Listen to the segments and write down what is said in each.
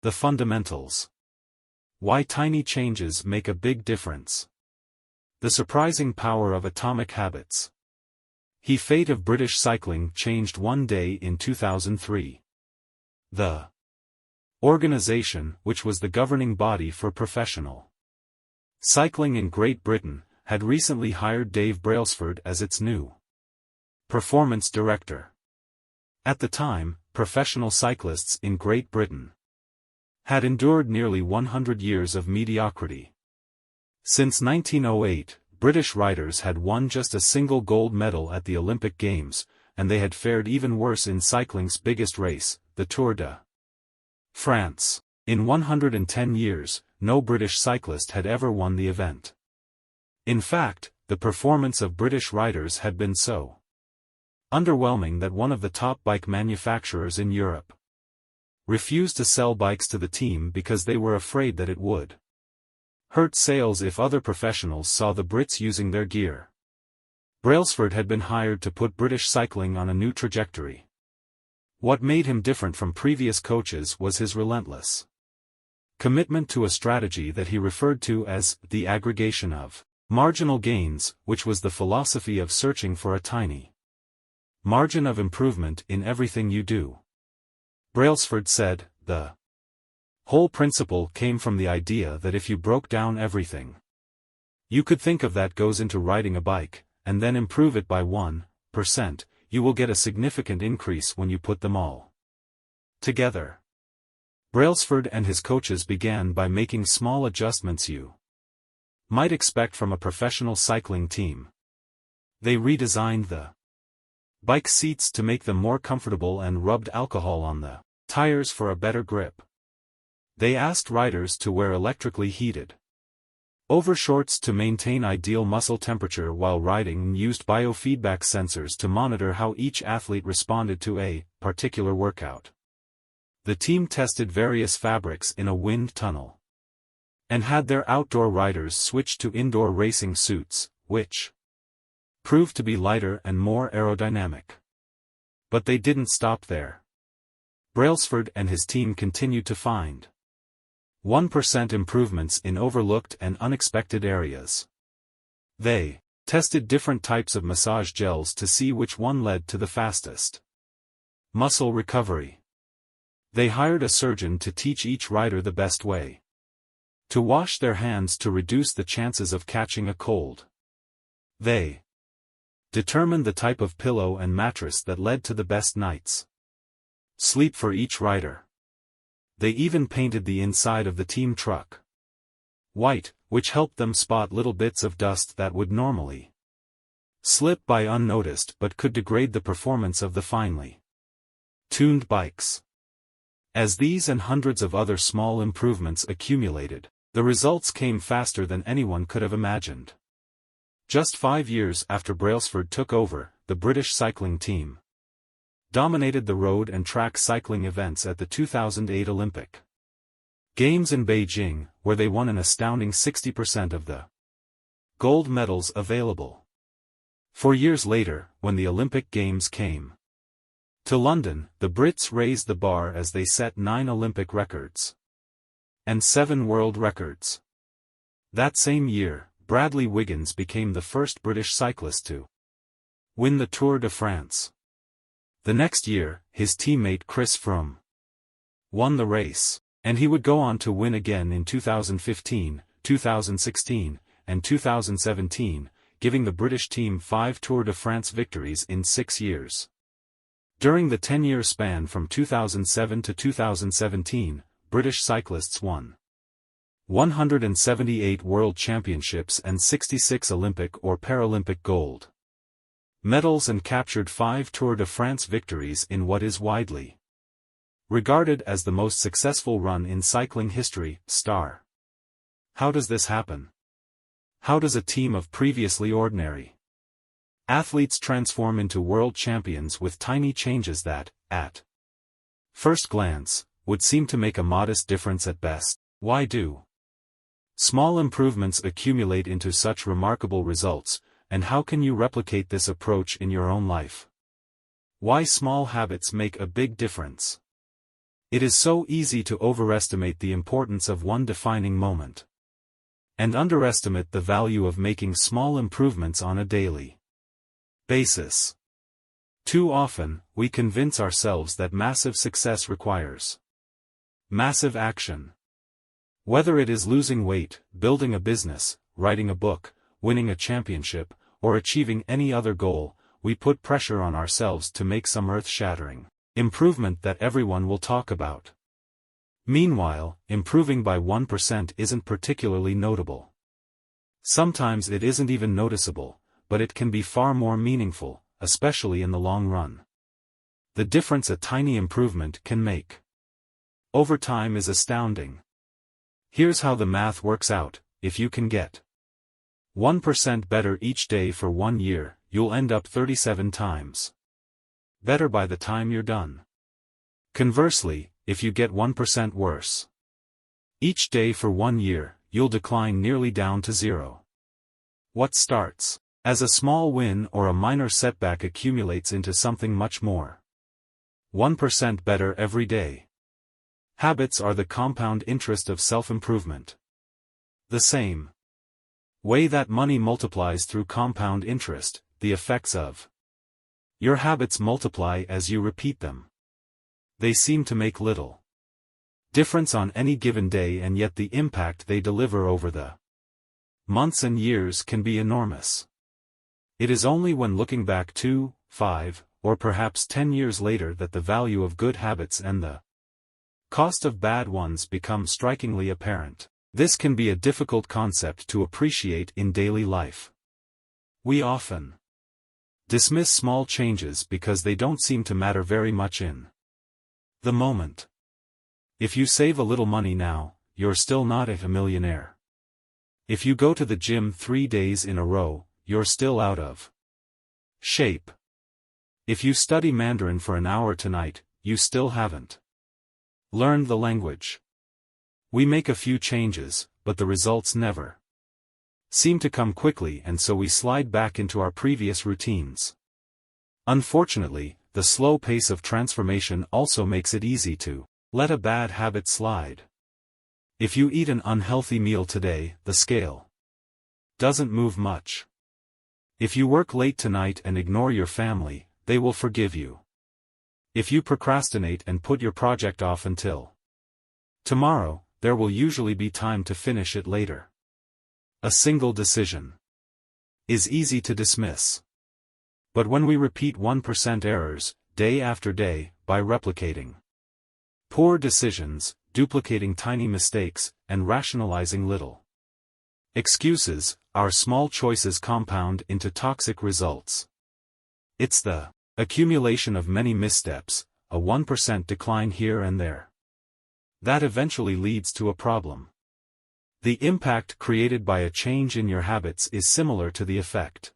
The fundamentals. Why tiny changes make a big difference. The surprising power of atomic habits. The fate of British cycling changed one day in 2003. The organization, which was the governing body for professional cycling in Great Britain, had recently hired Dave Brailsford as its new performance director. At the time, professional cyclists in Great Britain had endured nearly 100 years of mediocrity. Since 1908, British riders had won just a single gold medal at the Olympic Games, and they had fared even worse in cycling's biggest race, the Tour de France. In 110 years, no British cyclist had ever won the event. In fact, the performance of British riders had been so underwhelming that one of the top bike manufacturers in Europe refused to sell bikes to the team because they were afraid that it would hurt sales if other professionals saw the Brits using their gear. Brailsford had been hired to put British cycling on a new trajectory. What made him different from previous coaches was his relentless commitment to a strategy that he referred to as the aggregation of marginal gains, which was the philosophy of searching for a tiny margin of improvement in everything you do. Brailsford said, the whole principle came from the idea that if you broke down everything you could think of that goes into riding a bike, and then improve it by 1%, you will get a significant increase when you put them all together. Brailsford and his coaches began by making small adjustments you might expect from a professional cycling team. They redesigned the bike seats to make them more comfortable and rubbed alcohol on the tires for a better grip. They asked riders to wear electrically heated overshorts to maintain ideal muscle temperature while riding, and used biofeedback sensors to monitor how each athlete responded to a particular workout. The team tested various fabrics in a wind tunnel and had their outdoor riders switch to indoor racing suits, which proved to be lighter and more aerodynamic. But they didn't stop there. Brailsford and his team continued to find 1% improvements in overlooked and unexpected areas. They tested different types of massage gels to see which one led to the fastest muscle recovery. They hired a surgeon to teach each rider the best way to wash their hands to reduce the chances of catching a cold. They determined the type of pillow and mattress that led to the best night's sleep for each rider. They even painted the inside of the team truck white, which helped them spot little bits of dust that would normally slip by unnoticed but could degrade the performance of the finely tuned bikes. As these and hundreds of other small improvements accumulated, the results came faster than anyone could have imagined. Just 5 years after Brailsford took over, the British cycling team dominated the road and track cycling events at the 2008 Olympic Games in Beijing, where they won an astounding 60% of the gold medals available. 4 years later, when the Olympic Games came to London, the Brits raised the bar as they set 9 Olympic records and 7 world records. That same year, Bradley Wiggins became the first British cyclist to win the Tour de France. The next year, his teammate Chris Froome won the race, and he would go on to win again in 2015, 2016, and 2017, giving the British team 5 Tour de France victories in 6 years. During the 10-year span from 2007 to 2017, British cyclists won 178 World Championships and 66 Olympic or Paralympic gold medals and captured 5 Tour de France victories in what is widely regarded as the most successful run in cycling history. How does this happen? How does a team of previously ordinary athletes transform into world champions with tiny changes that, at first glance, would seem to make a modest difference at best? Why do small improvements accumulate into such remarkable results, and how can you replicate this approach in your own life? Why small habits make a big difference. It is so easy to overestimate the importance of one defining moment, and underestimate the value of making small improvements on a daily basis. Too often, we convince ourselves that massive success requires massive action. Whether it is losing weight, building a business, writing a book, winning a championship, or achieving any other goal, we put pressure on ourselves to make some earth-shattering improvement that everyone will talk about. Meanwhile, improving by 1% isn't particularly notable. Sometimes it isn't even noticeable, but it can be far more meaningful, especially in the long run. The difference a tiny improvement can make over time is astounding. Here's how the math works out: if you can get 1% better each day for 1 year, you'll end up 37 times better by the time you're done. Conversely, if you get 1% worse each day for 1 year, you'll decline nearly down to zero. What starts as a small win or a minor setback accumulates into something much more. 1% better every day. Habits are the compound interest of self-improvement. The same way that money multiplies through compound interest, the effects of your habits multiply as you repeat them. They seem to make little difference on any given day, and yet the impact they deliver over the months and years can be enormous. It is only when looking back 2, 5, or perhaps 10 years later that the value of good habits and the cost of bad ones become strikingly apparent. This can be a difficult concept to appreciate in daily life. We often dismiss small changes because they don't seem to matter very much in the moment. If you save a little money now, you're still not a millionaire. If you go to the gym 3 days in a row, you're still out of shape. If you study Mandarin for an hour tonight, you still haven't learned the language. We make a few changes, but the results never seem to come quickly, and so we slide back into our previous routines. Unfortunately, the slow pace of transformation also makes it easy to let a bad habit slide. If you eat an unhealthy meal today, the scale doesn't move much. If you work late tonight and ignore your family, they will forgive you. If you procrastinate and put your project off until tomorrow, there will usually be time to finish it later. A single decision is easy to dismiss. But when we repeat 1% errors, day after day, by replicating poor decisions, duplicating tiny mistakes, and rationalizing little excuses, our small choices compound into toxic results. It's the accumulation of many missteps, a 1% decline here and there, that eventually leads to a problem. The impact created by a change in your habits is similar to the effect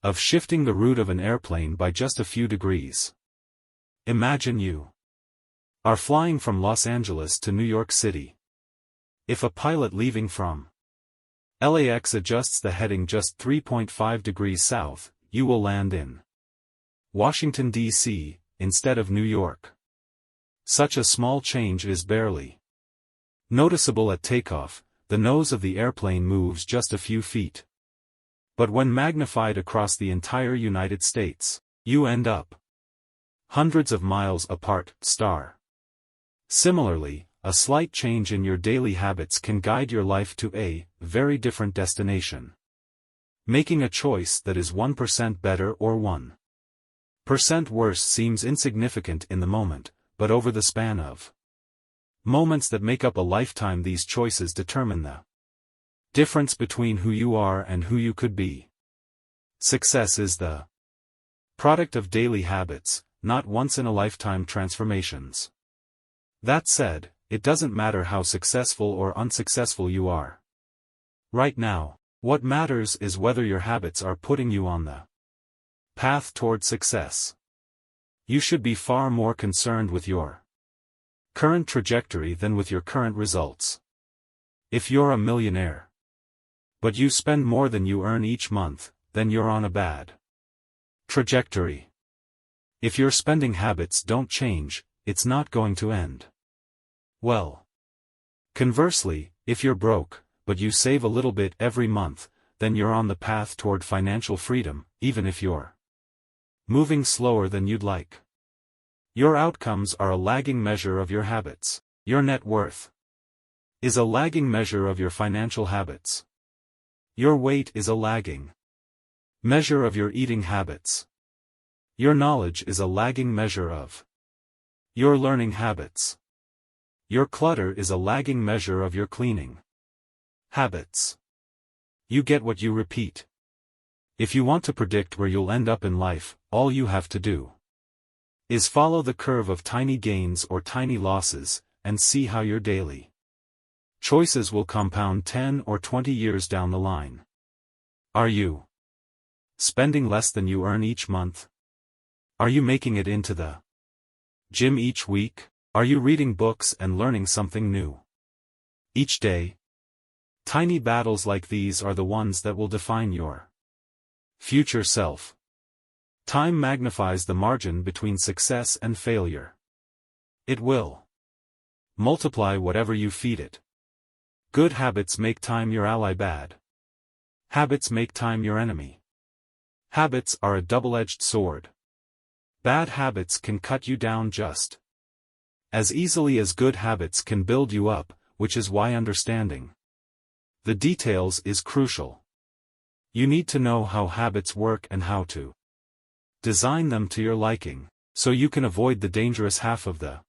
of shifting the route of an airplane by just a few degrees. Imagine you are flying from Los Angeles to New York City. If a pilot leaving from LAX adjusts the heading just 3.5 degrees south, you will land in Washington, D.C., instead of New York. Such a small change is barely noticeable at takeoff. The nose of the airplane moves just a few feet. But when magnified across the entire United States, you end up hundreds of miles apart. Similarly, a slight change in your daily habits can guide your life to a very different destination. Making a choice that is 1% better or 1% worse seems insignificant in the moment, but over the span of moments that make up a lifetime, these choices determine the difference between who you are and who you could be. Success is the product of daily habits, not once-in-a-lifetime transformations. That said, it doesn't matter how successful or unsuccessful you are right now. What matters is whether your habits are putting you on the path toward success. You should be far more concerned with your current trajectory than with your current results. If you're a millionaire, but you spend more than you earn each month, then you're on a bad trajectory. If your spending habits don't change, it's not going to end well. Conversely, if you're broke, but you save a little bit every month, then you're on the path toward financial freedom, even if you're moving slower than you'd like. Your outcomes are a lagging measure of your habits. Your net worth is a lagging measure of your financial habits. Your weight is a lagging measure of your eating habits. Your knowledge is a lagging measure of your learning habits. Your clutter is a lagging measure of your cleaning habits. You get what you repeat. If you want to predict where you'll end up in life, all you have to do is follow the curve of tiny gains or tiny losses, and see how your daily choices will compound 10 or 20 years down the line. Are you spending less than you earn each month? Are you making it into the gym each week? Are you reading books and learning something new each day? Tiny battles like these are the ones that will define your future self. Time magnifies the margin between success and failure. It will multiply whatever you feed it. Good habits make time your ally, bad habits make time your enemy. Habits are a double-edged sword. Bad habits can cut you down just as easily as good habits can build you up, which is why understanding the details is crucial. You need to know how habits work and how to design them to your liking, so you can avoid the dangerous half of the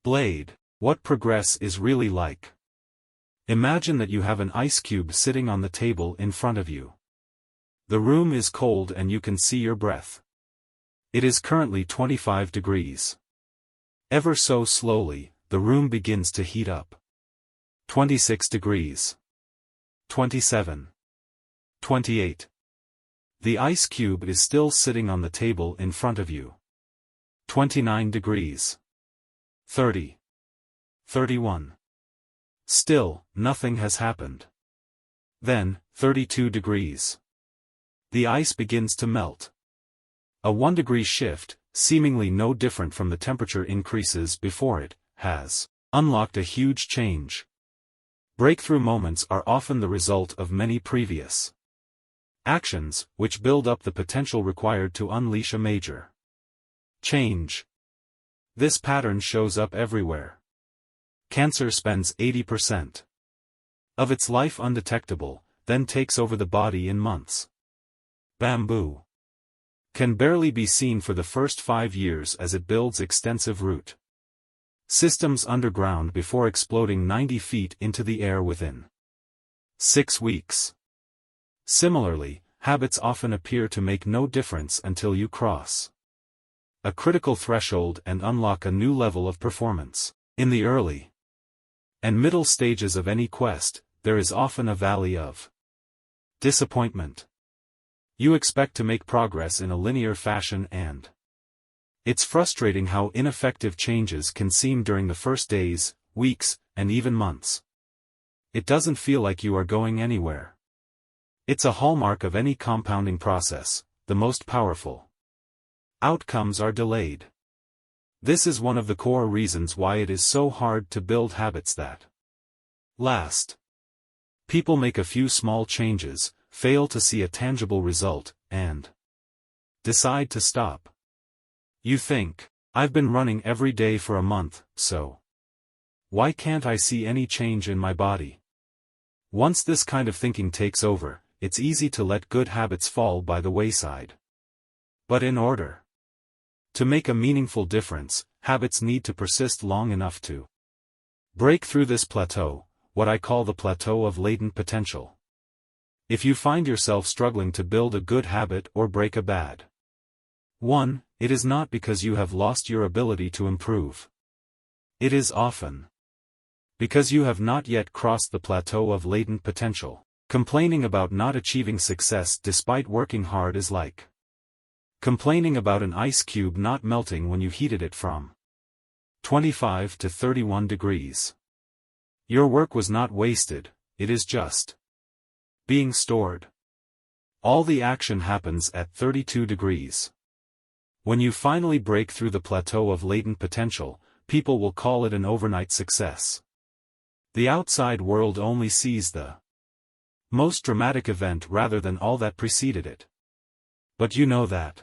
blade. What progress is really like. Imagine that you have an ice cube sitting on the table in front of you. The room is cold and you can see your breath. It is currently 25 degrees. Ever so slowly, the room begins to heat up. 26 degrees. 27. 28. The ice cube is still sitting on the table in front of you. 29 degrees. 30. 31. Still, nothing has happened. Then, 32 degrees. The ice begins to melt. A 1 degree shift, seemingly no different from the temperature increases before it, has unlocked a huge change. Breakthrough moments are often the result of many previous actions, which build up the potential required to unleash a major change. This pattern shows up everywhere. Cancer spends 80% of its life undetectable, then takes over the body in months. Bamboo can barely be seen for the first 5 years as it builds extensive root systems underground before exploding 90 feet into the air within 6 weeks. Similarly, habits often appear to make no difference until you cross a critical threshold and unlock a new level of performance. In the early and middle stages of any quest, there is often a valley of disappointment. You expect to make progress in a linear fashion, and it's frustrating how ineffective changes can seem during the first days, weeks, and even months. It doesn't feel like you are going anywhere. It's a hallmark of any compounding process. The most powerful outcomes are delayed. This is one of the core reasons why it is so hard to build habits that last. People make a few small changes, fail to see a tangible result, and decide to stop. You think, I've been running every day for a month, so why can't I see any change in my body? Once this kind of thinking takes over, it's easy to let good habits fall by the wayside. But in order to make a meaningful difference, habits need to persist long enough to break through this plateau, what I call the plateau of latent potential. If you find yourself struggling to build a good habit or break a bad one, it is not because you have lost your ability to improve. It is often because you have not yet crossed the plateau of latent potential. Complaining about not achieving success despite working hard is like complaining about an ice cube not melting when you heated it from 25 to 31 degrees. Your work was not wasted, it is just being stored. All the action happens at 32 degrees. When you finally break through the plateau of latent potential, people will call it an overnight success. The outside world only sees the most dramatic event rather than all that preceded it. But you know that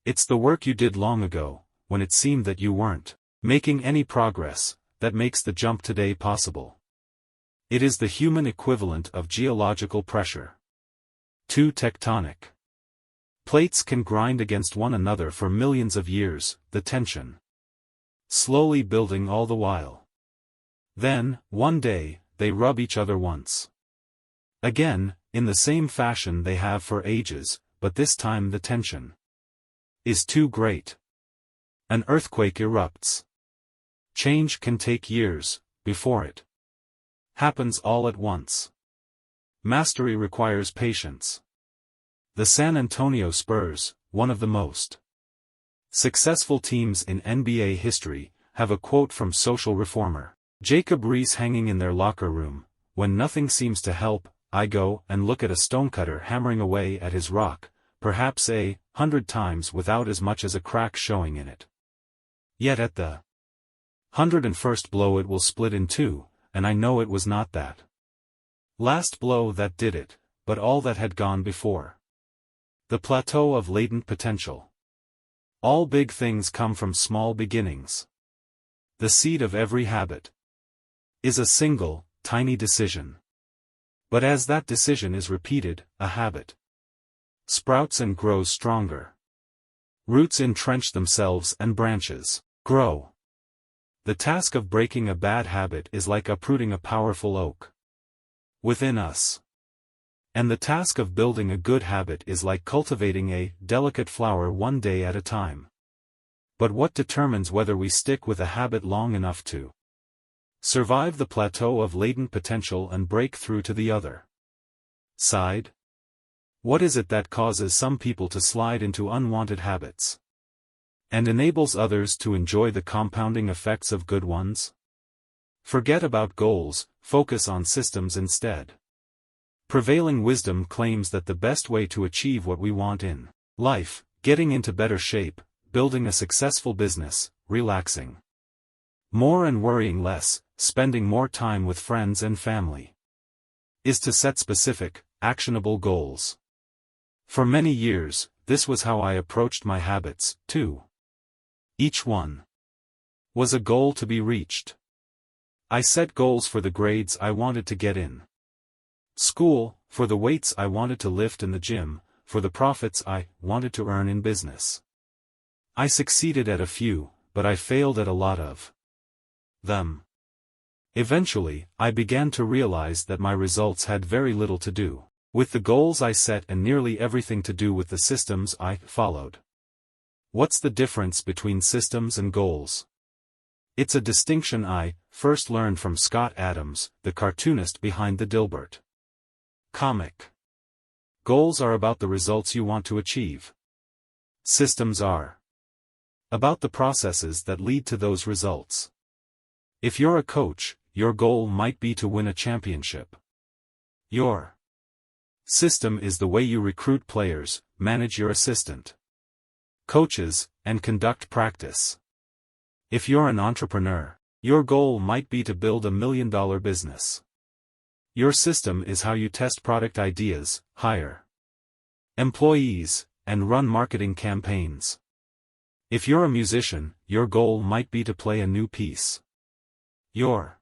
it's the work you did long ago, when it seemed that you weren't making any progress, that makes the jump today possible. It is the human equivalent of geological pressure. Two tectonic plates can grind against one another for millions of years, the tension slowly building all the while. Then, one day, they rub each other once again, in the same fashion they have for ages, but this time the tension is too great. An earthquake erupts. Change can take years, before it happens all at once. Mastery requires patience. The San Antonio Spurs, one of the most successful teams in NBA history, have a quote from social reformer Jacob Riis hanging in their locker room: "When nothing seems to help, I go and look at a stonecutter hammering away at his rock, perhaps 100 times without as much as a crack showing in it. Yet at the 101st blow it will split in two, and I know it was not that last blow that did it, but all that had gone before." The plateau of latent potential. All big things come from small beginnings. The seed of every habit is a single, tiny decision. But as that decision is repeated, a habit sprouts and grows stronger. Roots entrench themselves and branches grow. The task of breaking a bad habit is like uprooting a powerful oak within us. And the task of building a good habit is like cultivating a delicate flower one day at a time. But what determines whether we stick with a habit long enough to survive the plateau of latent potential and break through to the other side? What is it that causes some people to slide into unwanted habits and enables others to enjoy the compounding effects of good ones? Forget about goals, focus on systems instead. Prevailing wisdom claims that the best way to achieve what we want in life, getting into better shape, building a successful business, relaxing more and worrying less, spending more time with friends and family, is to set specific, actionable goals. For many years, this was how I approached my habits, too. Each one was a goal to be reached. I set goals for the grades I wanted to get in school, for the weights I wanted to lift in the gym, for the profits I wanted to earn in business. I succeeded at a few, but I failed at a lot of them. Eventually, I began to realize that my results had very little to do with the goals I set and nearly everything to do with the systems I followed. What's the difference between systems and goals? It's a distinction I first learned from Scott Adams, the cartoonist behind the Dilbert comic. Goals are about the results you want to achieve. Systems are about the processes that lead to those results. If you're a coach, your goal might be to win a championship. Your system is the way you recruit players, manage your assistant coaches, and conduct practice. If you're an entrepreneur, your goal might be to build $1 million business. Your system is how you test product ideas, hire employees, and run marketing campaigns. If you're a musician, your goal might be to play a new piece. Your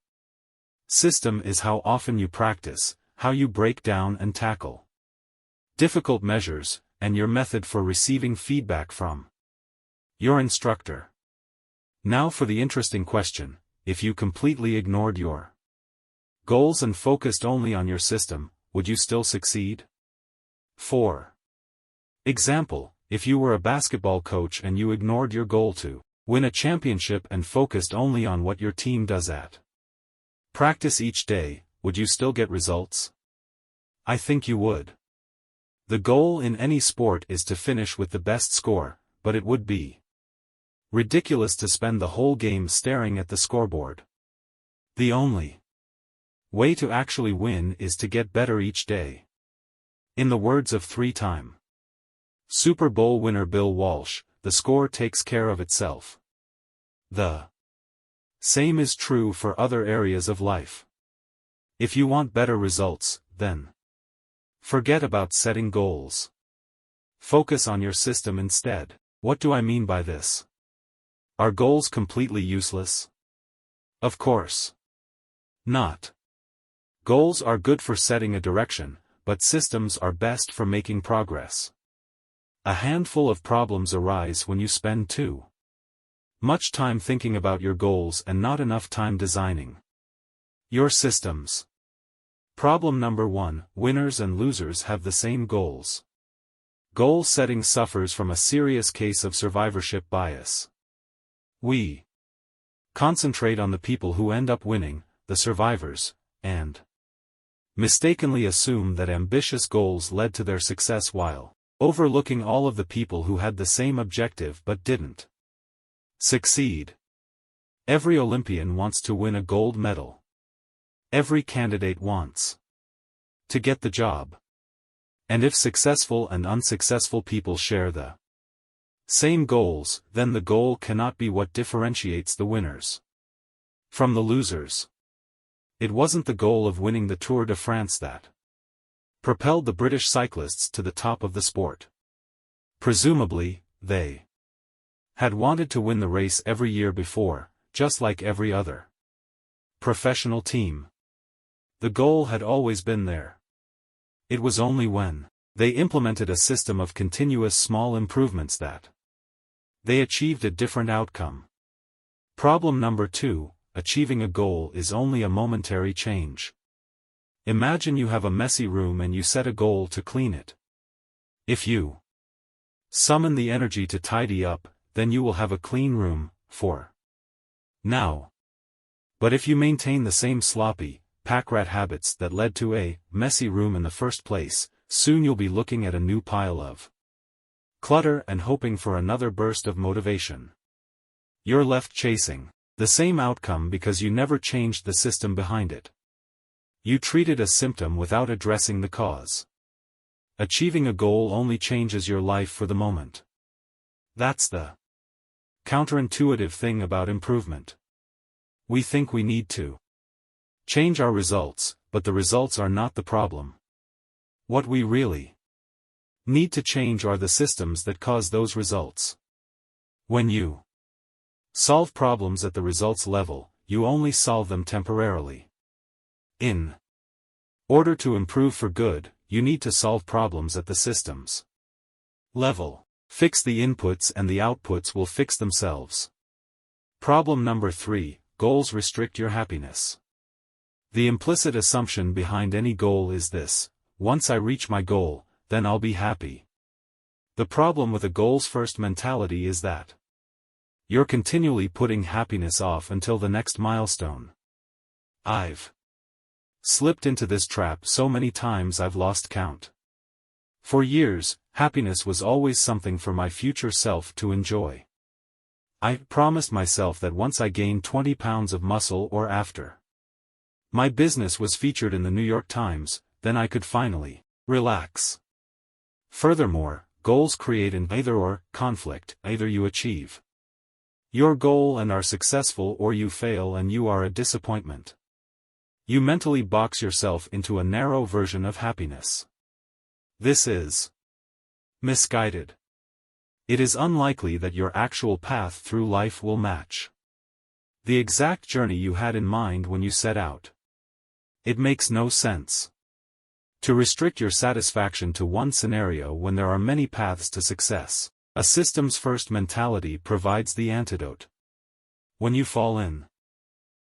system is how often you practice, how you break down and tackle difficult measures, and your method for receiving feedback from your instructor. Now for the interesting question: if you completely ignored your goals and focused only on your system, would you still succeed? 4. Example: if you were a basketball coach and you ignored your goal to win a championship and focused only on what your team does at practice each day, would you still get results? I think you would. The goal in any sport is to finish with the best score, but it would be ridiculous to spend the whole game staring at the scoreboard. The only way to actually win is to get better each day. In the words of three-time Super Bowl winner Bill Walsh, the score takes care of itself. The same is true for other areas of life. If you want better results, then forget about setting goals. Focus on your system instead. What do I mean by this? Are goals completely useless? Of course not. Goals are good for setting a direction, but systems are best for making progress. A handful of problems arise when you spend too much time thinking about your goals and not enough time designing your systems. Problem number 1: winners and losers have the same goals. Goal setting suffers from a serious case of survivorship bias. We concentrate on the people who end up winning, the survivors, and mistakenly assume that ambitious goals led to their success while overlooking all of the people who had the same objective but didn't succeed. Every Olympian wants to win a gold medal. Every candidate wants to get the job. And if successful and unsuccessful people share the same goals, then the goal cannot be what differentiates the winners from the losers. It wasn't the goal of winning the Tour de France that propelled the British cyclists to the top of the sport. Presumably, they had wanted to win the race every year before, just like every other professional team. The goal had always been there. It was only when they implemented a system of continuous small improvements that they achieved a different outcome. Problem number 2: achieving a goal is only a momentary change. Imagine you have a messy room and you set a goal to clean it. If you summon the energy to tidy up, then you will have a clean room, for now. But if you maintain the same sloppy, pack-rat habits that led to a messy room in the first place, soon you'll be looking at a new pile of clutter and hoping for another burst of motivation. You're left chasing the same outcome because you never changed the system behind it. You treated a symptom without addressing the cause. Achieving a goal only changes your life for the moment. That's the counterintuitive thing about improvement. We think we need to change our results, but the results are not the problem. What we really need to change are the systems that cause those results. When you solve problems at the results level, you only solve them temporarily. In order to improve for good, you need to solve problems at the systems level. Fix the inputs and the outputs will fix themselves. Problem number 3: goals restrict your happiness. The implicit assumption behind any goal is this: once I reach my goal, then I'll be happy. The problem with a goals-first mentality is that you're continually putting happiness off until the next milestone. I've slipped into this trap so many times I've lost count. For years, happiness was always something for my future self to enjoy. I promised myself that once I gained 20 pounds of muscle or after my business was featured in the New York Times, then I could finally relax. Furthermore, goals create an either-or conflict. Either you achieve your goal and are successful, or you fail and you are a disappointment. You mentally box yourself into a narrow version of happiness. This is misguided. It is unlikely that your actual path through life will match the exact journey you had in mind when you set out. It makes no sense to restrict your satisfaction to one scenario when there are many paths to success. A systems-first mentality provides the antidote. When you fall in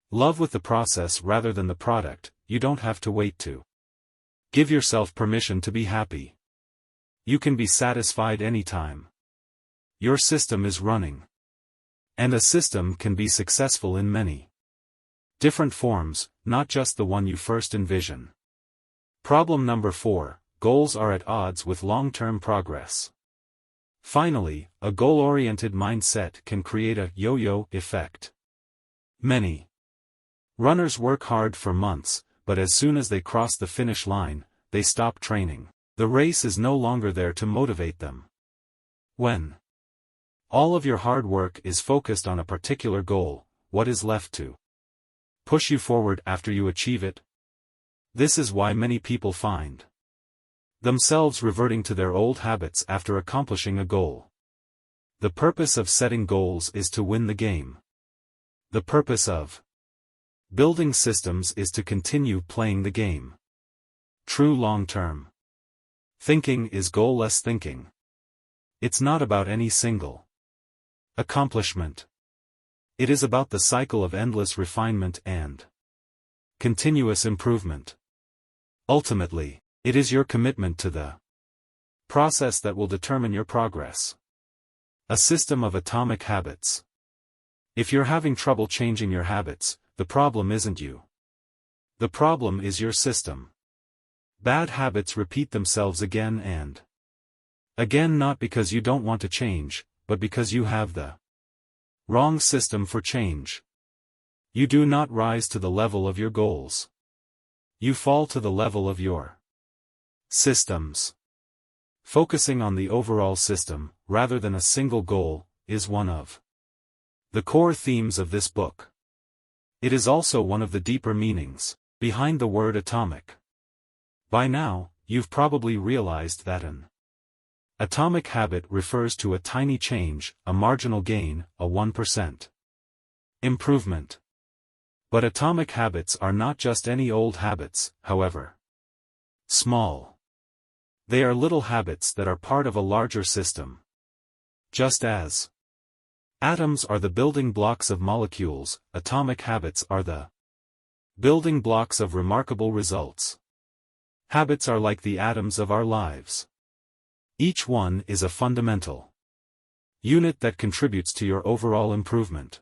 love with the process rather than the product, you don't have to wait to give yourself permission to be happy. You can be satisfied anytime your system is running. And a system can be successful in many different forms, not just the one you first envision. Problem number 4: goals are at odds with long-term progress. Finally, a goal-oriented mindset can create a yo-yo effect. Many runners work hard for months, but as soon as they cross the finish line, they stop training. The race is no longer there to motivate them. When All of your hard work is focused on a particular goal. What is left to push you forward after you achieve it? This is why many people find themselves reverting to their old habits after accomplishing a goal. The purpose of setting goals is to win the game. The purpose of building systems is to continue playing the game. True long-term thinking is goal-less thinking. It's not about any single accomplishment. It is about the cycle of endless refinement and continuous improvement. Ultimately, it is your commitment to the process that will determine your progress. A system of atomic habits. If you're having trouble changing your habits, the problem isn't you. The problem is your system. Bad habits repeat themselves again and again, not because you don't want to change, but because you have the wrong system for change. You do not rise to the level of your goals. You fall to the level of your systems. Focusing on the overall system, rather than a single goal, is one of the core themes of this book. It is also one of the deeper meanings behind the word atomic. By now, you've probably realized that an atomic habit refers to a tiny change, a marginal gain, a 1% improvement. But atomic habits are not just any old habits, however small. They are little habits that are part of a larger system. Just as atoms are the building blocks of molecules, atomic habits are the building blocks of remarkable results. Habits are like the atoms of our lives. Each one is a fundamental unit that contributes to your overall improvement.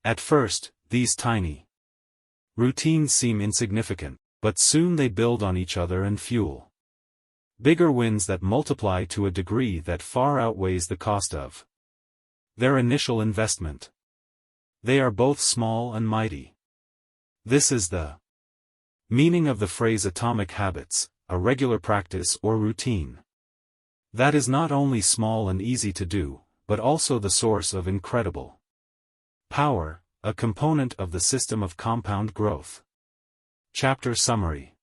At first, these tiny routines seem insignificant, but soon they build on each other and fuel bigger wins that multiply to a degree that far outweighs the cost of their initial investment. They are both small and mighty. This is the meaning of the phrase atomic habits, a regular practice or routine that is not only small and easy to do, but also the source of incredible power, a component of the system of compound growth. Chapter Summary.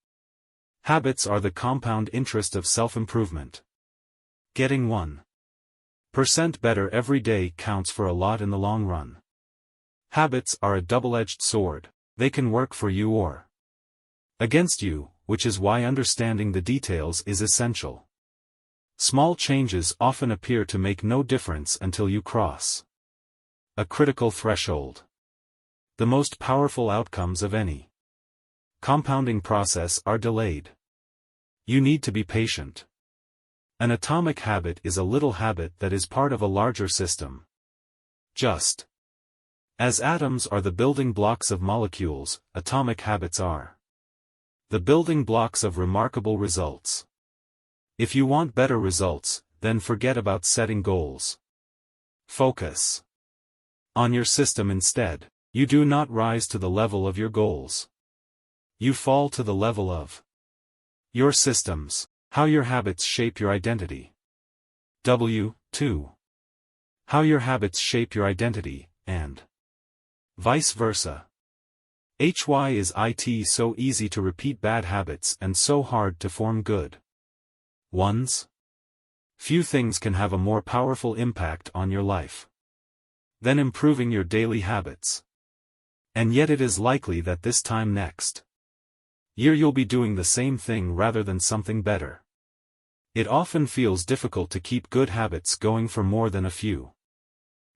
Habits are the compound interest of self-improvement. Getting 1% better every day counts for a lot in the long run. Habits are a double-edged sword. They can work for you or against you, which is why understanding the details is essential. Small changes often appear to make no difference until you cross a critical threshold. The most powerful outcomes of any compounding process are delayed. You need to be patient. An atomic habit is a little habit that is part of a larger system. Just as atoms are the building blocks of molecules, atomic habits are the building blocks of remarkable results. If you want better results, then forget about setting goals. Focus on your system instead. You do not rise to the level of your goals. You fall to the level of your systems. How your habits shape your identity. W2. How your habits shape your identity, and vice versa. Why is it so easy to repeat bad habits and so hard to form good ones? Few things can have a more powerful impact on your life than improving your daily habits. And yet it is likely that this time next year you'll be doing the same thing rather than something better. It often feels difficult to keep good habits going for more than a few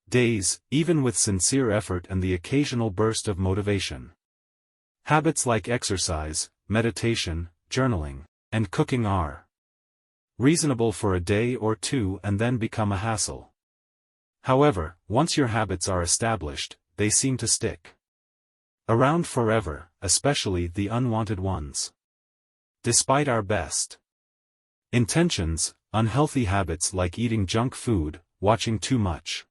days, even with sincere effort and the occasional burst of motivation. Habits like exercise, meditation, journaling, and cooking are reasonable for a day or two and then become a hassle. However, once your habits are established, they seem to stick around forever, especially the unwanted ones. Despite our best intentions, unhealthy habits like eating junk food, watching too much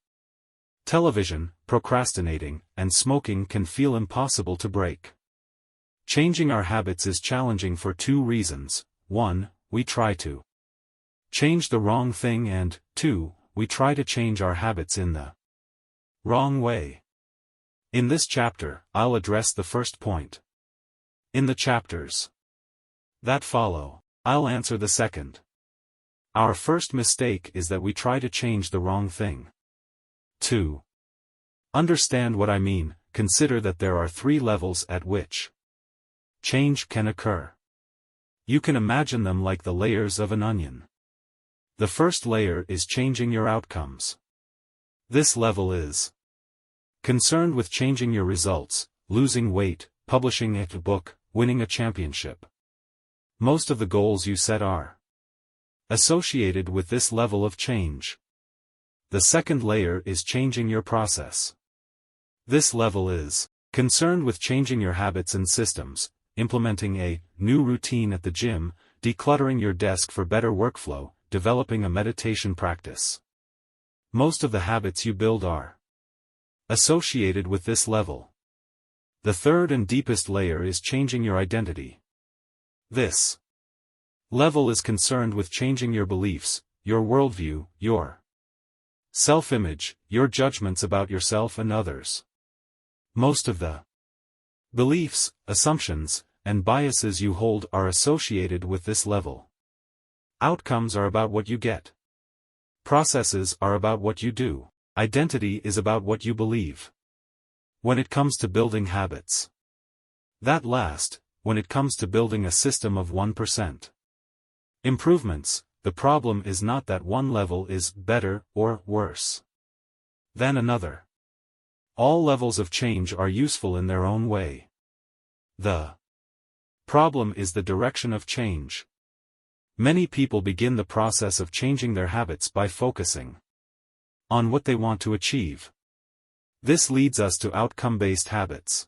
television, procrastinating, and smoking can feel impossible to break. Changing our habits is challenging for two reasons: 1, we try to change the wrong thing, and 2, we try to change our habits in the wrong way. In this chapter, I'll address the first point. In the chapters that follow, I'll answer the second. Our first mistake is that we try to change the wrong thing. 2. Understand what I mean. Consider that there are 3 levels at which change can occur. You can imagine them like the layers of an onion. The first layer is changing your outcomes. This level is concerned with changing your results, losing weight, publishing a book, winning a championship. Most of the goals you set are associated with this level of change. The second layer is changing your process. This level is concerned with changing your habits and systems, implementing a new routine at the gym, decluttering your desk for better workflow, developing a meditation practice. Most of the habits you build are associated with this level. The third and deepest layer is changing your identity. This level is concerned with changing your beliefs, your worldview, your self-image, your judgments about yourself and others. Most of the beliefs, assumptions, and biases you hold are associated with this level. Outcomes are about what you get. Processes are about what you do. Identity is about what you believe. When it comes to building habits. That last, when it comes to building a system of 1% improvements, the problem is not that one level is better or worse than another. All levels of change are useful in their own way. The problem is the direction of change. Many people begin the process of changing their habits by focusing on what they want to achieve. This leads us to outcome-based habits.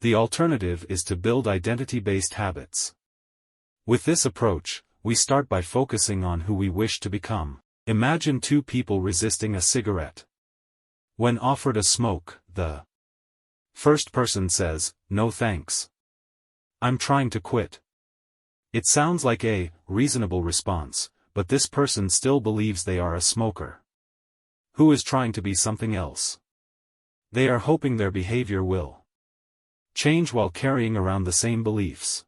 The alternative is to build identity-based habits. With this approach, we start by focusing on who we wish to become. Imagine 2 people resisting a cigarette. When offered a smoke, the first person says, "No thanks. I'm trying to quit." It sounds like a reasonable response, but this person still believes they are a smoker who is trying to be something else. They are hoping their behavior will change while carrying around the same beliefs.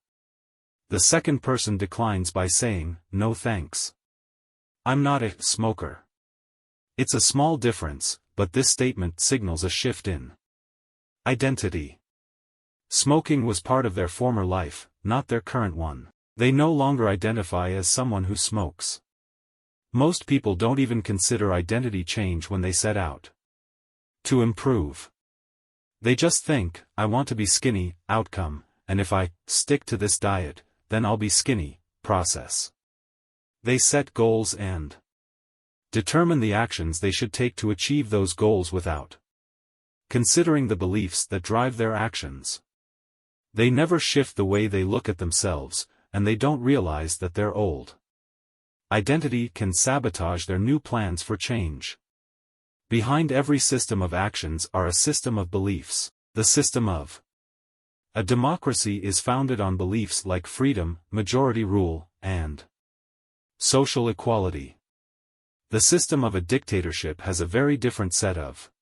The second person declines by saying, "No thanks. I'm not a smoker." It's a small difference, but this statement signals a shift in identity. Smoking was part of their former life, not their current one. They no longer identify as someone who smokes. Most people don't even consider identity change when they set out to improve. They just think, "I want to be skinny," outcome, and if I stick to this diet, then I'll be skinny, process. They set goals and determine the actions they should take to achieve those goals without considering the beliefs that drive their actions. They never shift the way they look at themselves, and they don't realize that their old identity can sabotage their new plans for change. Behind every system of actions are a system of beliefs. The system of a democracy is founded on beliefs like freedom, majority rule, and social equality. The system of a dictatorship has a very different set of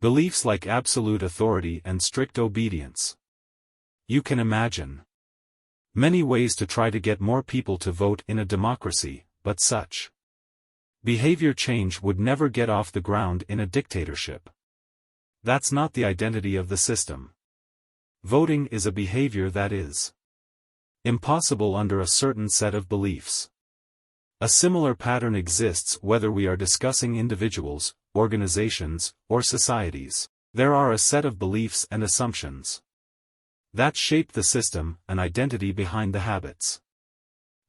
beliefs like absolute authority and strict obedience. You can imagine many ways to try to get more people to vote in a democracy, but such behavior change would never get off the ground in a dictatorship. That's not the identity of the system. Voting is a behavior that is impossible under a certain set of beliefs. A similar pattern exists whether we are discussing individuals, organizations, or societies. There are a set of beliefs and assumptions that shape the system, an identity behind the habits.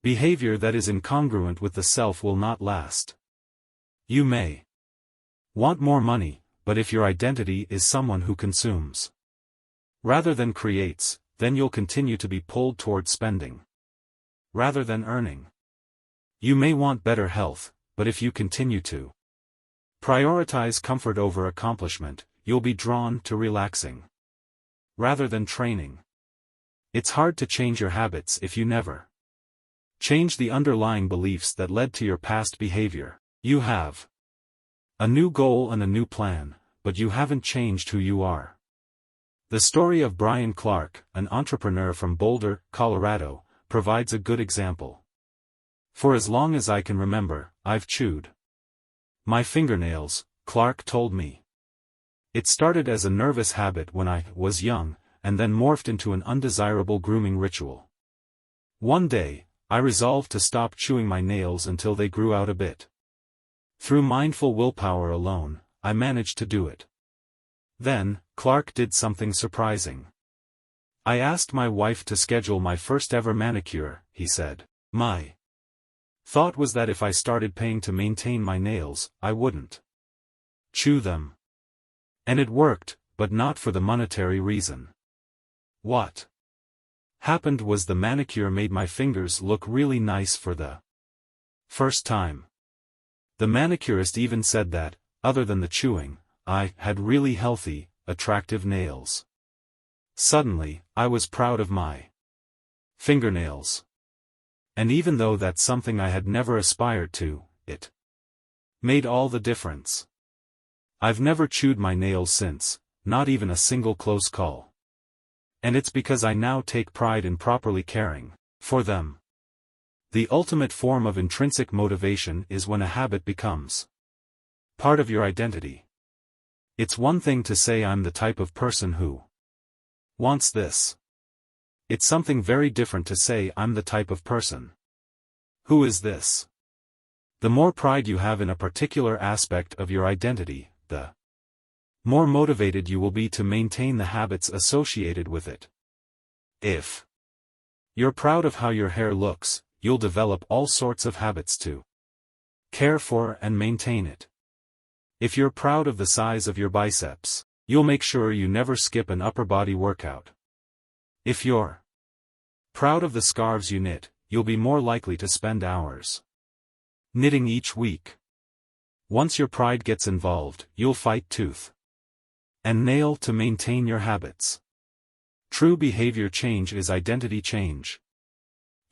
Behavior that is incongruent with the self will not last. You may want more money, but if your identity is someone who consumes rather than creates, then you'll continue to be pulled toward spending rather than earning. You may want better health, but if you continue to prioritize comfort over accomplishment, you'll be drawn to relaxing rather than training. It's hard to change your habits if you never change the underlying beliefs that led to your past behavior. You have A new goal and a new plan, but you haven't changed who you are. The story of Brian Clark, an entrepreneur from Boulder, Colorado, provides a good example. For as long as I can remember, I've chewed my fingernails, Clark told me. It started as a nervous habit when I was young, and then morphed into an undesirable grooming ritual. One day, I resolved to stop chewing my nails until they grew out a bit. Through mindful willpower alone, I managed to do it. Then, Clark did something surprising. I asked my wife to schedule my first ever manicure, he said. My thought was that if I started paying to maintain my nails, I wouldn't chew them. And it worked, but not for the monetary reason. What happened was the manicure made my fingers look really nice for the first time. The manicurist even said that, other than the chewing, I had really healthy, attractive nails. Suddenly, I was proud of my fingernails. And even though that's something I had never aspired to, it made all the difference. I've never chewed my nails since, not even a single close call. And it's because I now take pride in properly caring for them. The ultimate form of intrinsic motivation is when a habit becomes part of your identity. It's one thing to say I'm the type of person who wants this. It's something very different to say I'm the type of person who is this. The more pride you have in a particular aspect of your identity, the more motivated you will be to maintain the habits associated with it. If you're proud of how your hair looks, you'll develop all sorts of habits to care for and maintain it. If you're proud of the size of your biceps, you'll make sure you never skip an upper body workout. If you're proud of the scarves you knit, you'll be more likely to spend hours knitting each week. Once your pride gets involved, you'll fight tooth and nail to maintain your habits. True behavior change is identity change.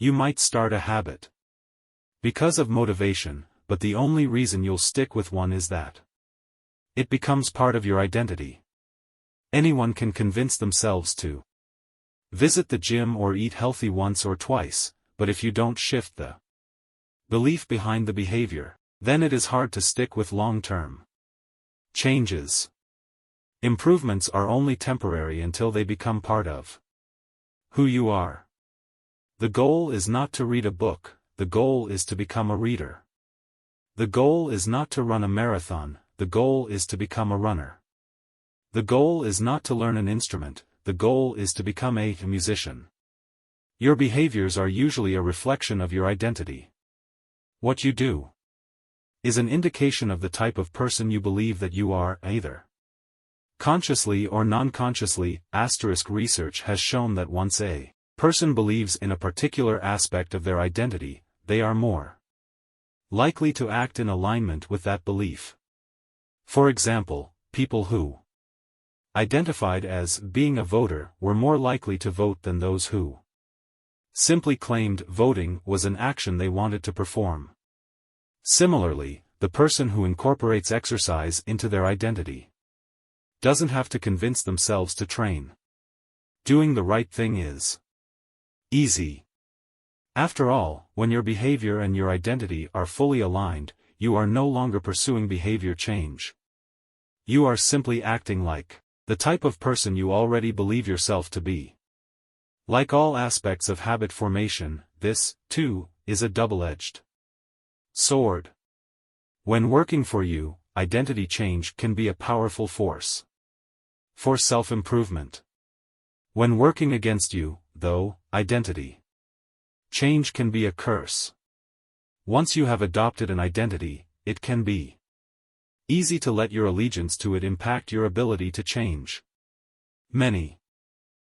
You might start a habit because of motivation, but the only reason you'll stick with one is that it becomes part of your identity. Anyone can convince themselves to visit the gym or eat healthy once or twice, but if you don't shift the belief behind the behavior, then it is hard to stick with long-term changes. Improvements are only temporary until they become part of who you are. The goal is not to read a book, the goal is to become a reader. The goal is not to run a marathon, the goal is to become a runner. The goal is not to learn an instrument, the goal is to become a musician. Your behaviors are usually a reflection of your identity. What you do is an indication of the type of person you believe that you are, either consciously or non-consciously. Research has shown that once a person believes in a particular aspect of their identity, they are more likely to act in alignment with that belief. For example, people who identified as being a voter were more likely to vote than those who simply claimed voting was an action they wanted to perform. Similarly, the person who incorporates exercise into their identity doesn't have to convince themselves to train. Doing the right thing is easy. After all, when your behavior and your identity are fully aligned, you are no longer pursuing behavior change. You are simply acting like the type of person you already believe yourself to be. Like all aspects of habit formation, this, too, is a double-edged sword. When working for you, identity change can be a powerful force for self-improvement. When working against you, though, identity change can be a curse. Once you have adopted an identity, it can be easy to let your allegiance to it impact your ability to change. Many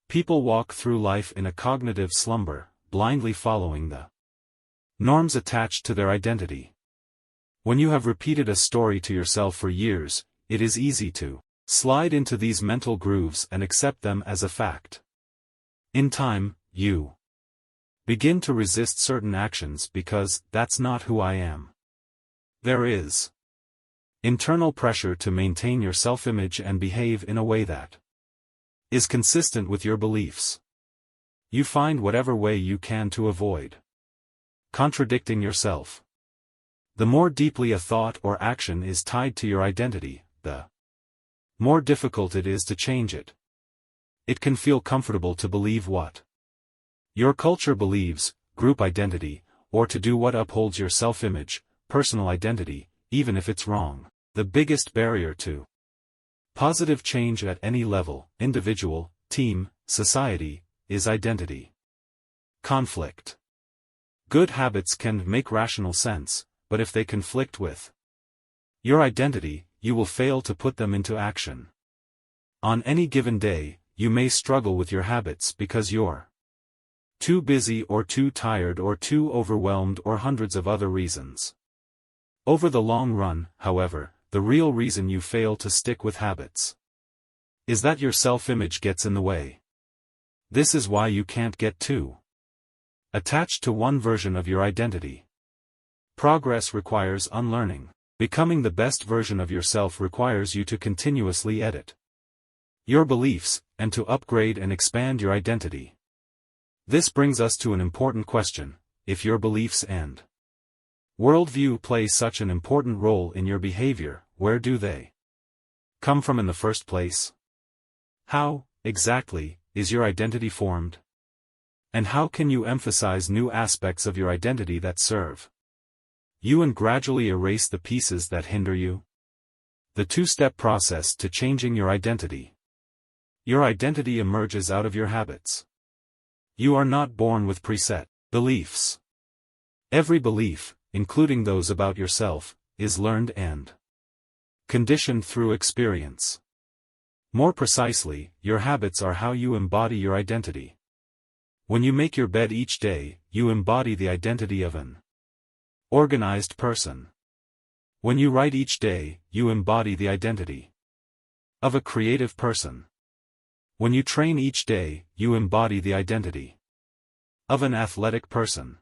people walk through life in a cognitive slumber, blindly following the norms attached to their identity. When you have repeated a story to yourself for years, it is easy to slide into these mental grooves and accept them as a fact. In time, you begin to resist certain actions because that's not who I am. There is Internal pressure to maintain your self-image and behave in a way that is consistent with your beliefs. You find whatever way you can to avoid contradicting yourself. The more deeply a thought or action is tied to your identity, the more difficult it is to change it. It can feel comfortable to believe what your culture believes, group identity, or to do what upholds your self-image, personal identity, even if it's wrong. The biggest barrier to positive change at any level, individual, team, society, is identity conflict. Good habits can make rational sense, but if they conflict with your identity, you will fail to put them into action. On any given day, you may struggle with your habits because you're too busy or too tired or too overwhelmed or hundreds of other reasons. Over the long run, however, the real reason you fail to stick with habits is that your self-image gets in the way. This is why you can't get too attached to one version of your identity. Progress requires unlearning. Becoming the best version of yourself requires you to continuously edit your beliefs, and to upgrade and expand your identity. This brings us to an important question: if your beliefs and worldview play such an important role in your behavior, where do they come from in the first place? How, exactly, is your identity formed? And how can you emphasize new aspects of your identity that serve you and gradually erase the pieces that hinder you? The two-step process to changing your identity. Your identity emerges out of your habits. You are not born with preset beliefs. Every belief, including those about yourself, is learned and conditioned through experience. More precisely, your habits are how you embody your identity. When you make your bed each day, you embody the identity of an organized person. When you write each day, you embody the identity of a creative person. When you train each day, you embody the identity of an athletic person.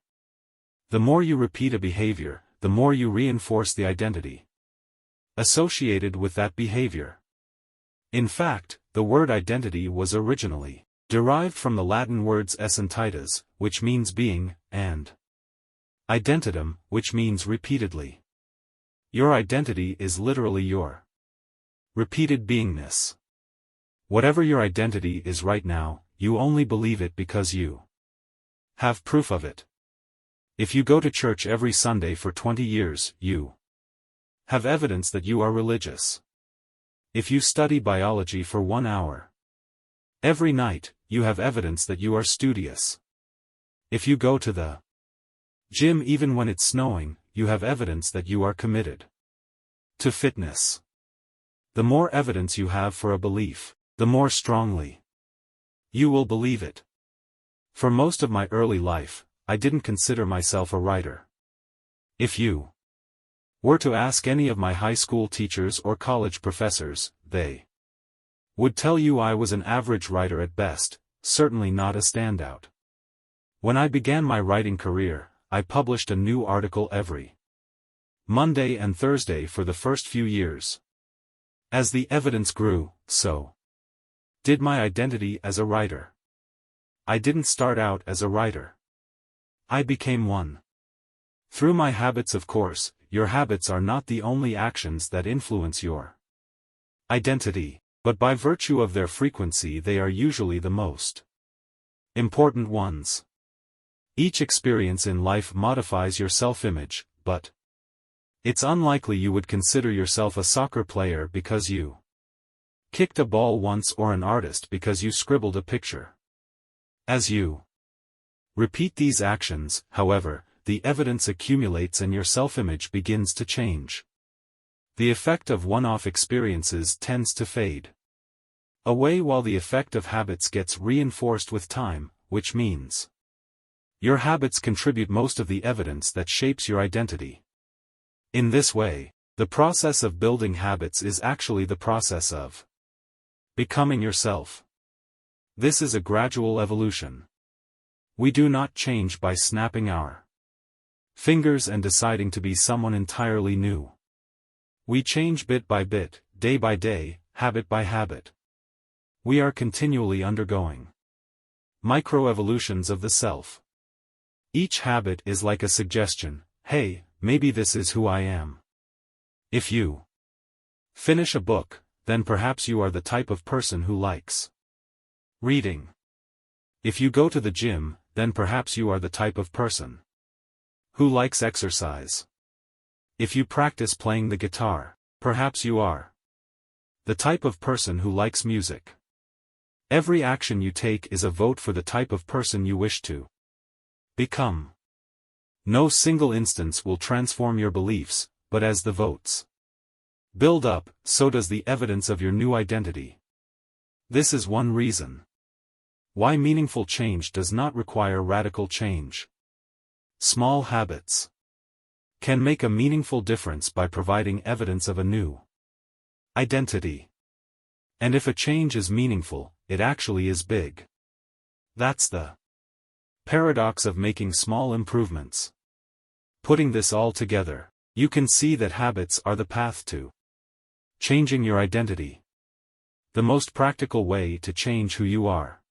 The more you repeat a behavior, the more you reinforce the identity associated with that behavior. In fact, the word identity was originally derived from the Latin words essentitas, which means being, and identitum, which means repeatedly. Your identity is literally your repeated beingness. Whatever your identity is right now, you only believe it because you have proof of it. If you go to church every Sunday for 20 years, you have evidence that you are religious. If you study biology for 1 hour every night, you have evidence that you are studious. If you go to the gym even when it's snowing, you have evidence that you are committed to fitness. The more evidence you have for a belief, the more strongly you will believe it. For most of my early life, I didn't consider myself a writer. If you were to ask any of my high school teachers or college professors, they would tell you I was an average writer at best, certainly not a standout. When I began my writing career, I published a new article every Monday and Thursday for the first few years. As the evidence grew, so did my identity as a writer. I didn't start out as a writer. I became one. Through my habits, of course. Your habits are not the only actions that influence your identity, but by virtue of their frequency they are usually the most important ones. Each experience in life modifies your self-image, but it's unlikely you would consider yourself a soccer player because you kicked a ball once or an artist because you scribbled a picture. As you repeat these actions, however, the evidence accumulates and your self-image begins to change. The effect of one-off experiences tends to fade away while the effect of habits gets reinforced with time, which means your habits contribute most of the evidence that shapes your identity. In this way, the process of building habits is actually the process of becoming yourself. This is a gradual evolution. We do not change by snapping our fingers and deciding to be someone entirely new. We change bit by bit, day by day, habit by habit. We are continually undergoing microevolutions of the self. Each habit is like a suggestion, hey, maybe this is who I am. If you finish a book, then perhaps you are the type of person who likes reading. If you go to the gym, then perhaps you are the type of person who likes exercise. If you practice playing the guitar, perhaps you are the type of person who likes music. Every action you take is a vote for the type of person you wish to become. No single instance will transform your beliefs, but as the votes build up, so does the evidence of your new identity. This is one reason why meaningful change does not require radical change. Small habits can make a meaningful difference by providing evidence of a new identity. And if a change is meaningful, it actually is big. That's the paradox of making small improvements. Putting this all together, you can see that habits are the path to changing your identity. The most practical way to change who you are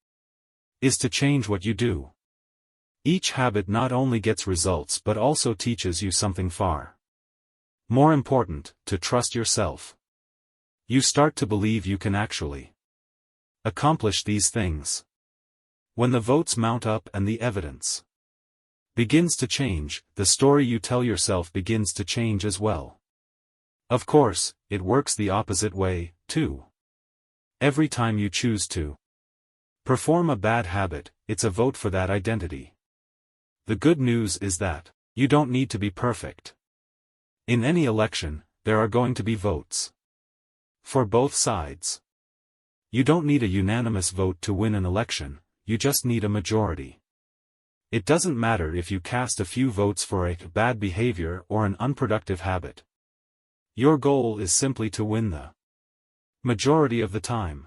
is to change what you do. Each habit not only gets results but also teaches you something far more important, to trust yourself. You start to believe you can actually accomplish these things. When the votes mount up and the evidence begins to change, the story you tell yourself begins to change as well. Of course, it works the opposite way, too. Every time you choose to perform a bad habit, it's a vote for that identity. The good news is that you don't need to be perfect. In any election, there are going to be votes for both sides. You don't need a unanimous vote to win an election, you just need a majority. It doesn't matter if you cast a few votes for a bad behavior or an unproductive habit. Your goal is simply to win the majority of the time.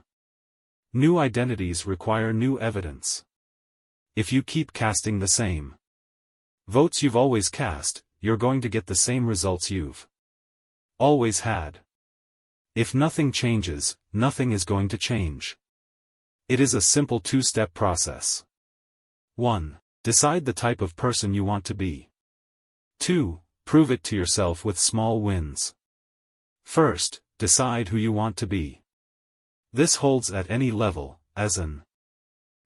New identities require new evidence. If you keep casting the same votes you've always cast, you're going to get the same results you've always had. If nothing changes, nothing is going to change. It is a simple two-step process. 1. Decide the type of person you want to be. 2. Prove it to yourself with small wins. First, decide who you want to be. This holds at any level, as an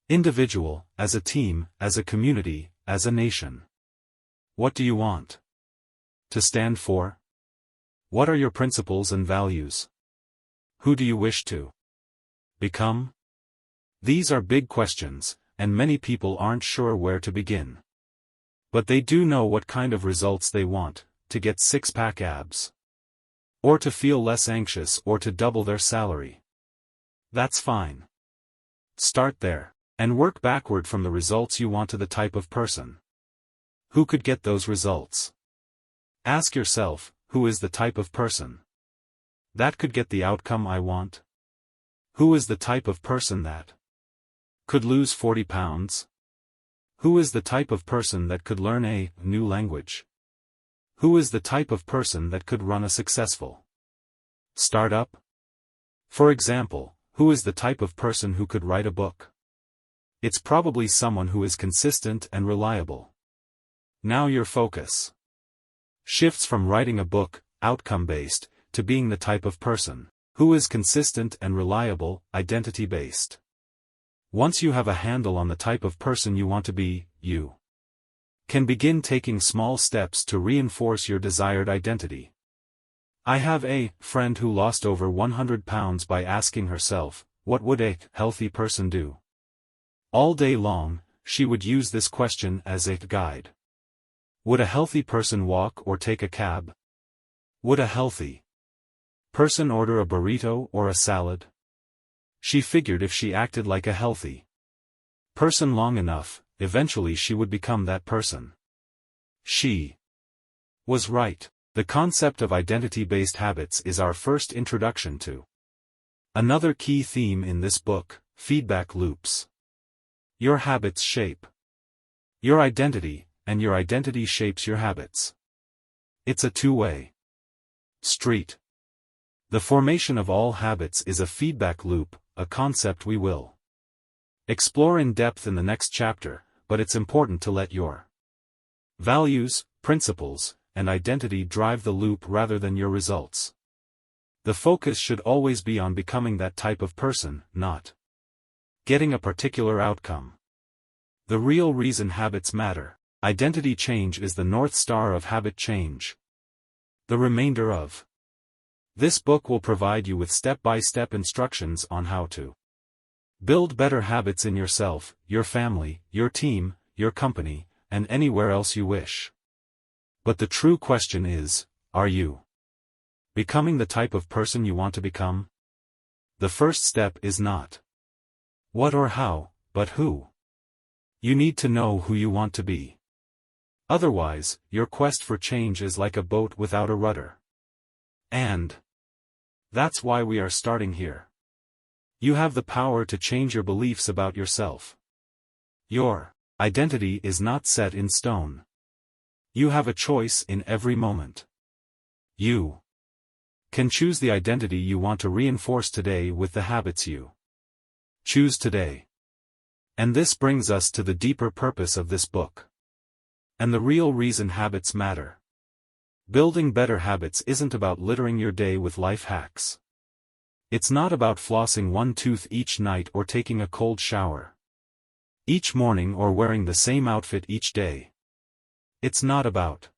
individual, as a team, as a community, as a nation. What do you want to stand for? What are your principles and values? Who do you wish to become? These are big questions, and many people aren't sure where to begin. But they do know what kind of results they want: to get six-pack abs, or to feel less anxious, or to double their salary. That's fine. Start there, and work backward from the results you want to the type of person who could get those results. Ask yourself, who is the type of person that could get the outcome I want? Who is the type of person that could lose 40 pounds? Who is the type of person that could learn a new language? Who is the type of person that could run a successful startup? For example, who is the type of person who could write a book? It's probably someone who is consistent and reliable. Now your focus shifts from writing a book, outcome-based, to being the type of person who is consistent and reliable, identity-based. Once you have a handle on the type of person you want to be, you can begin taking small steps to reinforce your desired identity. I have a friend who lost over 100 pounds by asking herself, what would a healthy person do? All day long, she would use this question as a guide. Would a healthy person walk or take a cab? Would a healthy person order a burrito or a salad? She figured if she acted like a healthy person long enough, eventually she would become that person. She was right. The concept of identity-based habits is our first introduction to another key theme in this book: feedback loops. Your habits shape your identity, and your identity shapes your habits. It's a two-way street. The formation of all habits is a feedback loop, a concept we will explore in depth in the next chapter, but it's important to let your values, principles, and identity drive the loop rather than your results. The focus should always be on becoming that type of person, not getting a particular outcome. The real reason habits matter. Identity change is the North Star of habit change. The remainder of this book will provide you with step-by-step instructions on how to build better habits in yourself, your family, your team, your company, and anywhere else you wish. But the true question is, are you becoming the type of person you want to become? The first step is not what or how, but who. You need to know who you want to be. Otherwise, your quest for change is like a boat without a rudder. And that's why we are starting here. You have the power to change your beliefs about yourself. Your identity is not set in stone. You have a choice in every moment. You can choose the identity you want to reinforce today with the habits you choose today. And this brings us to the deeper purpose of this book. And the real reason habits matter. Building better habits isn't about littering your day with life hacks. It's not about flossing one tooth each night or taking a cold shower each morning or wearing the same outfit each day. It's not about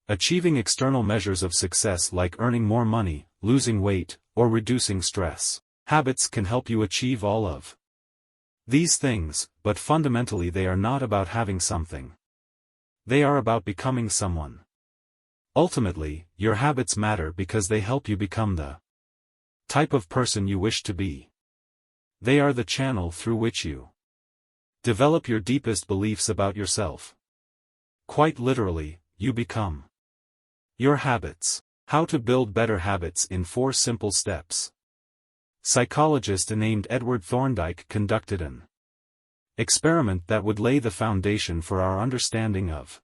achieving external measures of success like earning more money, losing weight, or reducing stress. Habits can help you achieve all of these things, but fundamentally they are not about having something. They are about becoming someone. Ultimately, your habits matter because they help you become the type of person you wish to be. They are the channel through which you develop your deepest beliefs about yourself. Quite literally, you become your habits. How to build better habits in 4 simple steps. Psychologist named Edward Thorndike conducted an experiment that would lay the foundation for our understanding of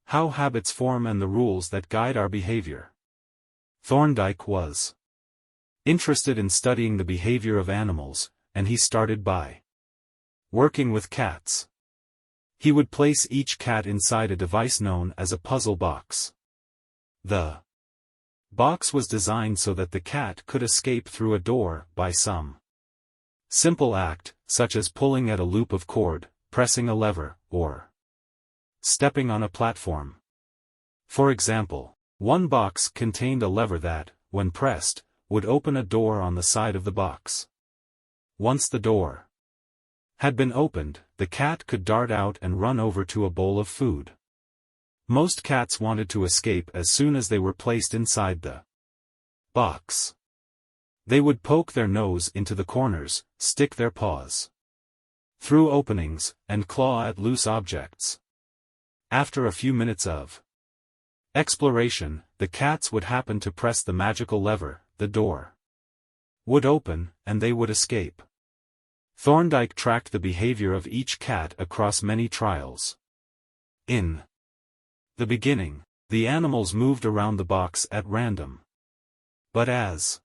how habits form and the rules that guide our behavior. Thorndike was interested in studying the behavior of animals, and he started by working with cats. He would place each cat inside a device known as a puzzle box. The box was designed so that the cat could escape through a door by some simple act, such as pulling at a loop of cord, pressing a lever, or stepping on a platform. For example, one box contained a lever that, when pressed, would open a door on the side of the box. Once the door had been opened, the cat could dart out and run over to a bowl of food. Most cats wanted to escape as soon as they were placed inside the box. They would poke their nose into the corners, stick their paws through openings, and claw at loose objects. After a few minutes of exploration, the cats would happen to press the magical lever, the door would open, and they would escape. Thorndike tracked the behavior of each cat across many trials. In the beginning, the animals moved around the box at random. But as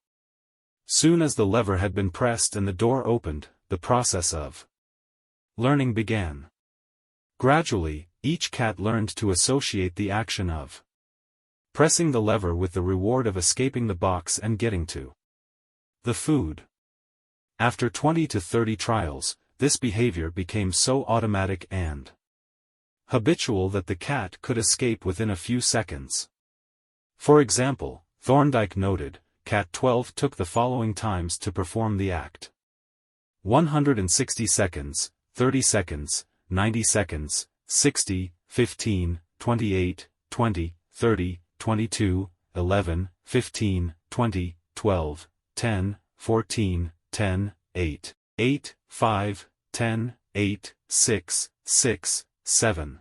soon as the lever had been pressed and the door opened, the process of learning began. Gradually, each cat learned to associate the action of pressing the lever with the reward of escaping the box and getting to the food. After 20 to 30 trials, this behavior became so automatic and habitual that the cat could escape within a few seconds. For example, Thorndike noted, Cat 12 took the following times to perform the act: 160 seconds, 30 seconds, 90 seconds, 60, 15, 28, 20, 30, 22, 11, 15, 20, 12, 10, 14, 10, 8, 8, 5, 10, 8, 6, 6, 7.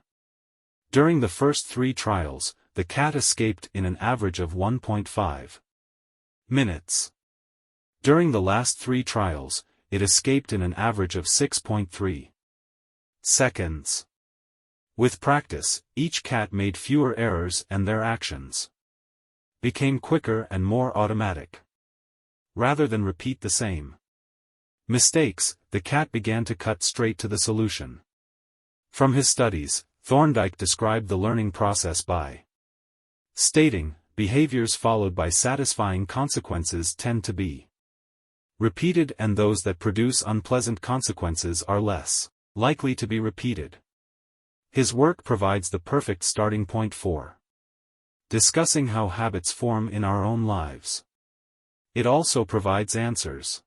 During the first 3 trials, the cat escaped in an average of 1.5 minutes. During the last 3 trials, it escaped in an average of 6.3 seconds. With practice, each cat made fewer errors and their actions became quicker and more automatic. Rather than repeat the same mistakes, the cat began to cut straight to the solution. From his studies, Thorndike described the learning process by stating, behaviors followed by satisfying consequences tend to be repeated, and those that produce unpleasant consequences are less likely to be repeated. His work provides the perfect starting point for discussing how habits form in our own lives. It also provides answers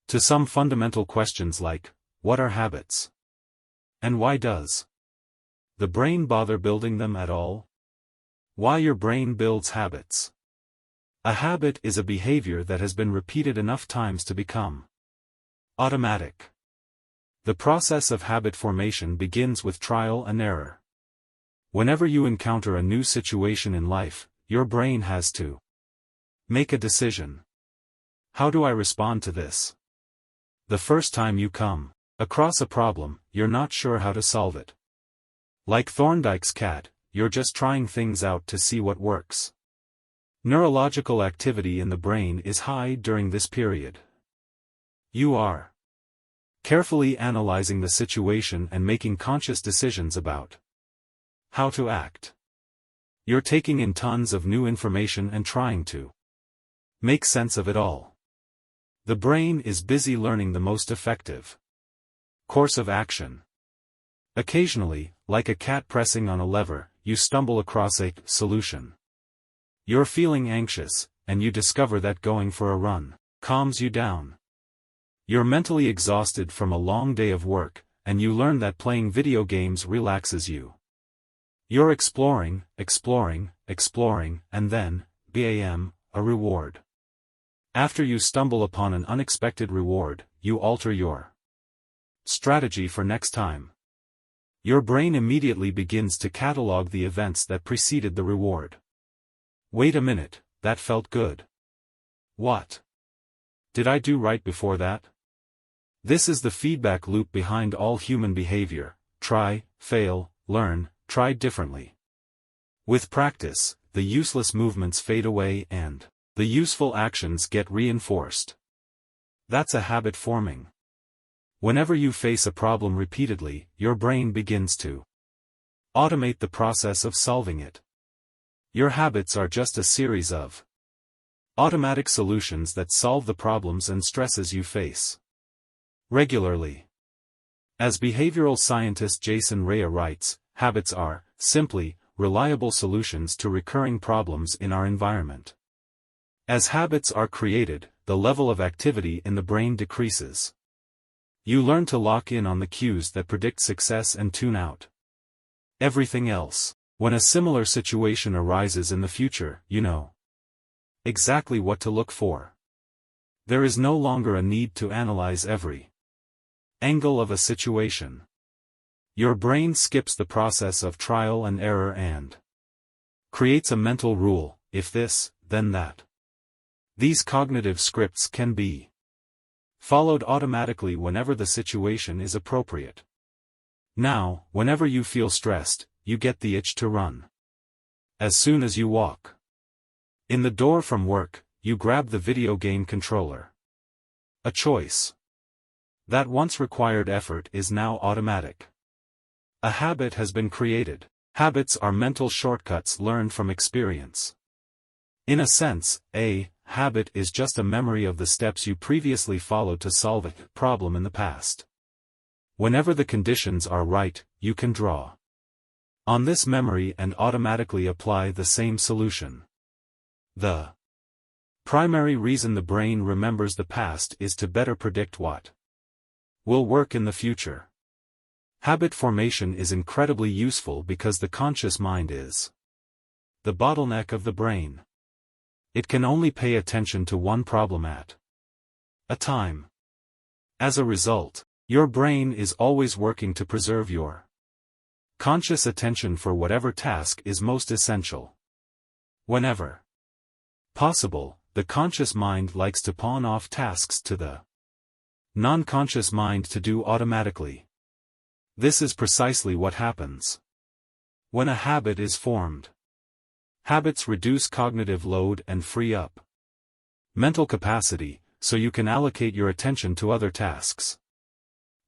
to some fundamental questions like, what are habits? And why does the brain bother building them at all? Why your brain builds habits. A habit is a behavior that has been repeated enough times to become automatic. The process of habit formation begins with trial and error. Whenever you encounter a new situation in life, your brain has to make a decision. How do I respond to this? The first time you come across a problem, you're not sure how to solve it. Like Thorndike's cat, you're just trying things out to see what works. Neurological activity in the brain is high during this period. You are carefully analyzing the situation and making conscious decisions about how to act. You're taking in tons of new information and trying to make sense of it all. The brain is busy learning the most effective course of action. Occasionally, like a cat pressing on a lever, you stumble across a solution. You're feeling anxious, and you discover that going for a run calms you down. You're mentally exhausted from a long day of work, and you learn that playing video games relaxes you. You're exploring, and then, bam, a reward. After you stumble upon an unexpected reward, you alter your strategy for next time. Your brain immediately begins to catalog the events that preceded the reward. Wait a minute, that felt good. What did I do right before that? This is the feedback loop behind all human behavior: try, fail, learn, try differently. With practice, the useless movements fade away and the useful actions get reinforced. That's a habit forming. Whenever you face a problem repeatedly, your brain begins to automate the process of solving it. Your habits are just a series of automatic solutions that solve the problems and stresses you face regularly. As behavioral scientist Jason Rea writes, habits are, simply, reliable solutions to recurring problems in our environment. As habits are created, the level of activity in the brain decreases. You learn to lock in on the cues that predict success and tune out everything else. When a similar situation arises in the future, you know exactly what to look for. There is no longer a need to analyze every angle of a situation. Your brain skips the process of trial and error and creates a mental rule: if this, then that. These cognitive scripts can be followed automatically whenever the situation is appropriate. Now, whenever you feel stressed, you get the itch to run. As soon as you walk in the door from work, you grab the video game controller. A choice that once required effort is now automatic. A habit has been created. Habits are mental shortcuts learned from experience. In a sense, a habit is just a memory of the steps you previously followed to solve a problem in the past. Whenever the conditions are right, you can draw on this memory and automatically apply the same solution. The primary reason the brain remembers the past is to better predict what will work in the future. Habit formation is incredibly useful because the conscious mind is the bottleneck of the brain. It can only pay attention to one problem at a time. As a result, your brain is always working to preserve your conscious attention for whatever task is most essential. Whenever possible, the conscious mind likes to pawn off tasks to the non-conscious mind to do automatically. This is precisely what happens when a habit is formed. Habits reduce cognitive load and free up mental capacity, so you can allocate your attention to other tasks.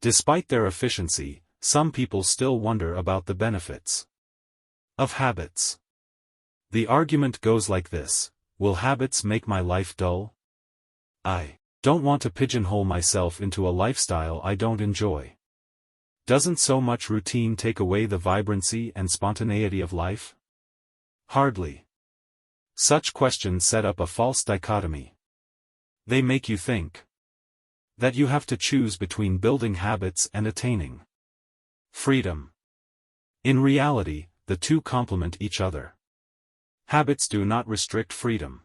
Despite their efficiency, some people still wonder about the benefits of habits. The argument goes like this: will habits make my life dull? I don't want to pigeonhole myself into a lifestyle I don't enjoy. Doesn't so much routine take away the vibrancy and spontaneity of life? Hardly. Such questions set up a false dichotomy. They make you think that you have to choose between building habits and attaining freedom. In reality, the two complement each other. Habits do not restrict freedom.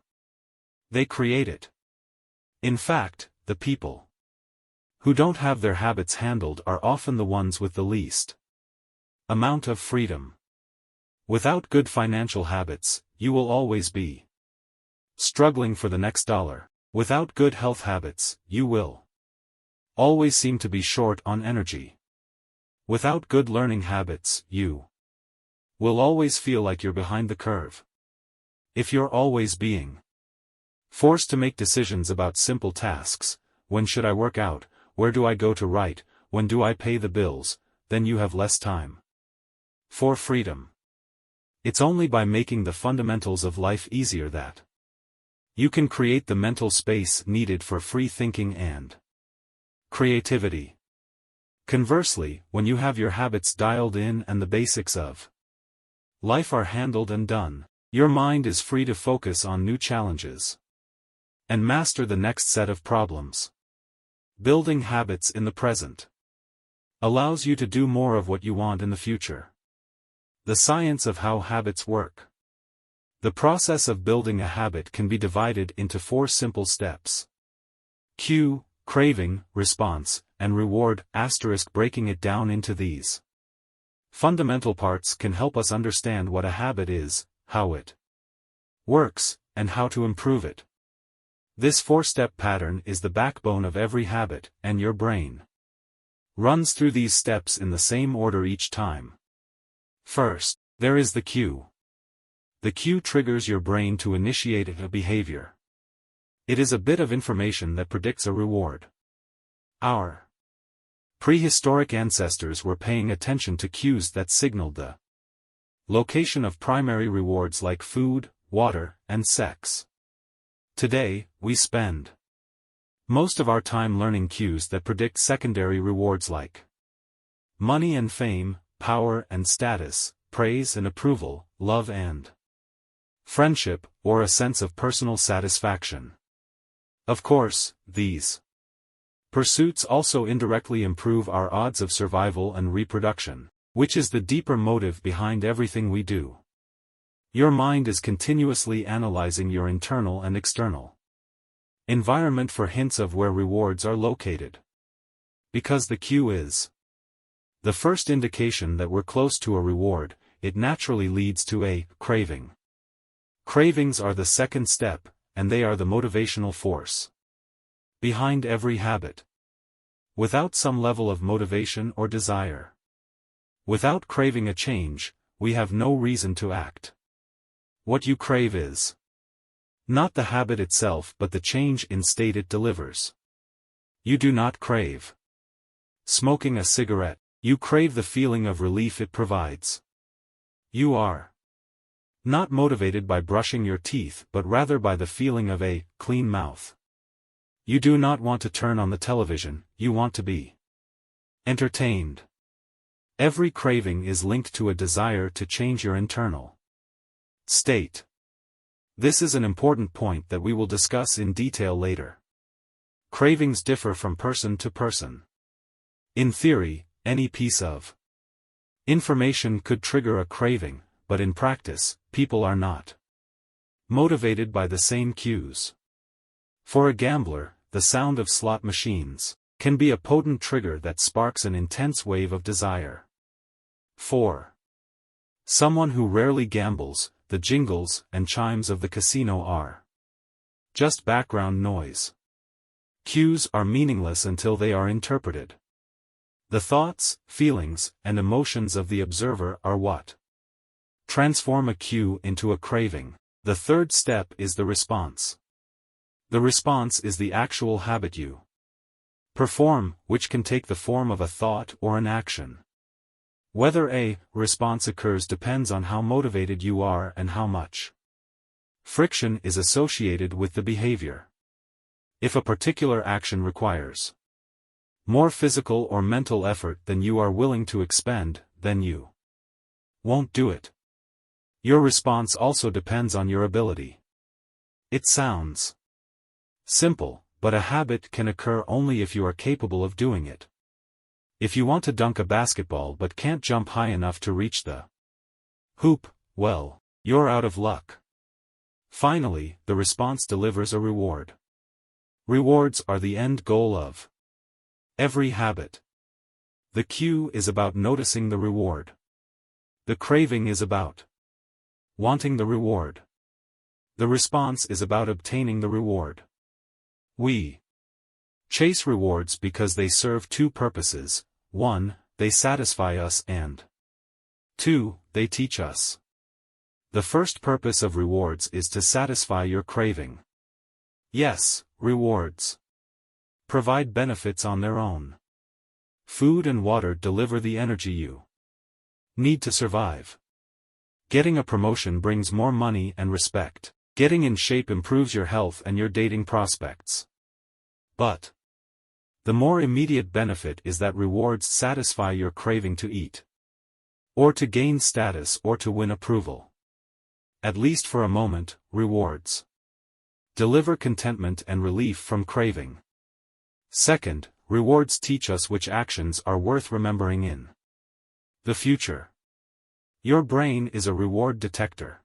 They create it. In fact, the people who don't have their habits handled are often the ones with the least amount of freedom. Without good financial habits, you will always be struggling for the next dollar. Without good health habits, you will always seem to be short on energy. Without good learning habits, you will always feel like you're behind the curve. If you're always being forced to make decisions about simple tasks, when should I work out, where do I go to write, when do I pay the bills, then you have less time for freedom. It's only by making the fundamentals of life easier that you can create the mental space needed for free thinking and creativity. Conversely, when you have your habits dialed in and the basics of life are handled and done, your mind is free to focus on new challenges and master the next set of problems. Building habits in the present allows you to do more of what you want in the future. The science of how habits work. The process of building a habit can be divided into 4 simple steps. Cue, craving, response, and reward. Breaking it down into these fundamental parts can help us understand what a habit is, how it works, and how to improve it. This 4-step pattern is the backbone of every habit, and your brain runs through these steps in the same order each time. First, there is the cue. The cue triggers your brain to initiate a behavior. It is a bit of information that predicts a reward. Our prehistoric ancestors were paying attention to cues that signaled the location of primary rewards like food, water, and sex. Today, we spend most of our time learning cues that predict secondary rewards like money and fame, power and status, praise and approval, love and friendship, or a sense of personal satisfaction. Of course, these pursuits also indirectly improve our odds of survival and reproduction, which is the deeper motive behind everything we do. Your mind is continuously analyzing your internal and external environment for hints of where rewards are located. Because the cue is the first indication that we're close to a reward, it naturally leads to a craving. Cravings are the second step, and they are the motivational force behind every habit. Without some level of motivation or desire, without craving a change, we have no reason to act. What you crave is not the habit itself but the change in state it delivers. You do not crave smoking a cigarette, you crave the feeling of relief it provides. You are not motivated by brushing your teeth but rather by the feeling of a clean mouth. You do not want to turn on the television, you want to be entertained. Every craving is linked to a desire to change your internal state. This is an important point that we will discuss in detail later. Cravings differ from person to person. In theory, any piece of information could trigger a craving, but in practice, people are not motivated by the same cues. For a gambler, the sound of slot machines can be a potent trigger that sparks an intense wave of desire. For someone who rarely gambles, the jingles and chimes of the casino are just background noise. Cues are meaningless until they are interpreted. The thoughts, feelings, and emotions of the observer are what Transform a cue into a craving. The third step is the response. The response is the actual habit you perform, which can take the form of a thought or an action. Whether a response occurs depends on how motivated you are and how much friction is associated with the behavior. If a particular action requires more physical or mental effort than you are willing to expend, then you won't do it. Your response also depends on your ability. It sounds simple, but a habit can occur only if you are capable of doing it. If you want to dunk a basketball but can't jump high enough to reach the hoop, well, you're out of luck. Finally, the response delivers a reward. Rewards are the end goal of every habit. The cue is about noticing the reward. The craving is about wanting the reward. The response is about obtaining the reward. We chase rewards because they serve two purposes: 1, they satisfy us, and 2, they teach us. The first purpose of rewards is to satisfy your craving. Yes, rewards provide benefits on their own. Food and water deliver the energy you need to survive. Getting a promotion brings more money and respect. Getting in shape improves your health and your dating prospects. But the more immediate benefit is that rewards satisfy your craving to eat, or to gain status, or to win approval. At least for a moment, rewards deliver contentment and relief from craving. Second, rewards teach us which actions are worth remembering in the future. Your brain is a reward detector.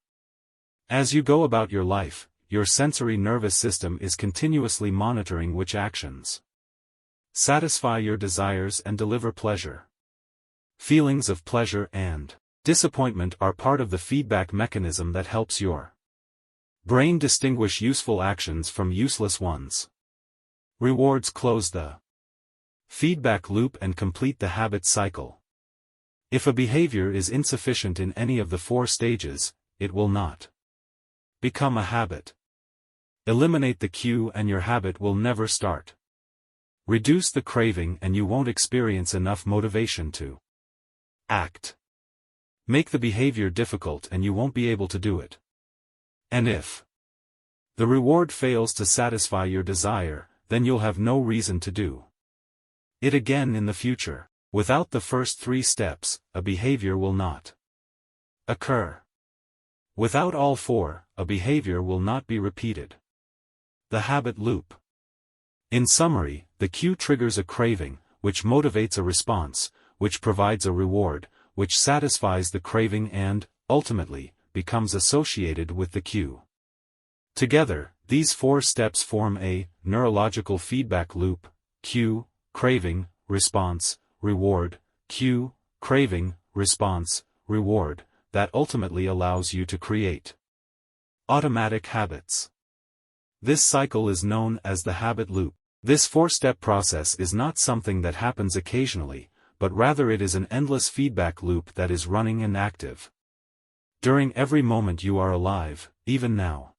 As you go about your life, your sensory nervous system is continuously monitoring which actions satisfy your desires and deliver pleasure. Feelings of pleasure and disappointment are part of the feedback mechanism that helps your brain distinguish useful actions from useless ones. Rewards close the feedback loop and complete the habit cycle. If a behavior is insufficient in any of the 4 stages, it will not become a habit. Eliminate the cue and your habit will never start. Reduce the craving and you won't experience enough motivation to act. Make the behavior difficult and you won't be able to do it. And if the reward fails to satisfy your desire, then you'll have no reason to do it again in the future. Without the first 3 steps, a behavior will not occur. Without all 4, a behavior will not be repeated. The habit loop. In summary, the cue triggers a craving, which motivates a response, which provides a reward, which satisfies the craving and, ultimately, becomes associated with the cue. Together, these 4 steps form a neurological feedback loop: cue, craving, response, reward, cue, craving, response, reward, that ultimately allows you to create automatic habits. This cycle is known as the habit loop. This 4-step process is not something that happens occasionally, but rather it is an endless feedback loop that is running and active during every moment you are alive, even now.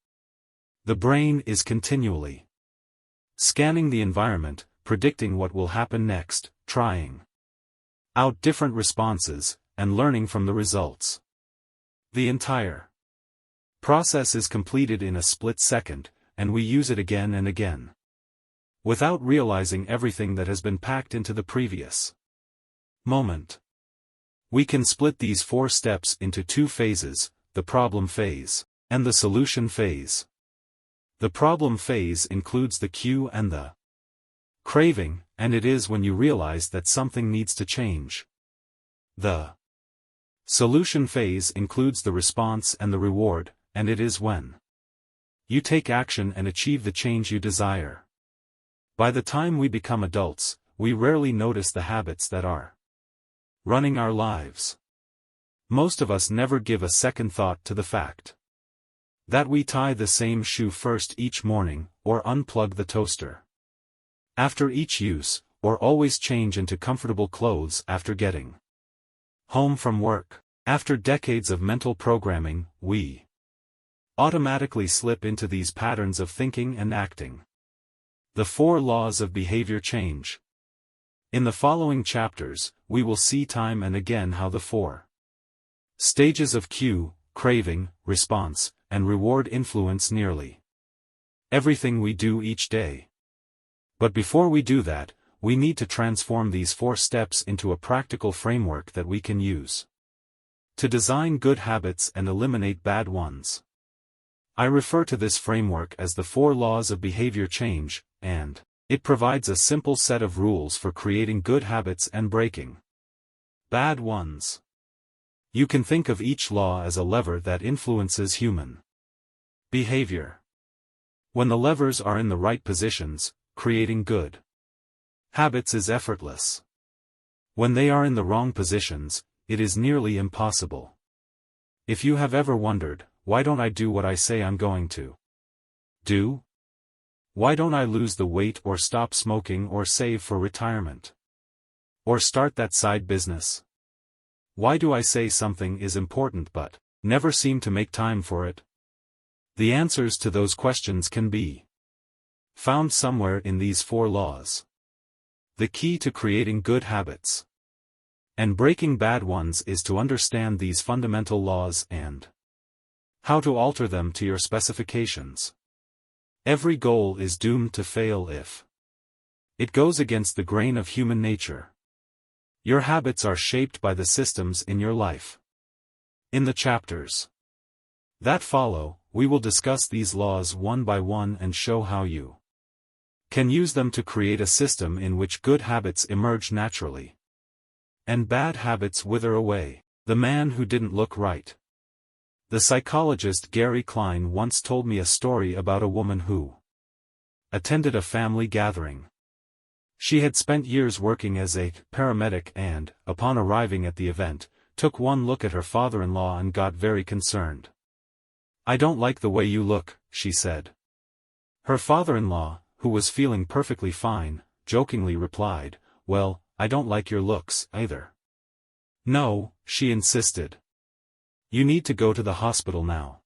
The brain is continually scanning the environment, predicting what will happen next, trying out different responses, and learning from the results. The entire process is completed in a split second, and we use it again and again, without realizing everything that has been packed into the previous moment. We can split these 4 steps into 2 phases, the problem phase and the solution phase. The problem phase includes the cue and the craving, and it is when you realize that something needs to change. The solution phase includes the response and the reward, and it is when you take action and achieve the change you desire. By the time we become adults, we rarely notice the habits that are running our lives. Most of us never give a second thought to the fact that we tie the same shoe first each morning, or unplug the toaster after each use, or always change into comfortable clothes after getting home from work. After decades of mental programming, we automatically slip into these patterns of thinking and acting. The 4 laws of behavior change. In the following chapters, we will see time and again how the 4 stages of cue, craving, response, and reward influence nearly everything we do each day. But before we do that, we need to transform these 4 steps into a practical framework that we can use to design good habits and eliminate bad ones. I refer to this framework as the 4 laws of behavior change, and it provides a simple set of rules for creating good habits and breaking bad ones. You can think of each law as a lever that influences human behavior. When the levers are in the right positions, creating good habits is effortless. When they are in the wrong positions, it is nearly impossible. If you have ever wondered, why don't I do what I say I'm going to do? Why don't I lose the weight or stop smoking or save for retirement? Or start that side business? Why do I say something is important but never seem to make time for it? The answers to those questions can be found somewhere in these 4 laws. The key to creating good habits and breaking bad ones is to understand these fundamental laws and how to alter them to your specifications. Every goal is doomed to fail if it goes against the grain of human nature. Your habits are shaped by the systems in your life. In the chapters that follow, we will discuss these laws one by one and show how you can use them to create a system in which good habits emerge naturally and bad habits wither away. The man who didn't look right. The psychologist Gary Klein once told me a story about a woman who attended a family gathering. She had spent years working as a paramedic and, upon arriving at the event, took one look at her father-in-law and got very concerned. "I don't like the way you look," she said. Her father-in-law, who was feeling perfectly fine, jokingly replied, "Well, I don't like your looks, either." "No," she insisted. "You need to go to the hospital now."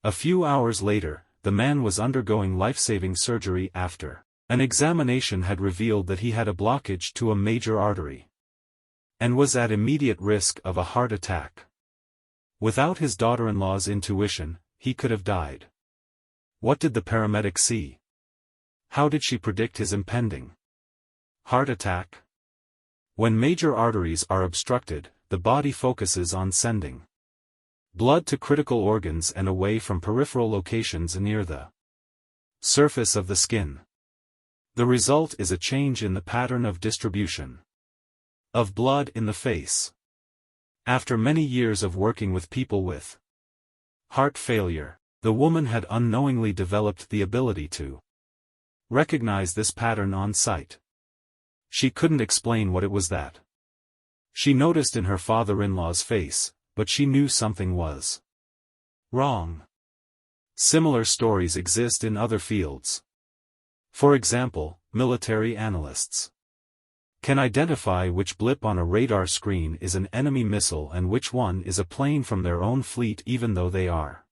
A few hours later, the man was undergoing life-saving surgery after an examination had revealed that he had a blockage to a major artery and was at immediate risk of a heart attack. Without his daughter-in-law's intuition, he could have died. What did the paramedic see? How did she predict his impending heart attack? When major arteries are obstructed, the body focuses on sending blood to critical organs and away from peripheral locations near the surface of the skin. The result is a change in the pattern of distribution of blood in the face. After many years of working with people with heart failure, the woman had unknowingly developed the ability to recognize this pattern on sight. She couldn't explain what it was that she noticed in her father-in-law's face, but she knew something was wrong. Similar stories exist in other fields. For example, military analysts can identify which blip on a radar screen is an enemy missile and which one is a plane from their own fleet, even though they are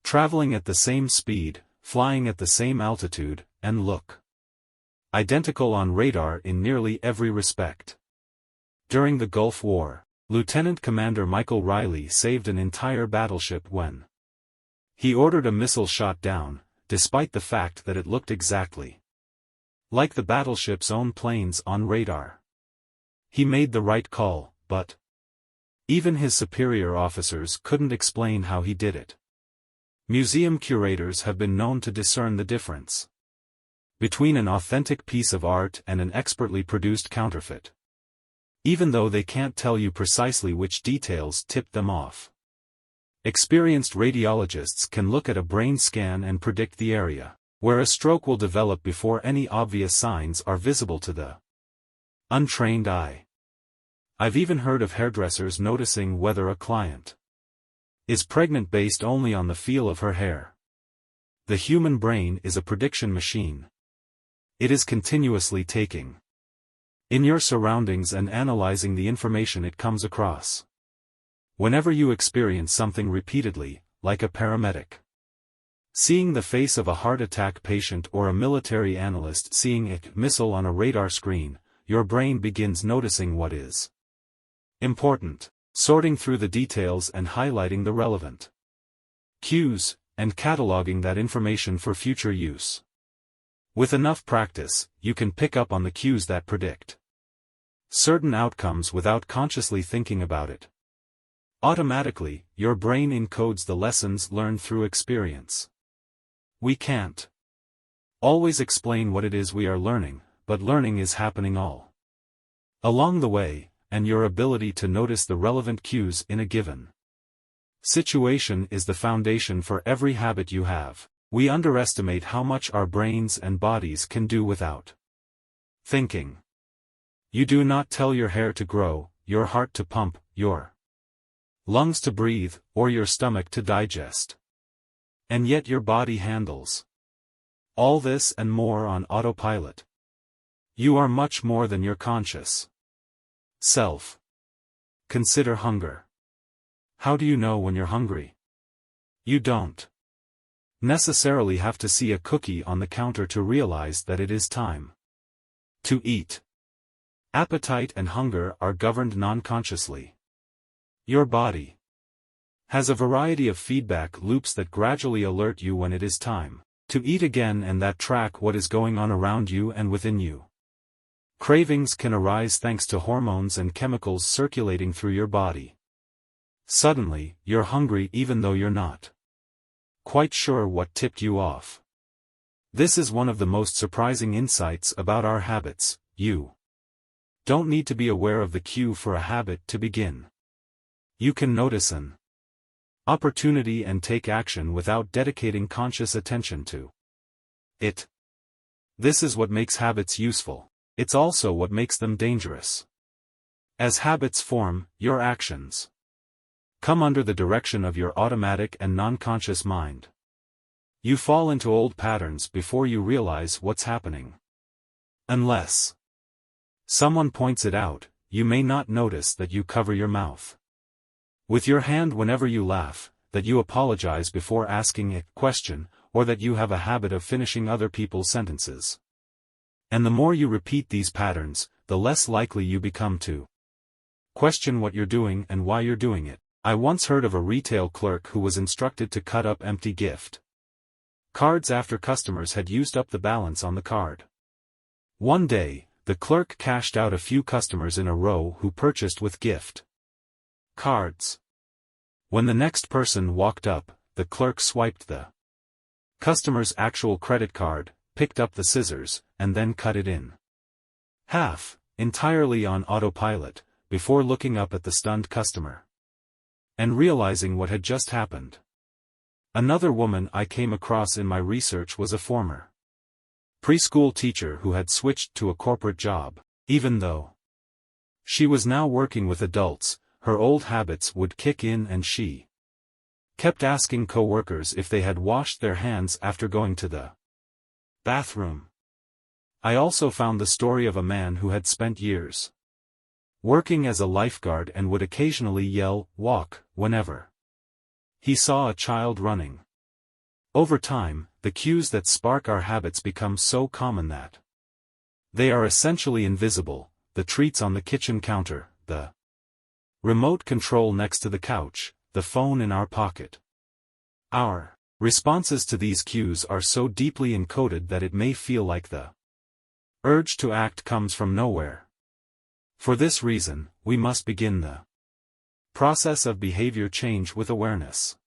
traveling at the same speed, flying at the same altitude, and look identical on radar in nearly every respect. During the Gulf War, Lieutenant Commander Michael Riley saved an entire battleship when he ordered a missile shot down, despite the fact that it looked exactly like the battleship's own planes on radar. He made the right call, but even his superior officers couldn't explain how he did it. Museum curators have been known to discern the difference between an authentic piece of art and an expertly produced counterfeit, even though they can't tell you precisely which details tipped them off. Experienced radiologists can look at a brain scan and predict the area where a stroke will develop before any obvious signs are visible to the untrained eye. I've even heard of hairdressers noticing whether a client is pregnant based only on the feel of her hair. The human brain is a prediction machine. It is continuously taking in your surroundings and analyzing the information it comes across. Whenever you experience something repeatedly, like a paramedic seeing the face of a heart attack patient or a military analyst seeing a missile on a radar screen, your brain begins noticing what is important, sorting through the details and highlighting the relevant cues, and cataloging that information for future use. With enough practice, you can pick up on the cues that predict certain outcomes without consciously thinking about it. Automatically, your brain encodes the lessons learned through experience. We can't always explain what it is we are learning, but learning is happening all along the way, and your ability to notice the relevant cues in a given situation is the foundation for every habit you have. We underestimate how much our brains and bodies can do without thinking. You do not tell your hair to grow, your heart to pump, your lungs to breathe, or your stomach to digest. And yet your body handles all this and more on autopilot. You are much more than your conscious self. Consider hunger. How do you know when you're hungry? You don't necessarily have to see a cookie on the counter to realize that it is time to eat. Appetite and hunger are governed non-consciously. Your body has a variety of feedback loops that gradually alert you when it is time to eat again and that track what is going on around you and within you. Cravings can arise thanks to hormones and chemicals circulating through your body. Suddenly, you're hungry even though you're not quite sure what tipped you off. This is one of the most surprising insights about our habits. You don't need to be aware of the cue for a habit to begin. You can notice an opportunity and take action without dedicating conscious attention to it. This is what makes habits useful. It's also what makes them dangerous. As habits form, your actions come under the direction of your automatic and non-conscious mind. You fall into old patterns before you realize what's happening. Unless someone points it out, you may not notice that you cover your mouth with your hand whenever you laugh, that you apologize before asking a question, or that you have a habit of finishing other people's sentences. And the more you repeat these patterns, the less likely you become to question what you're doing and why you're doing it. I once heard of a retail clerk who was instructed to cut up empty gift cards after customers had used up the balance on the card. One day, the clerk cashed out a few customers in a row who purchased with gift cards. When the next person walked up, the clerk swiped the customer's actual credit card, picked up the scissors, and then cut it in half, entirely on autopilot, before looking up at the stunned customer and realizing what had just happened. Another woman I came across in my research was a former preschool teacher who had switched to a corporate job. Even though she was now working with adults, her old habits would kick in and she kept asking coworkers if they had washed their hands after going to the bathroom. I also found the story of a man who had spent years working as a lifeguard and would occasionally yell, "Walk," whenever he saw a child running. Over time, the cues that spark our habits become so common that they are essentially invisible: the treats on the kitchen counter, the remote control next to the couch, the phone in our pocket. Our responses to these cues are so deeply encoded that it may feel like the urge to act comes from nowhere. For this reason, we must begin the process of behavior change with awareness.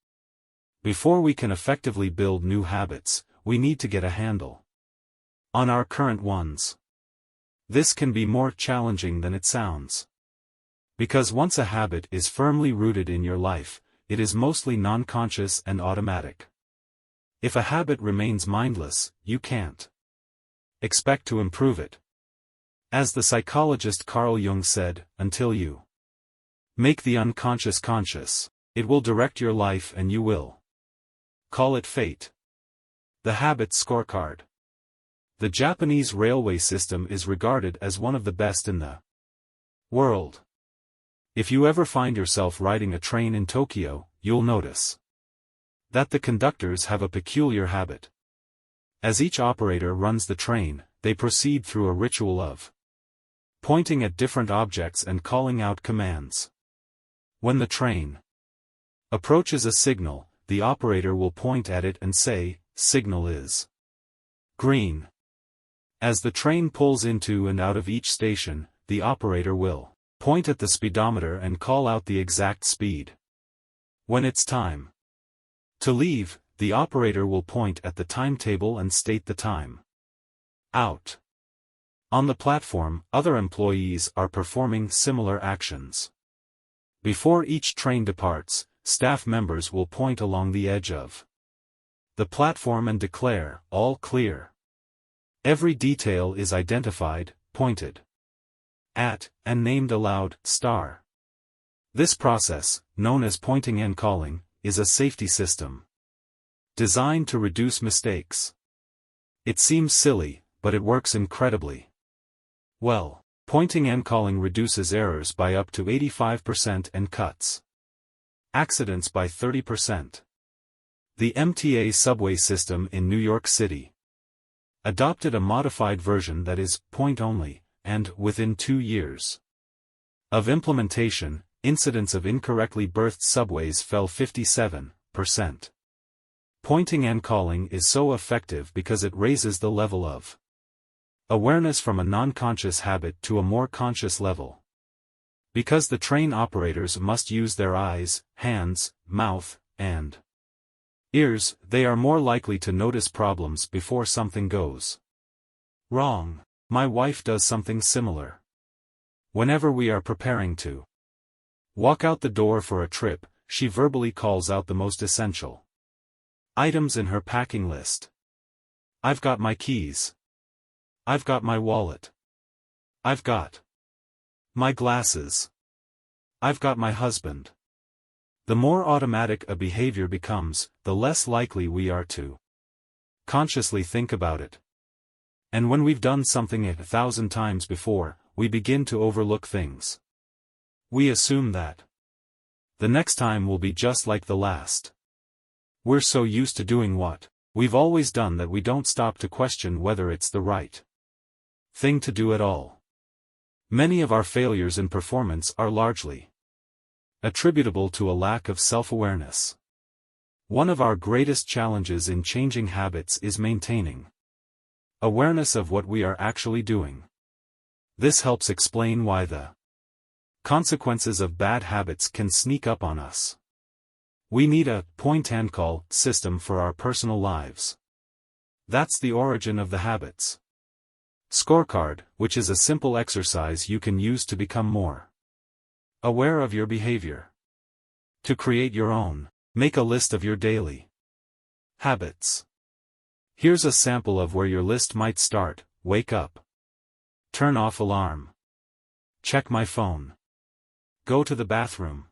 Before we can effectively build new habits, we need to get a handle on our current ones. This can be more challenging than it sounds. Because once a habit is firmly rooted in your life, it is mostly non-conscious and automatic. If a habit remains mindless, you can't expect to improve it. As the psychologist Carl Jung said, until you make the unconscious conscious, it will direct your life and you will call it fate. The Habit Scorecard. The Japanese railway system is regarded as one of the best in the world. If you ever find yourself riding a train in Tokyo, you'll notice that the conductors have a peculiar habit. As each operator runs the train, they proceed through a ritual of pointing at different objects and calling out commands. When the train approaches a signal, the operator will point at it and say, "Signal is green." As the train pulls into and out of each station, the operator will point at the speedometer and call out the exact speed. When it's time to leave, the operator will point at the timetable and state the time. Out. On the platform, other employees are performing similar actions. Before each train departs, staff members will point along the edge of the platform and declare, "All clear." Every detail is identified, pointed at, and named aloud, star. This process, known as pointing and calling, is a safety system designed to reduce mistakes. It seems silly, but it works incredibly well. Pointing and calling reduces errors by up to 85% and cuts accidents by 30%. The MTA subway system in New York City adopted a modified version that is point-only, and within 2 years of implementation, incidents of incorrectly berthed subways fell 57%. Pointing and calling is so effective because it raises the level of awareness from a non-conscious habit to a more conscious level. Because the train operators must use their eyes, hands, mouth, and ears, they are more likely to notice problems before something goes wrong. My wife does something similar. Whenever we are preparing to walk out the door for a trip, she verbally calls out the most essential items in her packing list. "I've got my keys. I've got my wallet. I've got my glasses. I've got my husband." The more automatic a behavior becomes, the less likely we are to consciously think about it. And when we've done something 1,000 times before, we begin to overlook things. We assume that the next time will be just like the last. We're so used to doing what we've always done that we don't stop to question whether it's the right thing to do at all. Many of our failures in performance are largely attributable to a lack of self-awareness. One of our greatest challenges in changing habits is maintaining awareness of what we are actually doing. This helps explain why the consequences of bad habits can sneak up on us. We need a point-and-call system for our personal lives. That's the origin of the habits scorecard, which is a simple exercise you can use to become more aware of your behavior. To create your own, make a list of your daily habits. Here's a sample of where your list might start: wake up, turn off alarm, check my phone, go to the bathroom,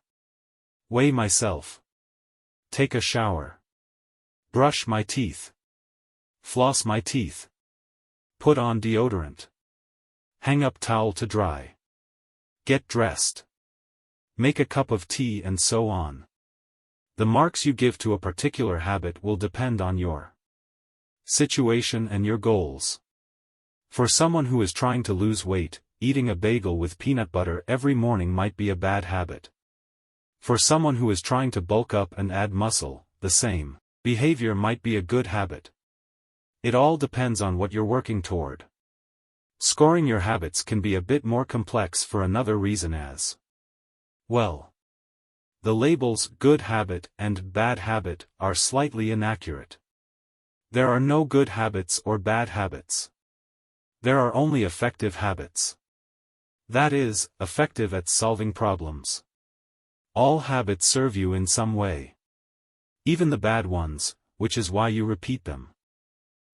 weigh myself, take a shower, brush my teeth, floss my teeth, put on deodorant, hang up towel to dry, get dressed, make a cup of tea, and so on. The marks you give to a particular habit will depend on your situation and your goals. For someone who is trying to lose weight, eating a bagel with peanut butter every morning might be a bad habit. For someone who is trying to bulk up and add muscle, the same behavior might be a good habit. It all depends on what you're working toward. Scoring your habits can be a bit more complex for another reason as well. The labels good habit and bad habit are slightly inaccurate. There are no good habits or bad habits. There are only effective habits. That is, effective at solving problems. All habits serve you in some way. Even the bad ones, which is why you repeat them.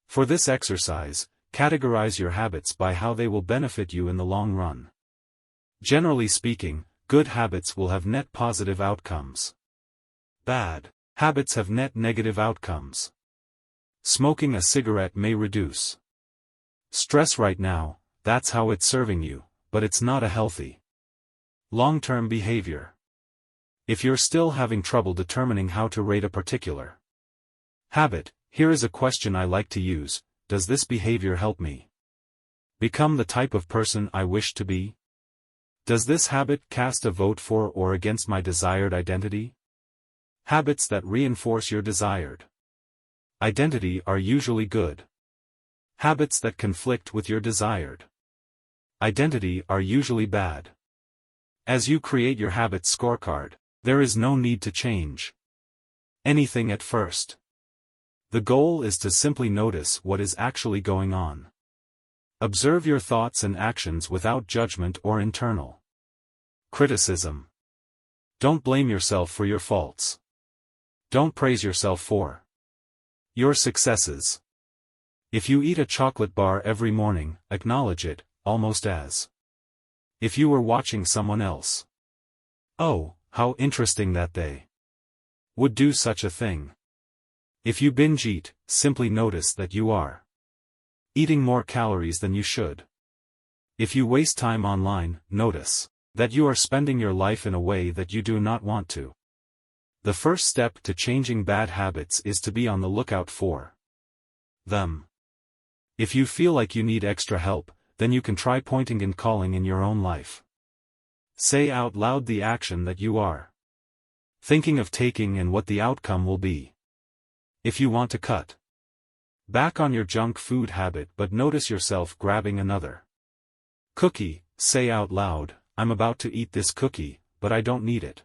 For this exercise, categorize your habits by how they will benefit you in the long run. Generally speaking, good habits will have net positive outcomes. Bad habits have net negative outcomes. Smoking a cigarette may reduce stress right now, that's how it's serving you, but it's not a healthy Long-term behavior. If you're still having trouble determining how to rate a particular habit, here is a question I like to use: does this behavior help me become the type of person I wish to be? Does this habit cast a vote for or against my desired identity? Habits that reinforce your desired identity are usually good. Habits that conflict with your desired identity are usually bad. As you create your habits scorecard, there is no need to change anything at first. The goal is to simply notice what is actually going on. Observe your thoughts and actions without judgment or internal criticism. Don't blame yourself for your faults. Don't praise yourself for your successes. If you eat a chocolate bar every morning, acknowledge it, almost as if you were watching someone else. Oh, how interesting that they would do such a thing. If you binge eat, simply notice that you are eating more calories than you should. If you waste time online, notice that you are spending your life in a way that you do not want to. The first step to changing bad habits is to be on the lookout for them. If you feel like you need extra help, then you can try pointing and calling in your own life. Say out loud the action that you are thinking of taking and what the outcome will be. If you want to cut back on your junk food habit but notice yourself grabbing another cookie, say out loud, I'm about to eat this cookie, but I don't need it.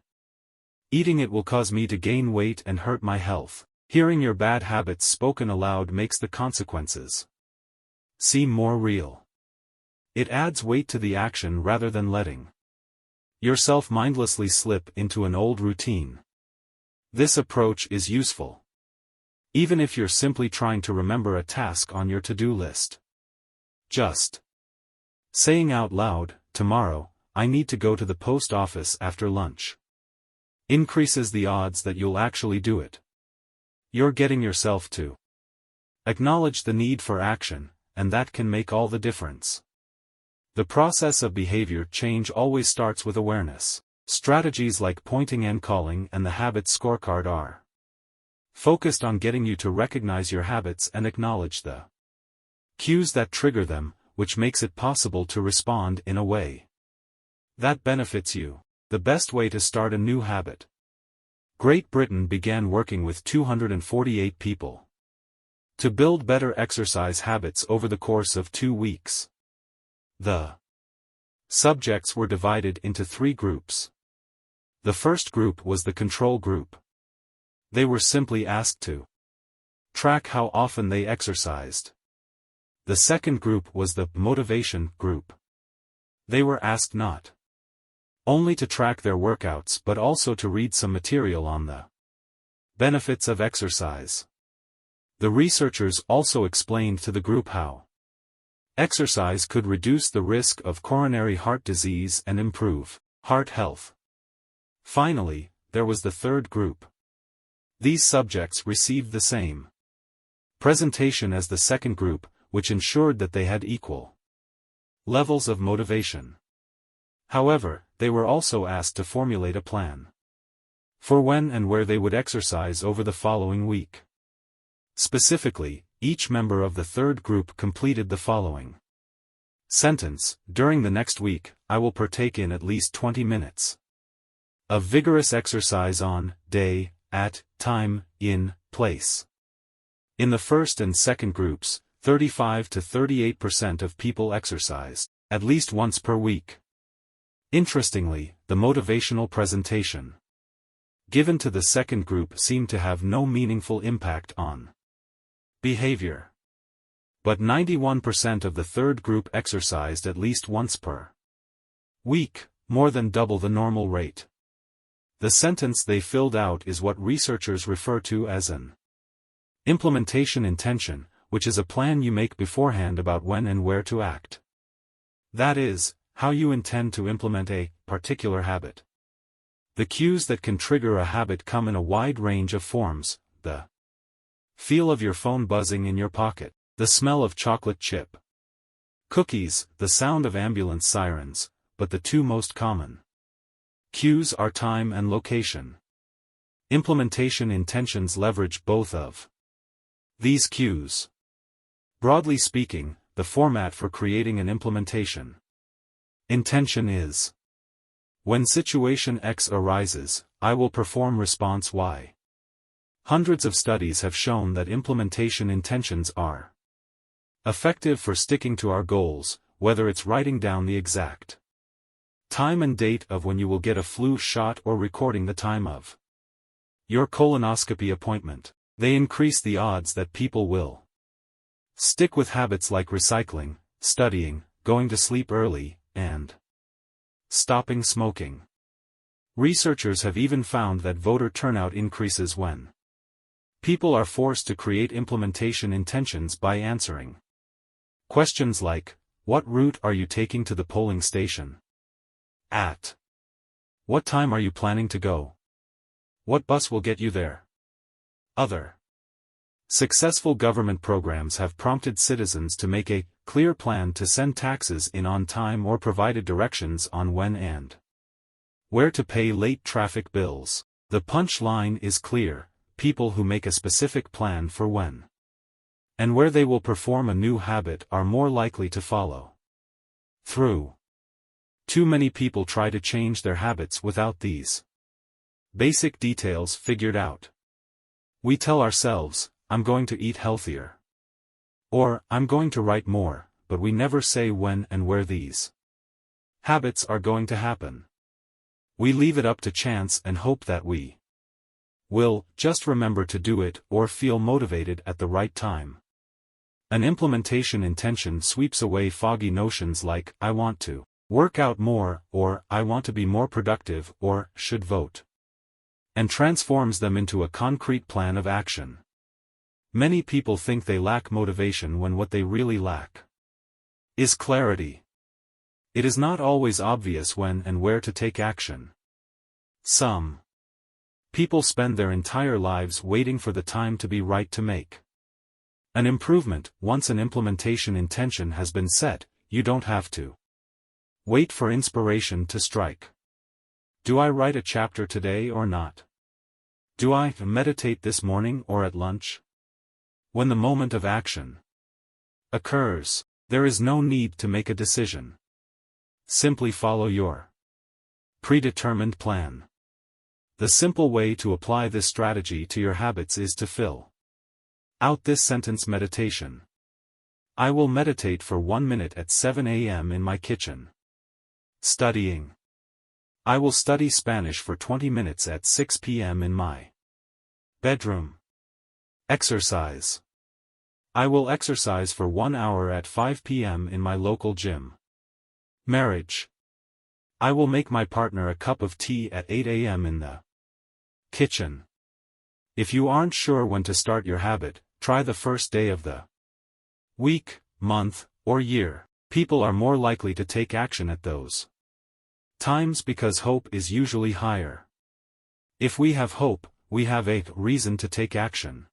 Eating it will cause me to gain weight and hurt my health. Hearing your bad habits spoken aloud makes the consequences seem more real. It adds weight to the action rather than letting yourself mindlessly slip into an old routine. This approach is useful even if you're simply trying to remember a task on your to-do list. Just saying out loud, tomorrow, I need to go to the post office after lunch, increases the odds that you'll actually do it. You're getting yourself to acknowledge the need for action, and that can make all the difference. The process of behavior change always starts with awareness. Strategies like pointing and calling and the habit scorecard are focused on getting you to recognize your habits and acknowledge the cues that trigger them, which makes it possible to respond in a way that benefits you. The best way to start a new habit. Great Britain began working with 248 people to build better exercise habits over the course of 2 weeks. The subjects were divided into 3 groups. The first group was the control group. They were simply asked to track how often they exercised. The second group was the motivation group. They were asked not only to track their workouts but also to read some material on the benefits of exercise. The researchers also explained to the group how exercise could reduce the risk of coronary heart disease and improve heart health. Finally, there was the third group. These subjects received the same presentation as the second group, which ensured that they had equal levels of motivation. However, they were also asked to formulate a plan for when and where they would exercise over the following week. Specifically, each member of the third group completed the following sentence: during the next week, I will partake in at least 20 minutes of vigorous exercise on day, at time, in place. In the first and second groups, 35 to 38% of people exercised at least once per week. Interestingly, the motivational presentation given to the second group seemed to have no meaningful impact on behavior. But 91% of the third group exercised at least once per week, more than double the normal rate. The sentence they filled out is what researchers refer to as an implementation intention, which is a plan you make beforehand about when and where to act. That is, how you intend to implement a particular habit. The cues that can trigger a habit come in a wide range of forms: the feel of your phone buzzing in your pocket, the smell of chocolate chip cookies, the sound of ambulance sirens, but the two most common Cues are time and location. Implementation intentions leverage both of these cues. Broadly speaking, the format for creating an implementation intention is: when situation X arises, I will perform response Y. Hundreds of studies have shown that implementation intentions are effective for sticking to our goals, whether it's writing down the exact time and date of when you will get a flu shot or recording the time of your colonoscopy appointment. They increase the odds that people will stick with habits like recycling, studying, going to sleep early, and stopping smoking. Researchers have even found that voter turnout increases when people are forced to create implementation intentions by answering questions like, what route are you taking to the polling station? At what time are you planning to go? What bus will get you there? Other successful government programs have prompted citizens to make a clear plan to send taxes in on time or provided directions on when and where to pay late traffic bills. The punchline is clear: people who make a specific plan for when and where they will perform a new habit are more likely to follow through. Too many people try to change their habits without these basic details figured out. We tell ourselves, I'm going to eat healthier, or I'm going to write more, but we never say when and where these habits are going to happen. We leave it up to chance and hope that we will just remember to do it or feel motivated at the right time. An implementation intention sweeps away foggy notions like, I want to work out more, or I want to be more productive, or should vote, and transforms them into a concrete plan of action. Many people think they lack motivation when what they really lack is clarity. It is not always obvious when and where to take action. Some people spend their entire lives waiting for the time to be right to make an improvement. Once an implementation intention has been set, you don't have to wait for inspiration to strike. Do I write a chapter today or not? Do I meditate this morning or at lunch? When the moment of action occurs, there is no need to make a decision. Simply follow your predetermined plan. The simple way to apply this strategy to your habits is to fill out this sentence: meditation. I will meditate for 1 minute at 7 a.m. in my kitchen. Studying. I will study Spanish for 20 minutes at 6 p.m. in my bedroom. Exercise. I will exercise for 1 hour at 5 p.m. in my local gym. Marriage. I will make my partner a cup of tea at 8 a.m. in the kitchen. If you aren't sure when to start your habit, try the first day of the week, month, or year. People are more likely to take action at those times because hope is usually higher. If we have hope, we have a reason to take action.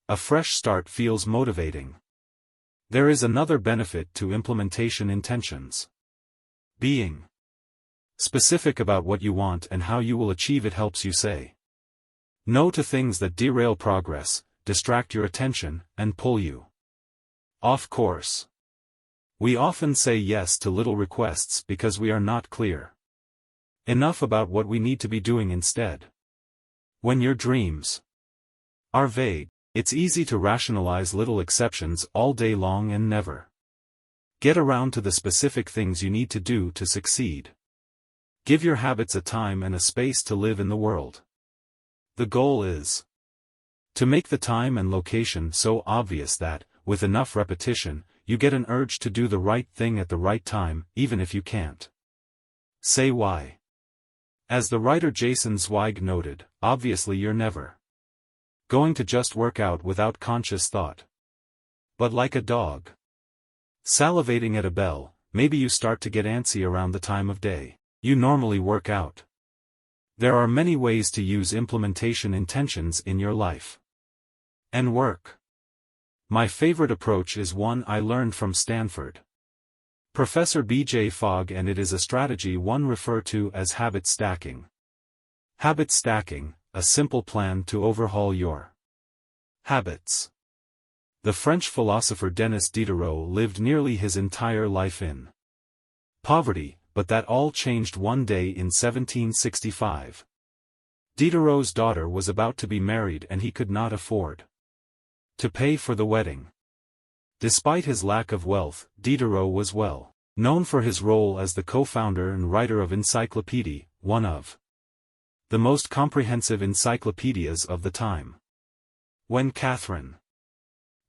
A fresh start feels motivating. There is another benefit to implementation intentions. Being specific about what you want and how you will achieve it helps you say no to things that derail progress, distract your attention, and pull you off course. We often say yes to little requests because we are not clear enough about what we need to be doing instead. When your dreams are vague, it's easy to rationalize little exceptions all day long and never get around to the specific things you need to do to succeed. Give your habits a time and a space to live in the world. The goal is to make the time and location so obvious that, with enough repetition, you get an urge to do the right thing at the right time, even if you can't say why. As the writer Jason Zweig noted, obviously you're never going to just work out without conscious thought. But like a dog salivating at a bell, maybe you start to get antsy around the time of day you normally work out. There are many ways to use implementation intentions in your life and work. My favorite approach is one I learned from Stanford. Professor B.J. Fogg, and it is a strategy one refer to as habit stacking. Habit stacking, a simple plan to overhaul your habits. The French philosopher Denis Diderot lived nearly his entire life in poverty, but that all changed one day in 1765. Diderot's daughter was about to be married and he could not afford to pay for the wedding. Despite his lack of wealth, Diderot was well known for his role as the co-founder and writer of Encyclopédie, one of the most comprehensive encyclopedias of the time. When Catherine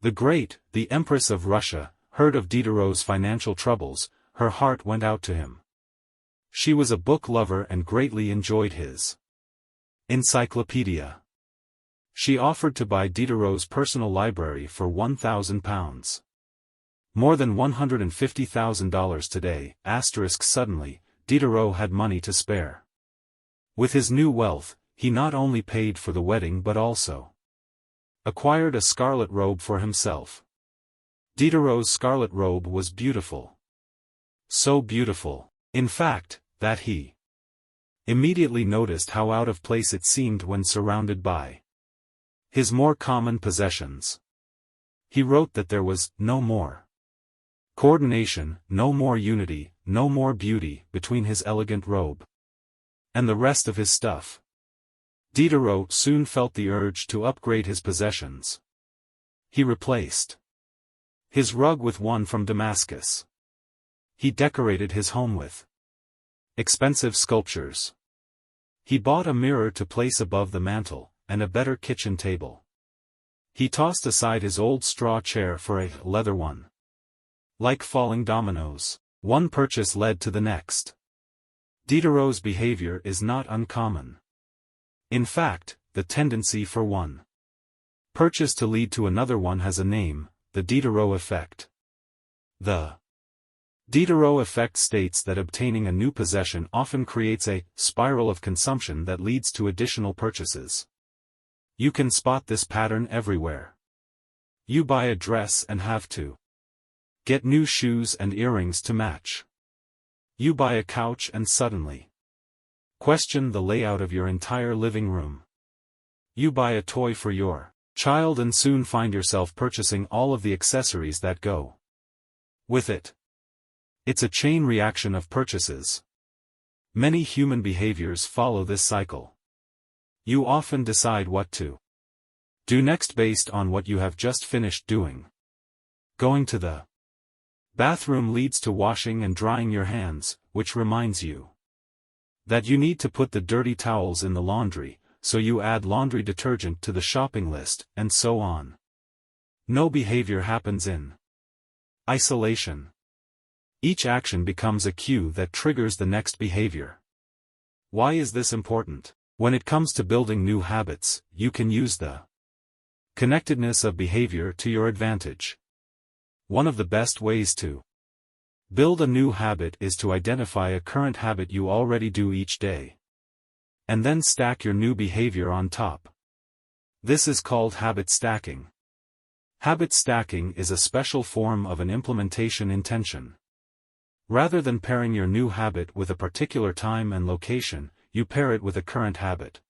the Great, the Empress of Russia, heard of Diderot's financial troubles, her heart went out to him. She was a book lover and greatly enjoyed his encyclopedia. She offered to buy Diderot's personal library for £1,000. More than $150,000 today. Suddenly, Diderot had money to spare. With his new wealth, he not only paid for the wedding but also acquired a scarlet robe for himself. Diderot's scarlet robe was beautiful. So beautiful, in fact, that he immediately noticed how out of place it seemed when surrounded by his more common possessions. He wrote that there was no more coordination, no more unity, no more beauty between his elegant robe and the rest of his stuff. Diderot soon felt the urge to upgrade his possessions. He replaced his rug with one from Damascus. He decorated his home with expensive sculptures. He bought a mirror to place above the mantel, and a better kitchen table. He tossed aside his old straw chair for a leather one. Like falling dominoes, one purchase led to the next. Diderot's behavior is not uncommon. In fact, the tendency for one purchase to lead to another one has a name, the Diderot effect. The Diderot effect states that obtaining a new possession often creates a spiral of consumption that leads to additional purchases. You can spot this pattern everywhere. You buy a dress and have to get new shoes and earrings to match. You buy a couch and suddenly question the layout of your entire living room. You buy a toy for your child and soon find yourself purchasing all of the accessories that go with it. It's a chain reaction of purchases. Many human behaviors follow this cycle. You often decide what to do next based on what you have just finished doing. Going to the bathroom leads to washing and drying your hands, which reminds you that you need to put the dirty towels in the laundry, so you add laundry detergent to the shopping list, and so on. No behavior happens in isolation. Each action becomes a cue that triggers the next behavior. Why is this important? When it comes to building new habits, you can use the connectedness of behavior to your advantage. One of the best ways to build a new habit is to identify a current habit you already do each day, and then stack your new behavior on top. This is called habit stacking. Habit stacking is a special form of an implementation intention. Rather than pairing your new habit with a particular time and location, you pair it with a current habit.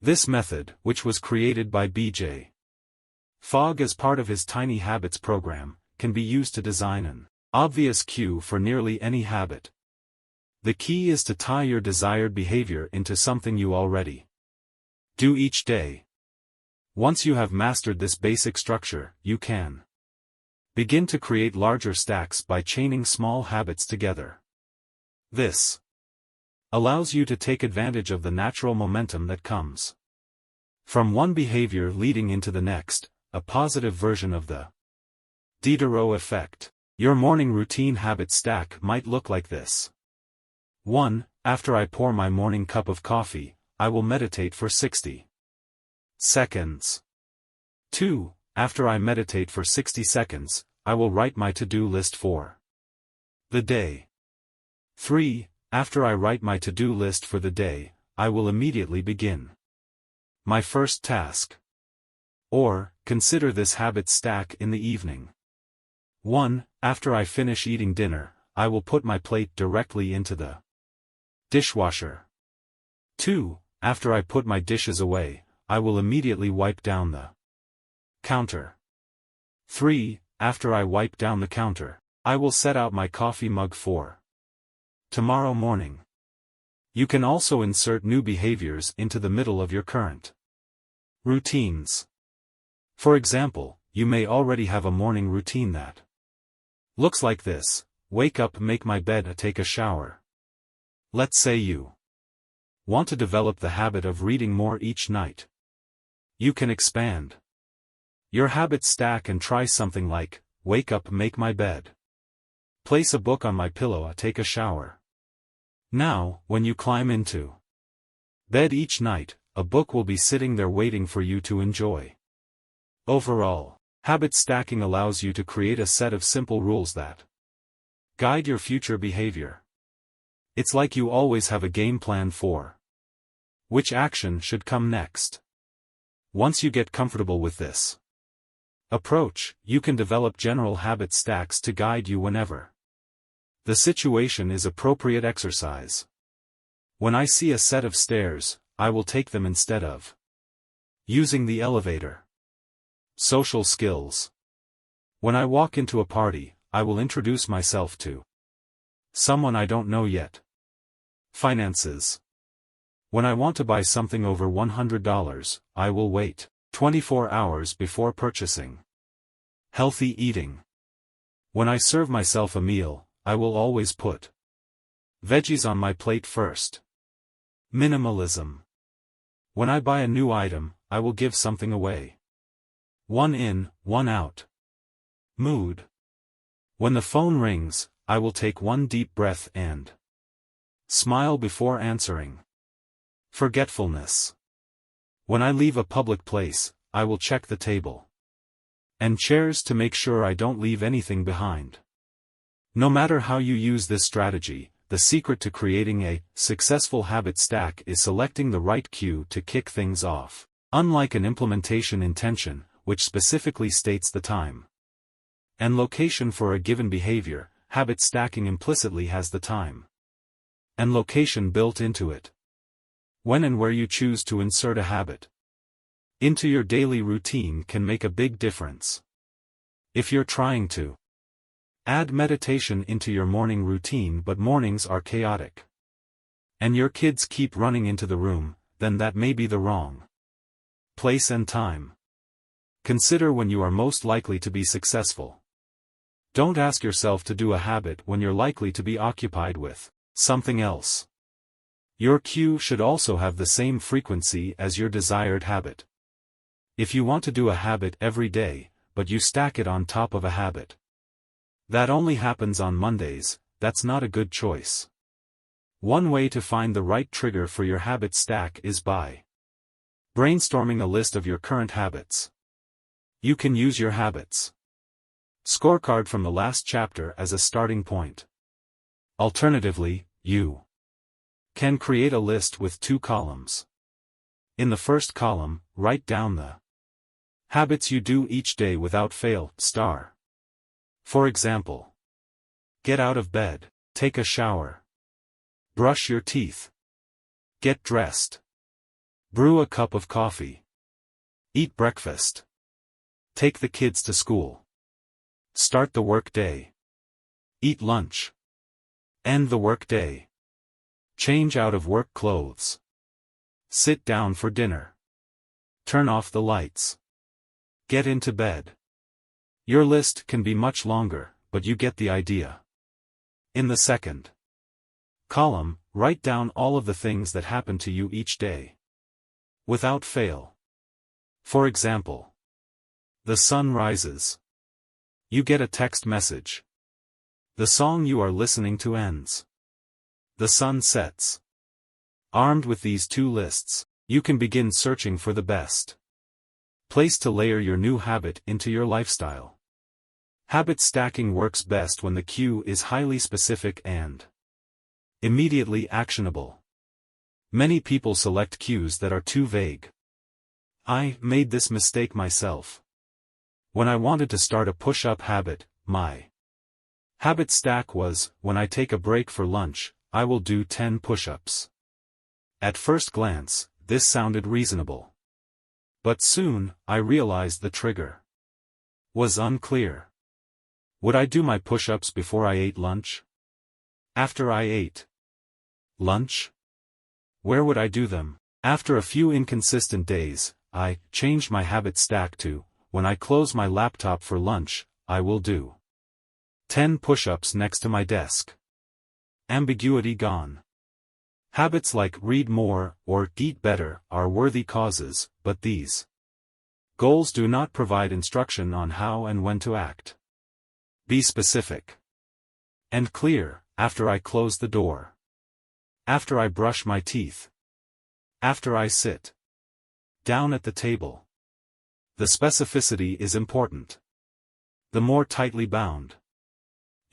This method, which was created by B.J. Fogg as part of his Tiny Habits program, can be used to design an obvious cue for nearly any habit. The key is to tie your desired behavior into something you already do each day. Once you have mastered this basic structure, you can begin to create larger stacks by chaining small habits together. This allows you to take advantage of the natural momentum that comes from one behavior leading into the next, a positive version of the Diderot effect. Your morning routine habit stack might look like this. 1. After I pour my morning cup of coffee, I will meditate for 60 seconds. 2. After I meditate for 60 seconds, I will write my to-do list for the day. 3. After I write my to-do list for the day, I will immediately begin my first task. Or, consider this habit stack in the evening. 1. After I finish eating dinner, I will put my plate directly into the dishwasher. 2. After I put my dishes away, I will immediately wipe down the counter. 3. After I wipe down the counter, I will set out my coffee mug for tomorrow morning. You can also insert new behaviors into the middle of your current routines. For example, you may already have a morning routine that looks like this: wake up, make my bed, take a shower. Let's say you want to develop the habit of reading more each night. You can expand your habit stack and try something like, wake up, make my bed. Place a book on my pillow, take a shower. Now, when you climb into bed each night, a book will be sitting there waiting for you to enjoy. Overall, habit stacking allows you to create a set of simple rules that guide your future behavior. It's like you always have a game plan for which action should come next. Once you get comfortable with this approach, you can develop general habit stacks to guide you whenever the situation is appropriate. Exercise. When I see a set of stairs, I will take them instead of using the elevator. Social skills. When I walk into a party, I will introduce myself to someone I don't know yet. Finances. When I want to buy something over $100, I will wait 24 hours before purchasing. Healthy eating. When I serve myself a meal, I will always put veggies on my plate first. Minimalism. When I buy a new item, I will give something away. One in, one out. Mood. When the phone rings, I will take one deep breath and smile before answering. Forgetfulness. When I leave a public place, I will check the table and chairs to make sure I don't leave anything behind. No matter how you use this strategy, the secret to creating a successful habit stack is selecting the right cue to kick things off. Unlike an implementation intention, which specifically states the time and location for a given behavior, habit stacking implicitly has the time and location built into it. When and where you choose to insert a habit into your daily routine can make a big difference. If you're trying to add meditation into your morning routine but mornings are chaotic, and your kids keep running into the room, then that may be the wrong place and time. Consider when you are most likely to be successful. Don't ask yourself to do a habit when you're likely to be occupied with something else. Your cue should also have the same frequency as your desired habit. If you want to do a habit every day, but you stack it on top of a habit that only happens on Mondays, that's not a good choice. One way to find the right trigger for your habit stack is by brainstorming a list of your current habits. You can use your habits scorecard from the last chapter as a starting point. Alternatively, you can create a list with 2 columns. In the first column, write down the habits you do each day without fail, star. For example, get out of bed, take a shower, brush your teeth, get dressed, brew a cup of coffee, eat breakfast, take the kids to school, start the work day, eat lunch, end the work day, change out of work clothes, sit down for dinner, turn off the lights, get into bed. Your list can be much longer, but you get the idea. In the second column, write down all of the things that happen to you each day without fail. For example, the sun rises. You get a text message. The song you are listening to ends. The sun sets. Armed with these 2 lists, you can begin searching for the best place to layer your new habit into your lifestyle. Habit stacking works best when the cue is highly specific and immediately actionable. Many people select cues that are too vague. I made this mistake myself. When I wanted to start a push-up habit, my Habit stack was, when I take a break for lunch, I will do 10 push-ups. At first glance, this sounded reasonable. But soon, I realized the trigger was unclear. Would I do my push-ups before I ate lunch? After I ate lunch? Where would I do them? After a few inconsistent days, I changed my habit stack to, when I close my laptop for lunch, I will do 10 push-ups next to my desk. Ambiguity gone. Habits like read more or eat better are worthy causes, but these goals do not provide instruction on how and when to act. Be specific and clear. After I close the door. After I brush my teeth. After I sit down at the table. The specificity is important. The more tightly bound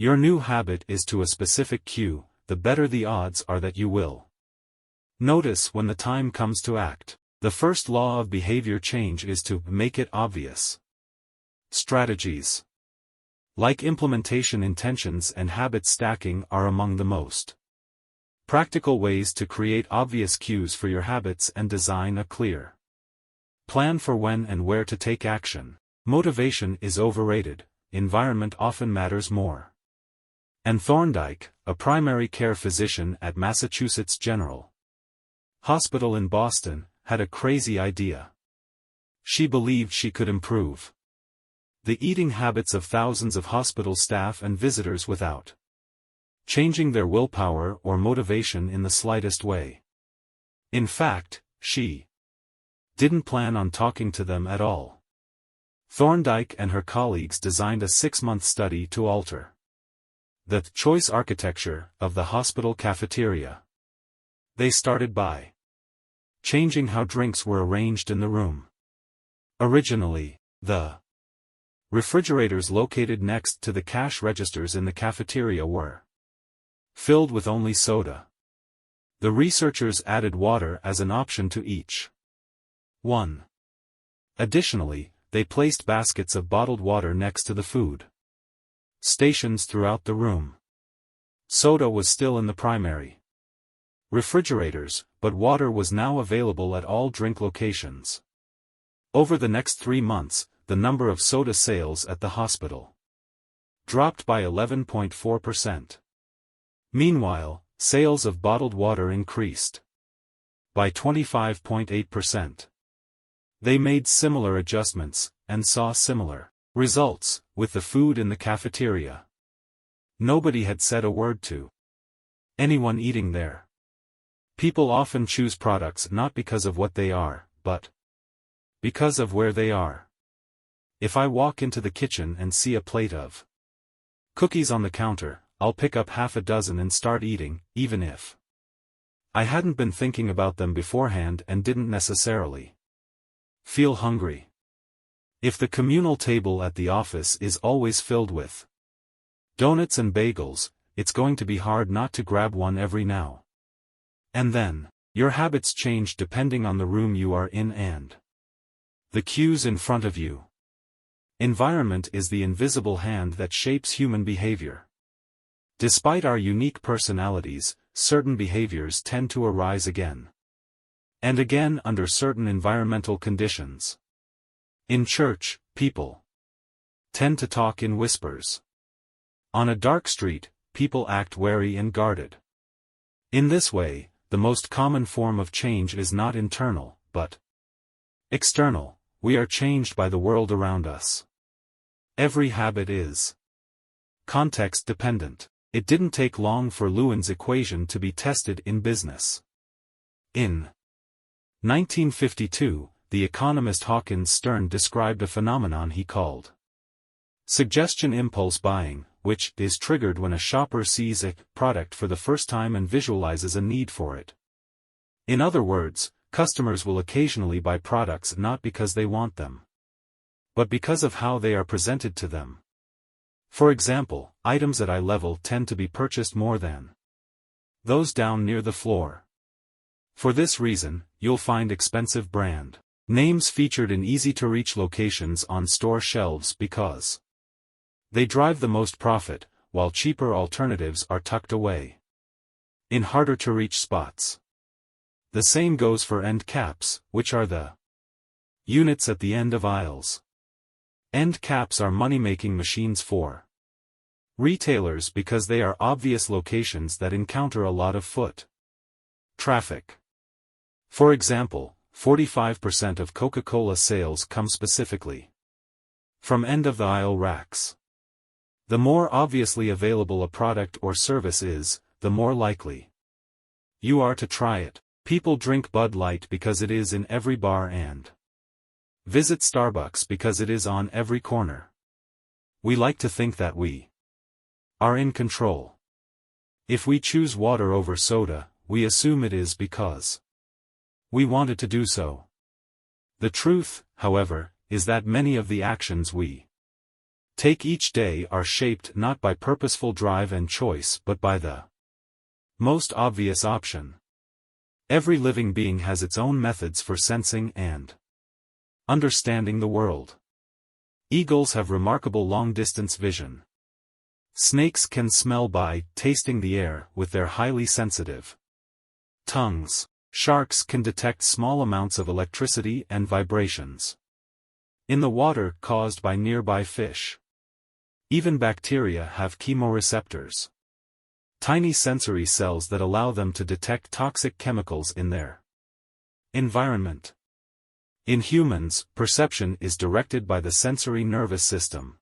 your new habit is to a specific cue, the better the odds are that you will notice when the time comes to act. The first law of behavior change is to make it obvious. Strategies like implementation intentions and habit stacking are among the most practical ways to create obvious cues for your habits and design a clear plan for when and where to take action. Motivation is overrated, environment often matters more. And Thorndike, a primary care physician at Massachusetts General Hospital in Boston, had a crazy idea. She believed she could improve the eating habits of thousands of hospital staff and visitors without changing their willpower or motivation in the slightest way. In fact, she didn't plan on talking to them at all. Thorndike and her colleagues designed a 6-month study to alter the choice architecture of the hospital cafeteria. They started by changing how drinks were arranged in the room. Originally, the refrigerators located next to the cash registers in the cafeteria were filled with only soda. The researchers added water as an option to each one. Additionally, they placed baskets of bottled water next to the food stations throughout the room. Soda was still in the primary refrigerators, but water was now available at all drink locations. Over the next 3 months, the number of soda sales at the hospital dropped by 11.4%. Meanwhile, sales of bottled water increased by 25.8%. They made similar adjustments, and saw similar results, with the food in the cafeteria. Nobody had said a word to anyone eating there. People often choose products not because of what they are, but because of where they are. If I walk into the kitchen and see a plate of cookies on the counter, I'll pick up half a dozen and start eating, even if I hadn't been thinking about them beforehand and didn't necessarily feel hungry. If the communal table at the office is always filled with donuts and bagels, it's going to be hard not to grab one every now and then. Your habits change depending on the room you are in and the cues in front of you. Environment is the invisible hand that shapes human behavior. Despite our unique personalities, certain behaviors tend to arise again and again under certain environmental conditions. In church, people tend to talk in whispers. On a dark street, people act wary and guarded. In this way, the most common form of change is not internal, but external. We are changed by the world around us. Every habit is context dependent. It didn't take long for Lewin's equation to be tested in business. In 1952, the economist Hawkins Stern described a phenomenon he called suggestion impulse buying, which is triggered when a shopper sees a product for the first time and visualizes a need for it. In other words, customers will occasionally buy products not because they want them, but because of how they are presented to them. For example, items at eye level tend to be purchased more than those down near the floor. For this reason, you'll find expensive brand names featured in easy-to-reach locations on store shelves because they drive the most profit, while cheaper alternatives are tucked away in harder-to-reach spots. The same goes for end caps, which are the units at the end of aisles. End caps are money-making machines for retailers because they are obvious locations that encounter a lot of foot traffic. For example, 45% of Coca-Cola sales come specifically from end-of-the-aisle racks. The more obviously available a product or service is, the more likely you are to try it. People drink Bud Light because it is in every bar and visit Starbucks because it is on every corner. We like to think that we are in control. If we choose water over soda, we assume it is because we wanted to do so. The truth, however, is that many of the actions we take each day are shaped not by purposeful drive and choice but by the most obvious option. Every living being has its own methods for sensing and understanding the world. Eagles have remarkable long-distance vision. Snakes can smell by tasting the air with their highly sensitive tongues. Sharks can detect small amounts of electricity and vibrations in the water caused by nearby fish. Even bacteria have chemoreceptors, tiny sensory cells that allow them to detect toxic chemicals in their environment. In humans, perception is directed by the sensory nervous system.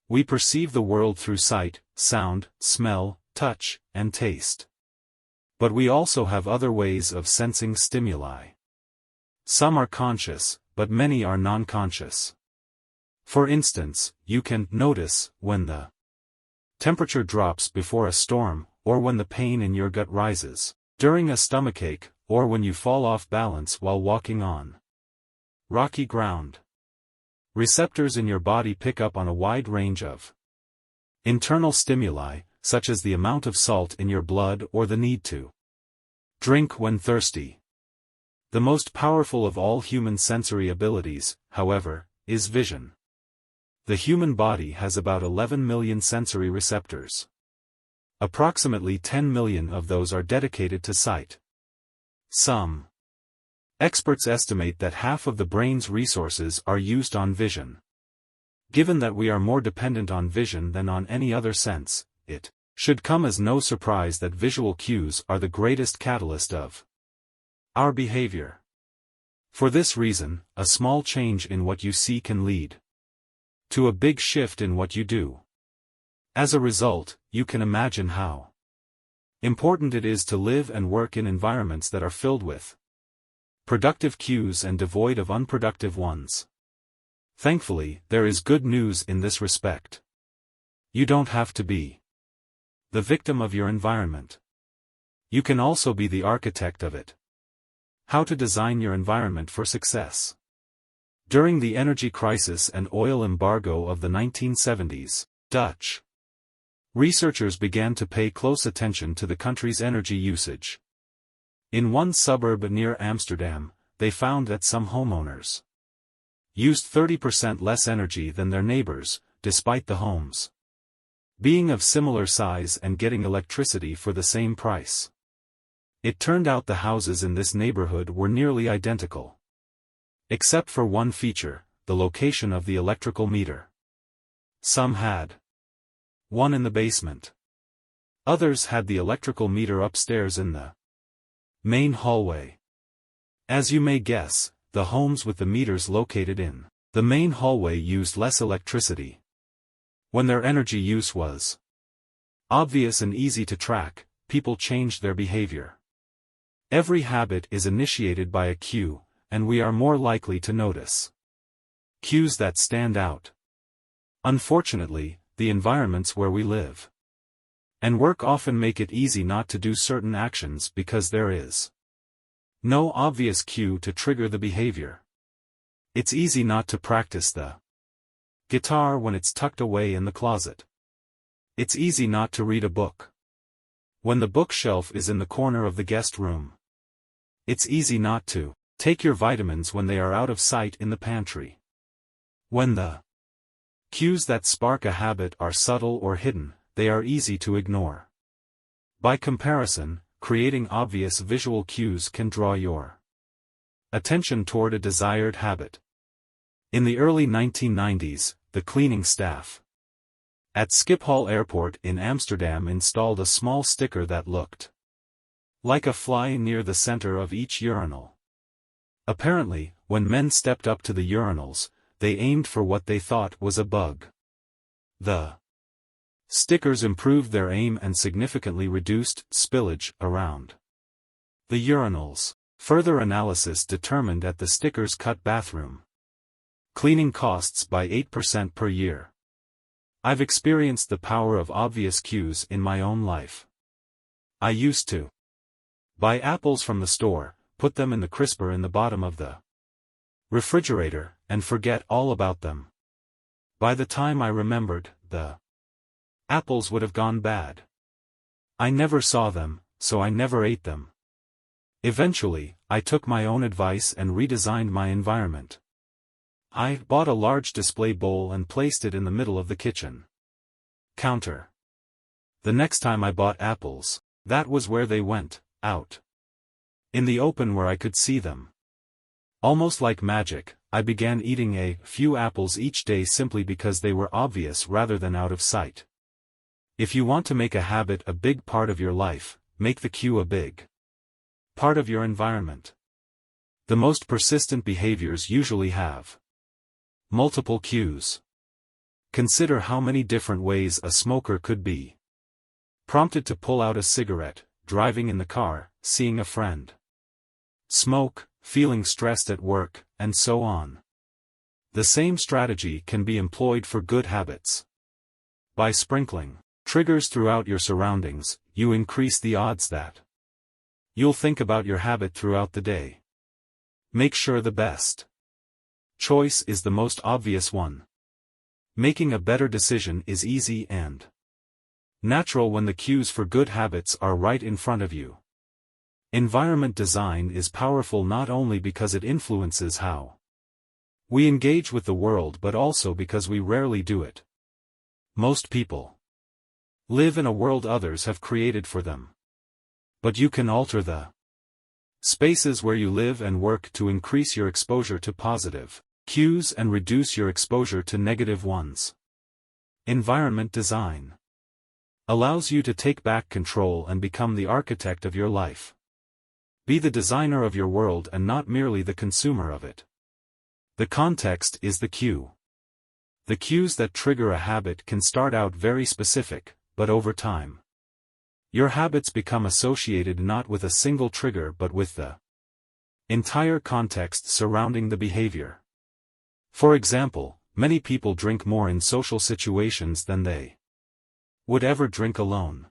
We perceive the world through sight, sound, smell, touch, and taste. But we also have other ways of sensing stimuli. Some are conscious, but many are non-conscious. For instance, you can notice when the temperature drops before a storm, or when the pain in your gut rises during a stomachache, or when you fall off balance while walking on rocky ground. Receptors in your body pick up on a wide range of internal stimuli, such as the amount of salt in your blood or the need to drink when thirsty. The most powerful of all human sensory abilities, however, is vision. The human body has about 11 million sensory receptors. Approximately 10 million of those are dedicated to sight. Some experts estimate that half of the brain's resources are used on vision. Given that we are more dependent on vision than on any other sense, it should come as no surprise that visual cues are the greatest catalyst of our behavior. For this reason, a small change in what you see can lead to a big shift in what you do. As a result, you can imagine how important it is to live and work in environments that are filled with productive cues and devoid of unproductive ones. Thankfully, there is good news in this respect. You don't have to be the victim of your environment. You can also be the architect of it. How to design your environment for success. During the energy crisis and oil embargo of the 1970s, Dutch researchers began to pay close attention to the country's energy usage. In one suburb near Amsterdam, they found that some homeowners used 30% less energy than their neighbors, despite the homes being of similar size and getting electricity for the same price. It turned out the houses in this neighborhood were nearly identical, except for one feature, the location of the electrical meter. Some had one in the basement. Others had the electrical meter upstairs in the main hallway. As you may guess, the homes with the meters located in the main hallway used less electricity. When their energy use was obvious and easy to track, people changed their behavior. Every habit is initiated by a cue, and we are more likely to notice cues that stand out. Unfortunately, the environments where we live and work often make it easy not to do certain actions because there is no obvious cue to trigger the behavior. It's easy not to practice the guitar when it's tucked away in the closet. It's easy not to read a book when the bookshelf is in the corner of the guest room. It's easy not to take your vitamins when they are out of sight in the pantry. When the cues that spark a habit are subtle or hidden, they are easy to ignore. By comparison, creating obvious visual cues can draw your attention toward a desired habit. In the early 1990s, the cleaning staff at Schiphol Airport in Amsterdam installed a small sticker that looked like a fly near the center of each urinal. Apparently, when men stepped up to the urinals, they aimed for what they thought was a bug. The stickers improved their aim and significantly reduced spillage around the urinals. Further analysis determined that the stickers cut bathroom cleaning costs by 8% per year. I've experienced the power of obvious cues in my own life. I used to buy apples from the store, put them in the crisper in the bottom of the refrigerator, and forget all about them. By the time I remembered, the apples would have gone bad. I never saw them, so I never ate them. Eventually, I took my own advice and redesigned my environment. I bought a large display bowl and placed it in the middle of the kitchen counter. The next time I bought apples, that was where they went, out in the open where I could see them. Almost like magic, I began eating a few apples each day simply because they were obvious rather than out of sight. If you want to make a habit a big part of your life, make the cue a big part of your environment. The most persistent behaviors usually have multiple cues. Consider how many different ways a smoker could be prompted to pull out a cigarette, driving in the car, seeing a friend smoke, feeling stressed at work, and so on. The same strategy can be employed for good habits. By sprinkling triggers throughout your surroundings, you increase the odds that you'll think about your habit throughout the day. Make sure the best choice is the most obvious one. Making a better decision is easy and natural when the cues for good habits are right in front of you. Environment design is powerful not only because it influences how we engage with the world but also because we rarely do it. Most people live in a world others have created for them. But you can alter the spaces where you live and work to increase your exposure to positive cues and reduce your exposure to negative ones. Environment design allows you to take back control and become the architect of your life. Be the designer of your world and not merely the consumer of it. The context is the cue. The cues that trigger a habit can start out very specific, but over time, your habits become associated not with a single trigger but with the entire context surrounding the behavior. For example, many people drink more in social situations than they would ever drink alone.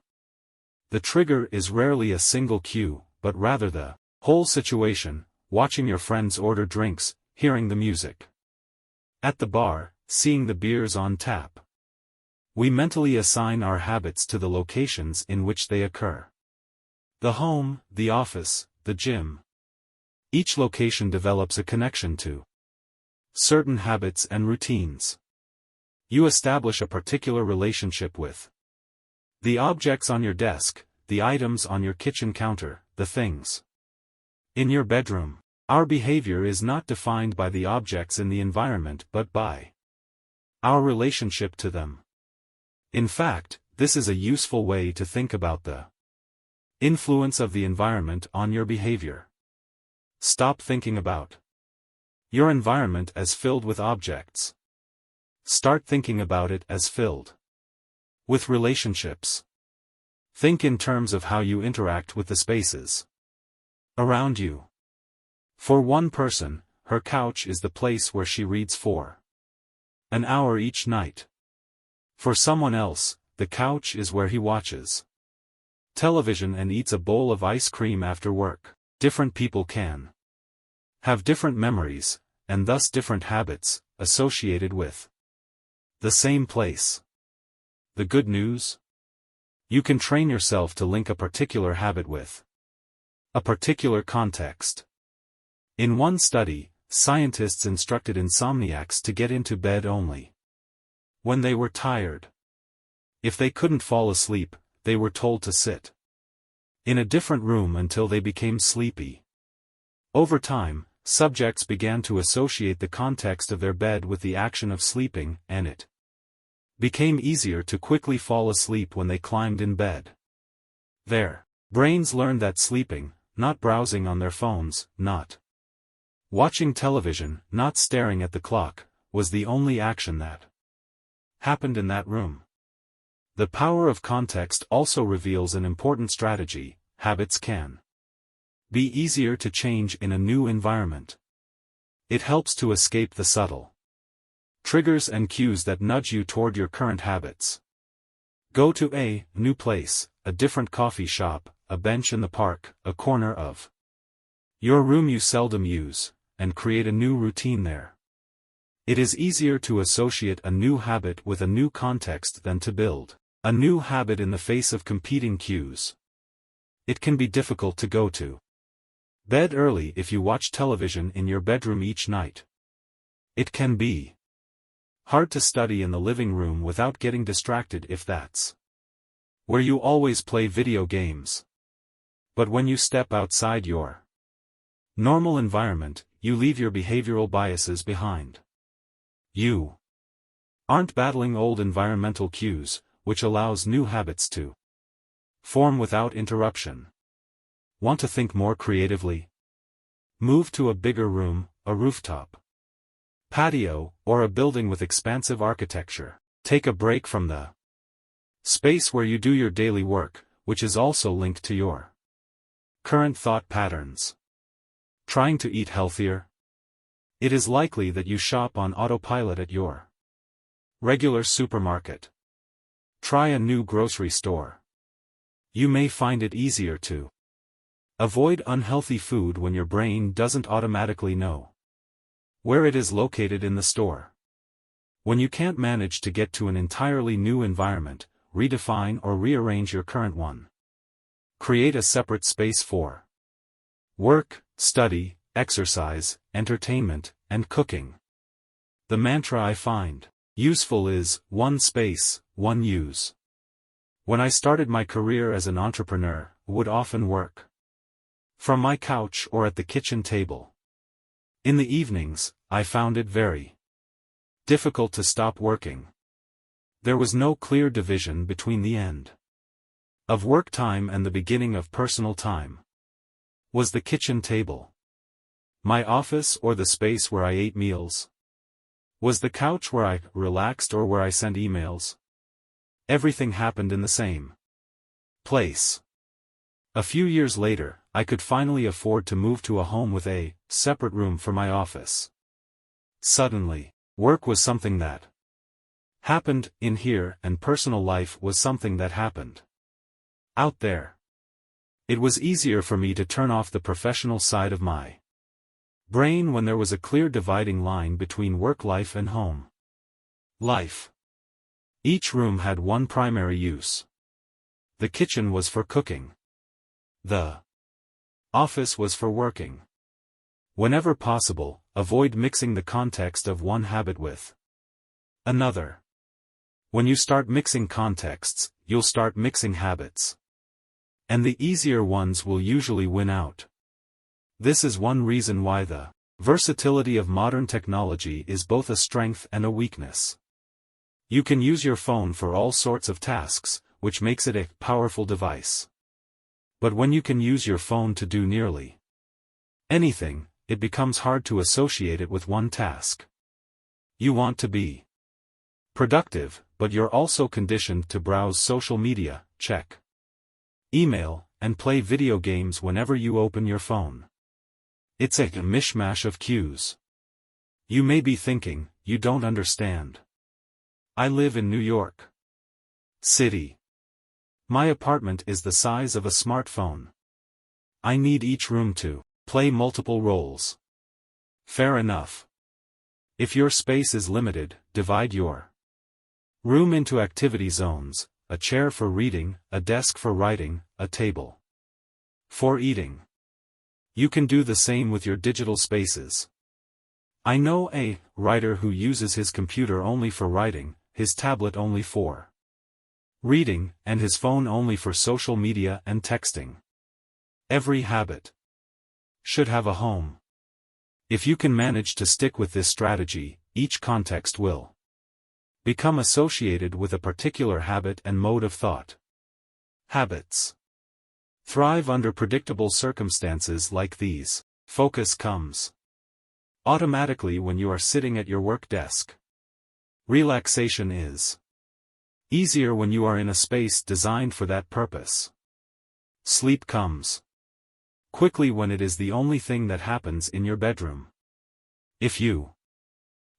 The trigger is rarely a single cue, but rather the whole situation, watching your friends order drinks, hearing the music at the bar, seeing the beers on tap. We mentally assign our habits to the locations in which they occur. The home, the office, the gym. Each location develops a connection to certain habits and routines. You establish a particular relationship with the objects on your desk, the items on your kitchen counter, the things in your bedroom. Our behavior is not defined by the objects in the environment but by our relationship to them. In fact, this is a useful way to think about the influence of the environment on your behavior. Stop thinking about your environment as filled with objects. Start thinking about it as filled with relationships. Think in terms of how you interact with the spaces around you. For one person, her couch is the place where she reads for an hour each night. For someone else, the couch is where he watches television and eats a bowl of ice cream after work. Different people can have different memories, and thus different habits, associated with the same place. The good news? You can train yourself to link a particular habit with a particular context. In one study, scientists instructed insomniacs to get into bed only when they were tired. If they couldn't fall asleep, they were told to sit in a different room until they became sleepy. Over time, subjects began to associate the context of their bed with the action of sleeping, and it became easier to quickly fall asleep when they climbed in bed. Their brains learned that sleeping, not browsing on their phones, not watching television, not staring at the clock, was the only action that happened in that room. The power of context also reveals an important strategy: habits can be easier to change in a new environment. It helps to escape the subtle triggers and cues that nudge you toward your current habits. Go to a new place, a different coffee shop, a bench in the park, a corner of your room you seldom use, and create a new routine there. It is easier to associate a new habit with a new context than to build a new habit in the face of competing cues. It can be difficult to go to bed early if you watch television in your bedroom each night. It can be hard to study in the living room without getting distracted if that's where you always play video games. But when you step outside your normal environment, you leave your behavioral biases behind. You aren't battling old environmental cues, which allows new habits to form without interruption. Want to think more creatively? Move to a bigger room, a rooftop, patio, or a building with expansive architecture. Take a break from the space where you do your daily work, which is also linked to your current thought patterns. Trying to eat healthier? It is likely that you shop on autopilot at your regular supermarket. Try a new grocery store. You may find it easier to avoid unhealthy food when your brain doesn't automatically know where it is located in the store. When you can't manage to get to an entirely new environment, redefine or rearrange your current one. Create a separate space for work, study, exercise, entertainment, and cooking. The mantra I find useful is, one space, one use. When I started my career as an entrepreneur, I would often work from my couch or at the kitchen table. In the evenings, I found it very difficult to stop working. There was no clear division between the end of work time and the beginning of personal time. Was the kitchen table my office or the space where I ate meals? Was the couch where I relaxed or where I sent emails? Everything happened in the same place. A few years later, I could finally afford to move to a home with a separate room for my office. Suddenly, work was something that happened in here, and personal life was something that happened out there. It was easier for me to turn off the professional side of my brain when there was a clear dividing line between work life and home life. Each room had one primary use. The kitchen was for cooking. The office was for working. Whenever possible, avoid mixing the context of one habit with another. When you start mixing contexts, you'll start mixing habits. And the easier ones will usually win out. This is one reason why the versatility of modern technology is both a strength and a weakness. You can use your phone for all sorts of tasks, which makes it a powerful device. But when you can use your phone to do nearly anything, it becomes hard to associate it with one task. You want to be productive, but you're also conditioned to browse social media, check email, and play video games whenever you open your phone. It's a mishmash of cues. You may be thinking, you don't understand. I live in New York City. My apartment is the size of a smartphone. I need each room to play multiple roles. Fair enough. If your space is limited, divide your room into activity zones: a chair for reading, a desk for writing, a table for eating. You can do the same with your digital spaces. I know a writer who uses his computer only for writing, his tablet only for reading, and his phone only for social media and texting. Every habit should have a home. If you can manage to stick with this strategy, each context will become associated with a particular habit and mode of thought. Habits thrive under predictable circumstances like these. Focus comes automatically when you are sitting at your work desk. Relaxation is easier when you are in a space designed for that purpose. Sleep comes quickly when it is the only thing that happens in your bedroom. If you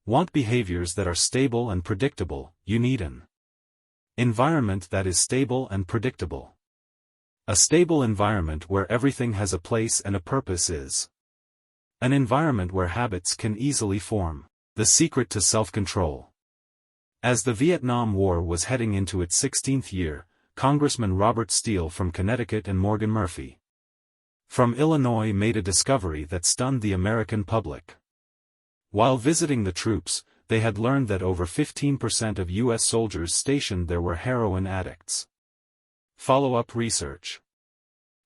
want behaviors that are stable and predictable, you need an environment that is stable and predictable. A stable environment where everything has a place and a purpose is an environment where habits can easily form. The secret to self-control. As the Vietnam War was heading into its 16th year, Congressman Robert Steele from Connecticut and Morgan Murphy from Illinois made a discovery that stunned the American public. While visiting the troops, they had learned that over 15% of U.S. soldiers stationed there were heroin addicts. Follow-up research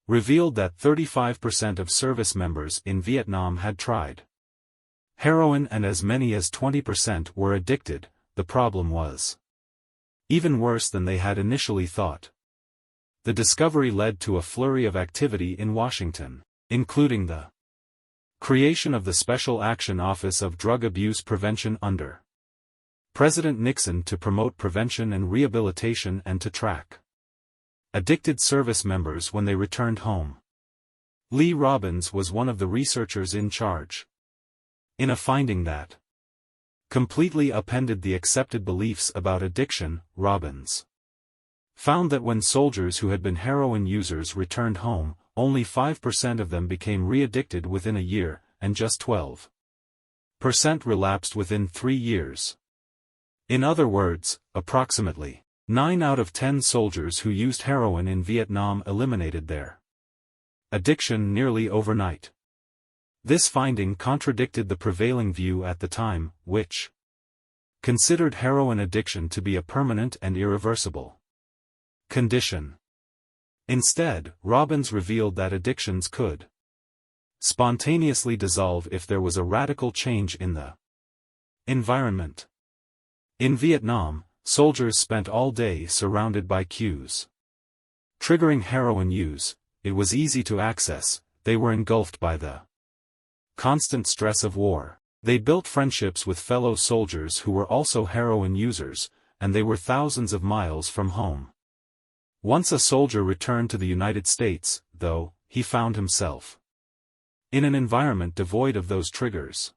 revealed that 35% of service members in Vietnam had tried heroin and as many as 20% were addicted. The problem was even worse than they had initially thought. The discovery led to a flurry of activity in Washington, including the creation of the Special Action Office of Drug Abuse Prevention under President Nixon to promote prevention and rehabilitation and to track addicted service members when they returned home. Lee Robbins was one of the researchers in charge. In a finding that completely upended the accepted beliefs about addiction, Robbins found that when soldiers who had been heroin users returned home, only 5% of them became re-addicted within a year, and just 12% relapsed within 3 years. In other words, approximately 9 out of 10 soldiers who used heroin in Vietnam eliminated their addiction nearly overnight. This finding contradicted the prevailing view at the time, which considered heroin addiction to be a permanent and irreversible condition. Instead, Robbins revealed that addictions could spontaneously dissolve if there was a radical change in the environment. In Vietnam, soldiers spent all day surrounded by cues triggering heroin use. It was easy to access. They were engulfed by the constant stress of war. They built friendships with fellow soldiers who were also heroin users, and they were thousands of miles from home. Once a soldier returned to the United States, though, he found himself in an environment devoid of those triggers.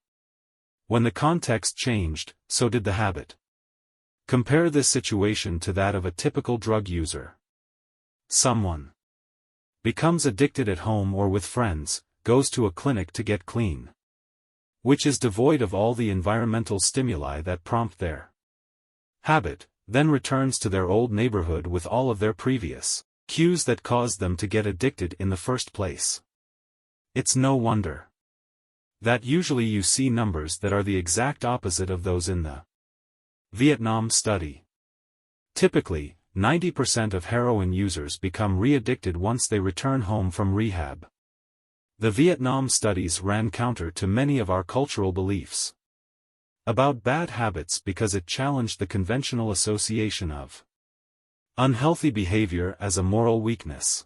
When the context changed, so did the habit. Compare this situation to that of a typical drug user. Someone becomes addicted at home or with friends, goes to a clinic to get clean, which is devoid of all the environmental stimuli that prompt their habit, then returns to their old neighborhood with all of their previous cues that caused them to get addicted in the first place. It's no wonder that usually you see numbers that are the exact opposite of those in the Vietnam study. Typically, 90% of heroin users become re-addicted once they return home from rehab. The Vietnam studies ran counter to many of our cultural beliefs about bad habits because it challenged the conventional association of unhealthy behavior as a moral weakness.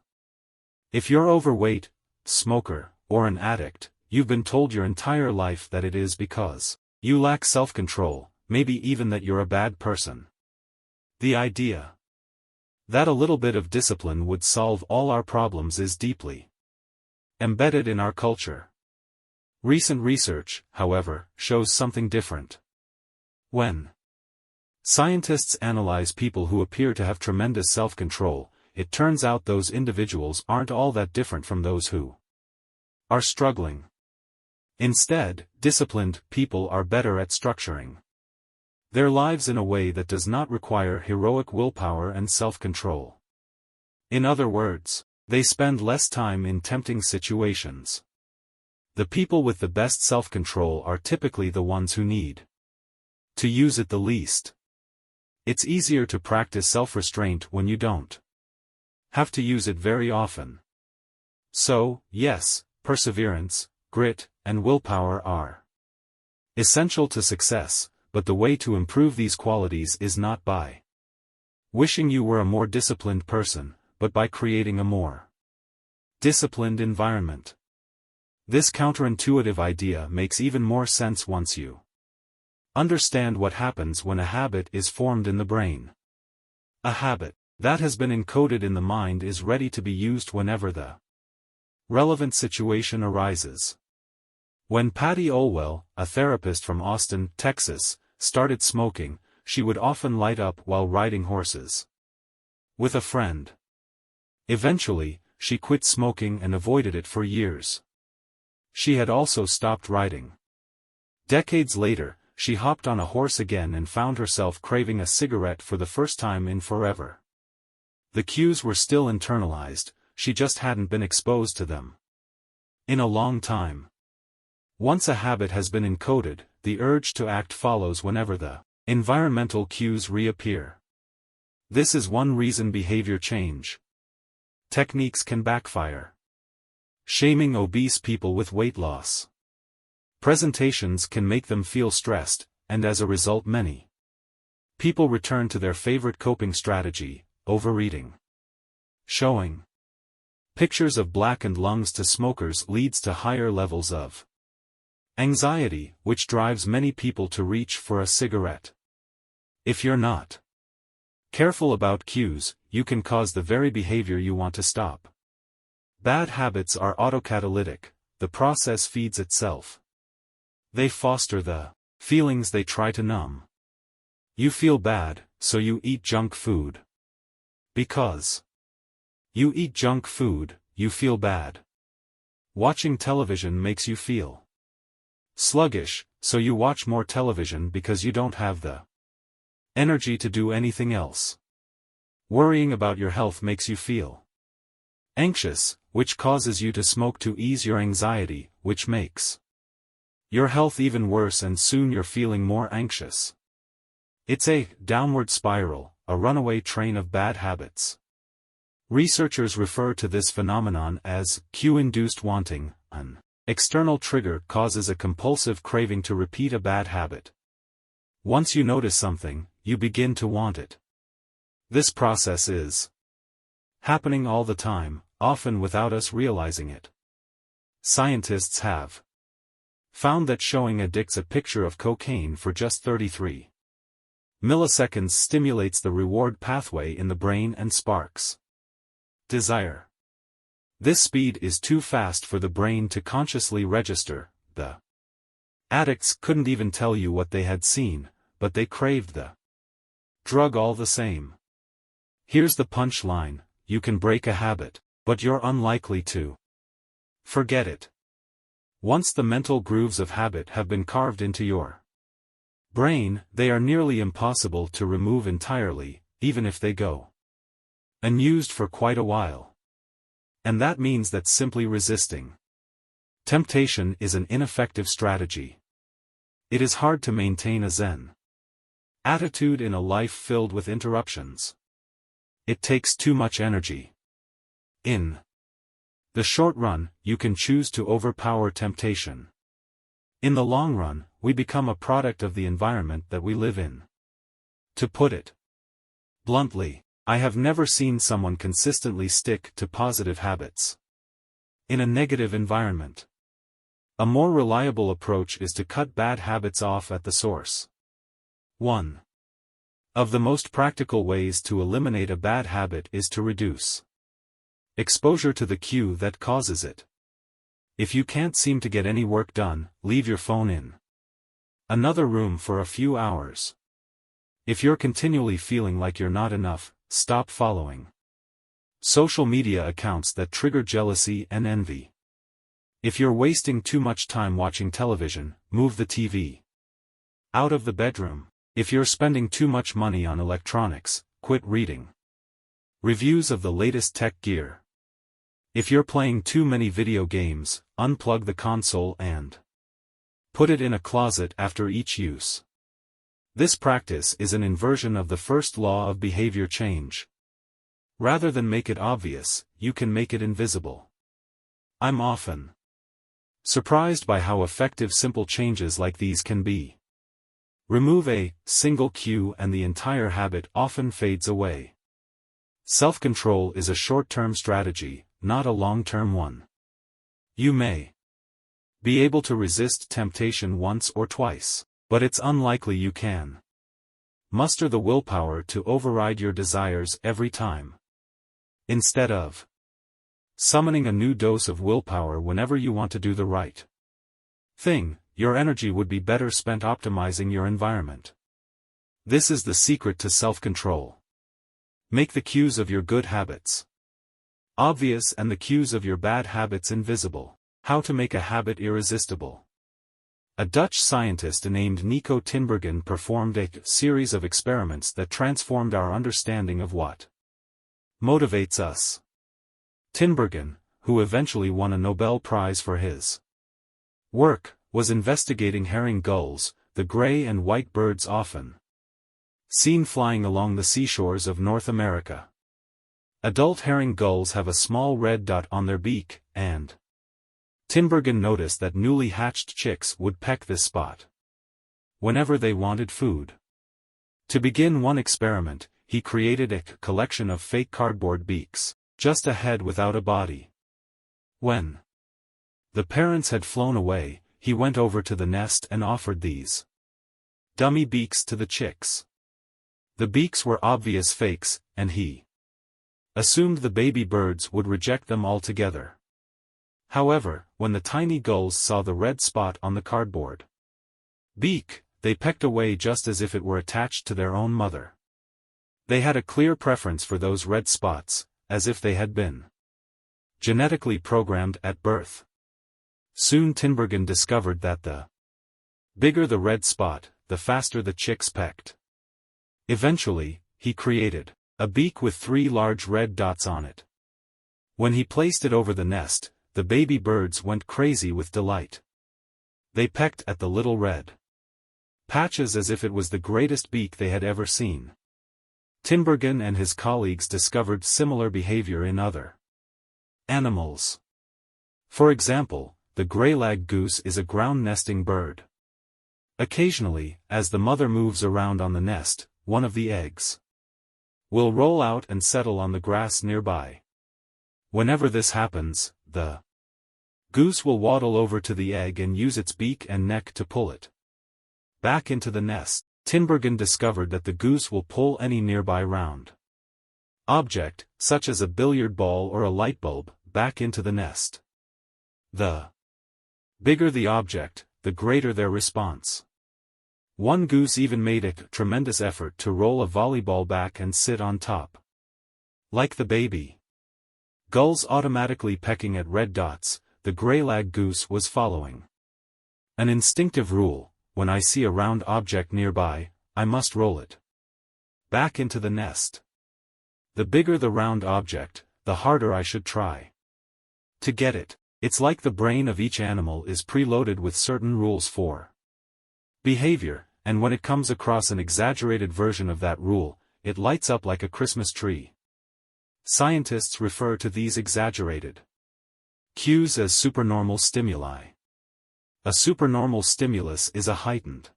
If you're overweight, smoker, or an addict, you've been told your entire life that it is because you lack self-control, maybe even that you're a bad person. The idea that a little bit of discipline would solve all our problems is deeply embedded in our culture. Recent research, however, shows something different. When scientists analyze people who appear to have tremendous self-control, it turns out those individuals aren't all that different from those who are struggling. Instead, disciplined people are better at structuring their lives in a way that does not require heroic willpower and self-control. In other words, they spend less time in tempting situations. The people with the best self-control are typically the ones who need to use it the least. It's easier to practice self-restraint when you don't have to use it very often. So, yes, perseverance, grit, and willpower are essential to success, but the way to improve these qualities is not by wishing you were a more disciplined person, but by creating a more disciplined environment. This counterintuitive idea makes even more sense once you understand what happens when a habit is formed in the brain. A habit that has been encoded in the mind is ready to be used whenever the relevant situation arises. When Patty Olwell, a therapist from Austin, Texas, started smoking, she would often light up while riding horses with a friend. Eventually, she quit smoking and avoided it for years. She had also stopped riding. Decades later, she hopped on a horse again and found herself craving a cigarette for the first time in forever. The cues were still internalized, she just hadn't been exposed to them in a long time. Once a habit has been encoded, the urge to act follows whenever the environmental cues reappear. This is one reason behavior change techniques can backfire. Shaming obese people with weight loss presentations can make them feel stressed, and as a result many people return to their favorite coping strategy, overeating. Showing pictures of blackened lungs to smokers leads to higher levels of anxiety, which drives many people to reach for a cigarette. If you're not careful about cues, you can cause the very behavior you want to stop. Bad habits are autocatalytic, the process feeds itself. They foster the feelings they try to numb. You feel bad, so you eat junk food. Because you eat junk food, you feel bad. Watching television makes you feel sluggish, so you watch more television because you don't have the energy to do anything else. Worrying about your health makes you feel anxious, which causes you to smoke to ease your anxiety, which makes your health even worse, and soon you're feeling more anxious. It's a downward spiral, a runaway train of bad habits. Researchers refer to this phenomenon as cue-induced wanting. An external trigger causes a compulsive craving to repeat a bad habit. Once you notice something, you begin to want it. This process is happening all the time, often without us realizing it. Scientists have found that showing addicts a picture of cocaine for just 33 milliseconds stimulates the reward pathway in the brain and sparks desire. This speed is too fast for the brain to consciously register. The addicts couldn't even tell you what they had seen, but they craved the drug all the same. Here's the punchline: you can break a habit, but you're unlikely to forget it. Once the mental grooves of habit have been carved into your brain, they are nearly impossible to remove entirely, even if they go unused for quite a while. And that means that simply resisting temptation is an ineffective strategy. It is hard to maintain a zen attitude in a life filled with interruptions. It takes too much energy. In the short run, you can choose to overpower temptation. In the long run, we become a product of the environment that we live in. To put it bluntly, I have never seen someone consistently stick to positive habits in a negative environment. A more reliable approach is to cut bad habits off at the source. 1. Of the most practical ways to eliminate a bad habit is to reduce exposure to the cue that causes it. If you can't seem to get any work done, leave your phone in another room for a few hours. If you're continually feeling like you're not enough, stop following social media accounts that trigger jealousy and envy. If you're wasting too much time watching television, move the TV out of the bedroom. If you're spending too much money on electronics, quit reading reviews of the latest tech gear. If you're playing too many video games, unplug the console and put it in a closet after each use. This practice is an inversion of the first law of behavior change. Rather than make it obvious, you can make it invisible. I'm often surprised by how effective simple changes like these can be. Remove a single cue and the entire habit often fades away. Self-control is a short-term strategy, not a long-term one. You may be able to resist temptation once or twice, but it's unlikely you can muster the willpower to override your desires every time. Instead of summoning a new dose of willpower whenever you want to do the right thing, your energy would be better spent optimizing your environment. This is the secret to self-control. Make the cues of your good habits obvious and the cues of your bad habits invisible. How to make a habit irresistible. A Dutch scientist named Nico Tinbergen performed a series of experiments that transformed our understanding of what motivates us. Tinbergen, who eventually won a Nobel Prize for his work, was investigating herring gulls, the gray and white birds often seen flying along the seashores of North America. Adult herring gulls have a small red dot on their beak, and Tinbergen noticed that newly hatched chicks would peck this spot whenever they wanted food. To begin one experiment, he created a collection of fake cardboard beaks, just a head without a body. When the parents had flown away, he went over to the nest and offered these dummy beaks to the chicks. The beaks were obvious fakes, and he assumed the baby birds would reject them altogether. However, when the tiny gulls saw the red spot on the cardboard beak, they pecked away just as if it were attached to their own mother. They had a clear preference for those red spots, as if they had been genetically programmed at birth. Soon Tinbergen discovered that the bigger the red spot, the faster the chicks pecked. Eventually, he created a beak with 3 large red dots on it. When he placed it over the nest, the baby birds went crazy with delight. They pecked at the little red patches as if it was the greatest beak they had ever seen. Tinbergen and his colleagues discovered similar behavior in other animals. For example, the greylag goose is a ground-nesting bird. Occasionally, as the mother moves around on the nest, one of the eggs will roll out and settle on the grass nearby. Whenever this happens, the goose will waddle over to the egg and use its beak and neck to pull it back into the nest. Tinbergen discovered that the goose will pull any nearby round object, such as a billiard ball or a light bulb, back into the nest. The bigger the object, the greater their response. One goose even made a tremendous effort to roll a volleyball back and sit on top. Like the baby gulls automatically pecking at red dots, the greylag goose was following an instinctive rule: when I see a round object nearby, I must roll it back into the nest. The bigger the round object, the harder I should try to get it. It's like the brain of each animal is preloaded with certain rules for behavior, and when it comes across an exaggerated version of that rule, it lights up like a Christmas tree. Scientists refer to these exaggerated cues as supernormal stimuli. A supernormal stimulus is a heightened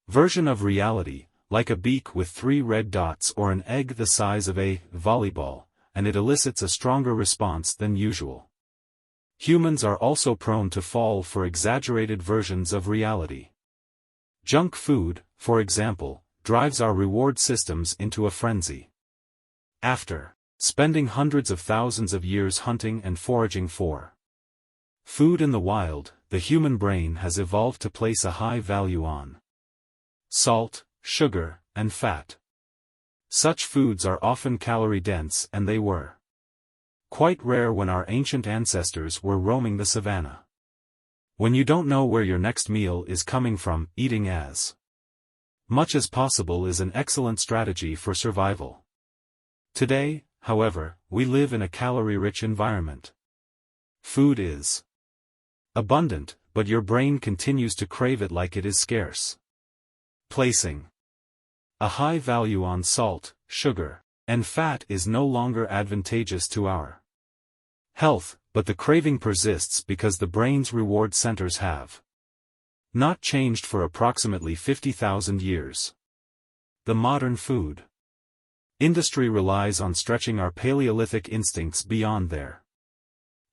version of reality, like a beak with 3 red dots or an egg the size of a volleyball, and it elicits a stronger response than usual. Humans are also prone to fall for exaggerated versions of reality. Junk food, for example, drives our reward systems into a frenzy. After spending hundreds of thousands of years hunting and foraging for food in the wild, the human brain has evolved to place a high value on salt, sugar, and fat. Such foods are often calorie-dense, and they were quite rare when our ancient ancestors were roaming the savannah. When you don't know where your next meal is coming from, eating as much as possible is an excellent strategy for survival. Today, however, we live in a calorie-rich environment. Food is abundant, but your brain continues to crave it like it is scarce. Placing a high value on salt, sugar, and fat is no longer advantageous to our health, but the craving persists because the brain's reward centers have not changed for approximately 50,000 years. The modern food industry relies on stretching our Paleolithic instincts beyond their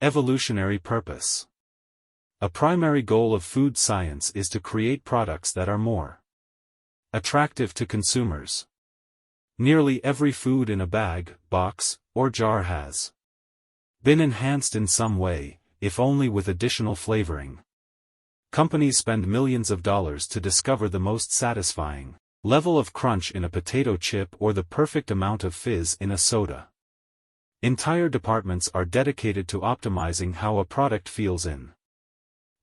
evolutionary purpose. A primary goal of food science is to create products that are more attractive to consumers. Nearly every food in a bag, box, or jar has been enhanced in some way, if only with additional flavoring. Companies spend millions of dollars to discover the most satisfying level of crunch in a potato chip or the perfect amount of fizz in a soda. Entire departments are dedicated to optimizing how a product feels in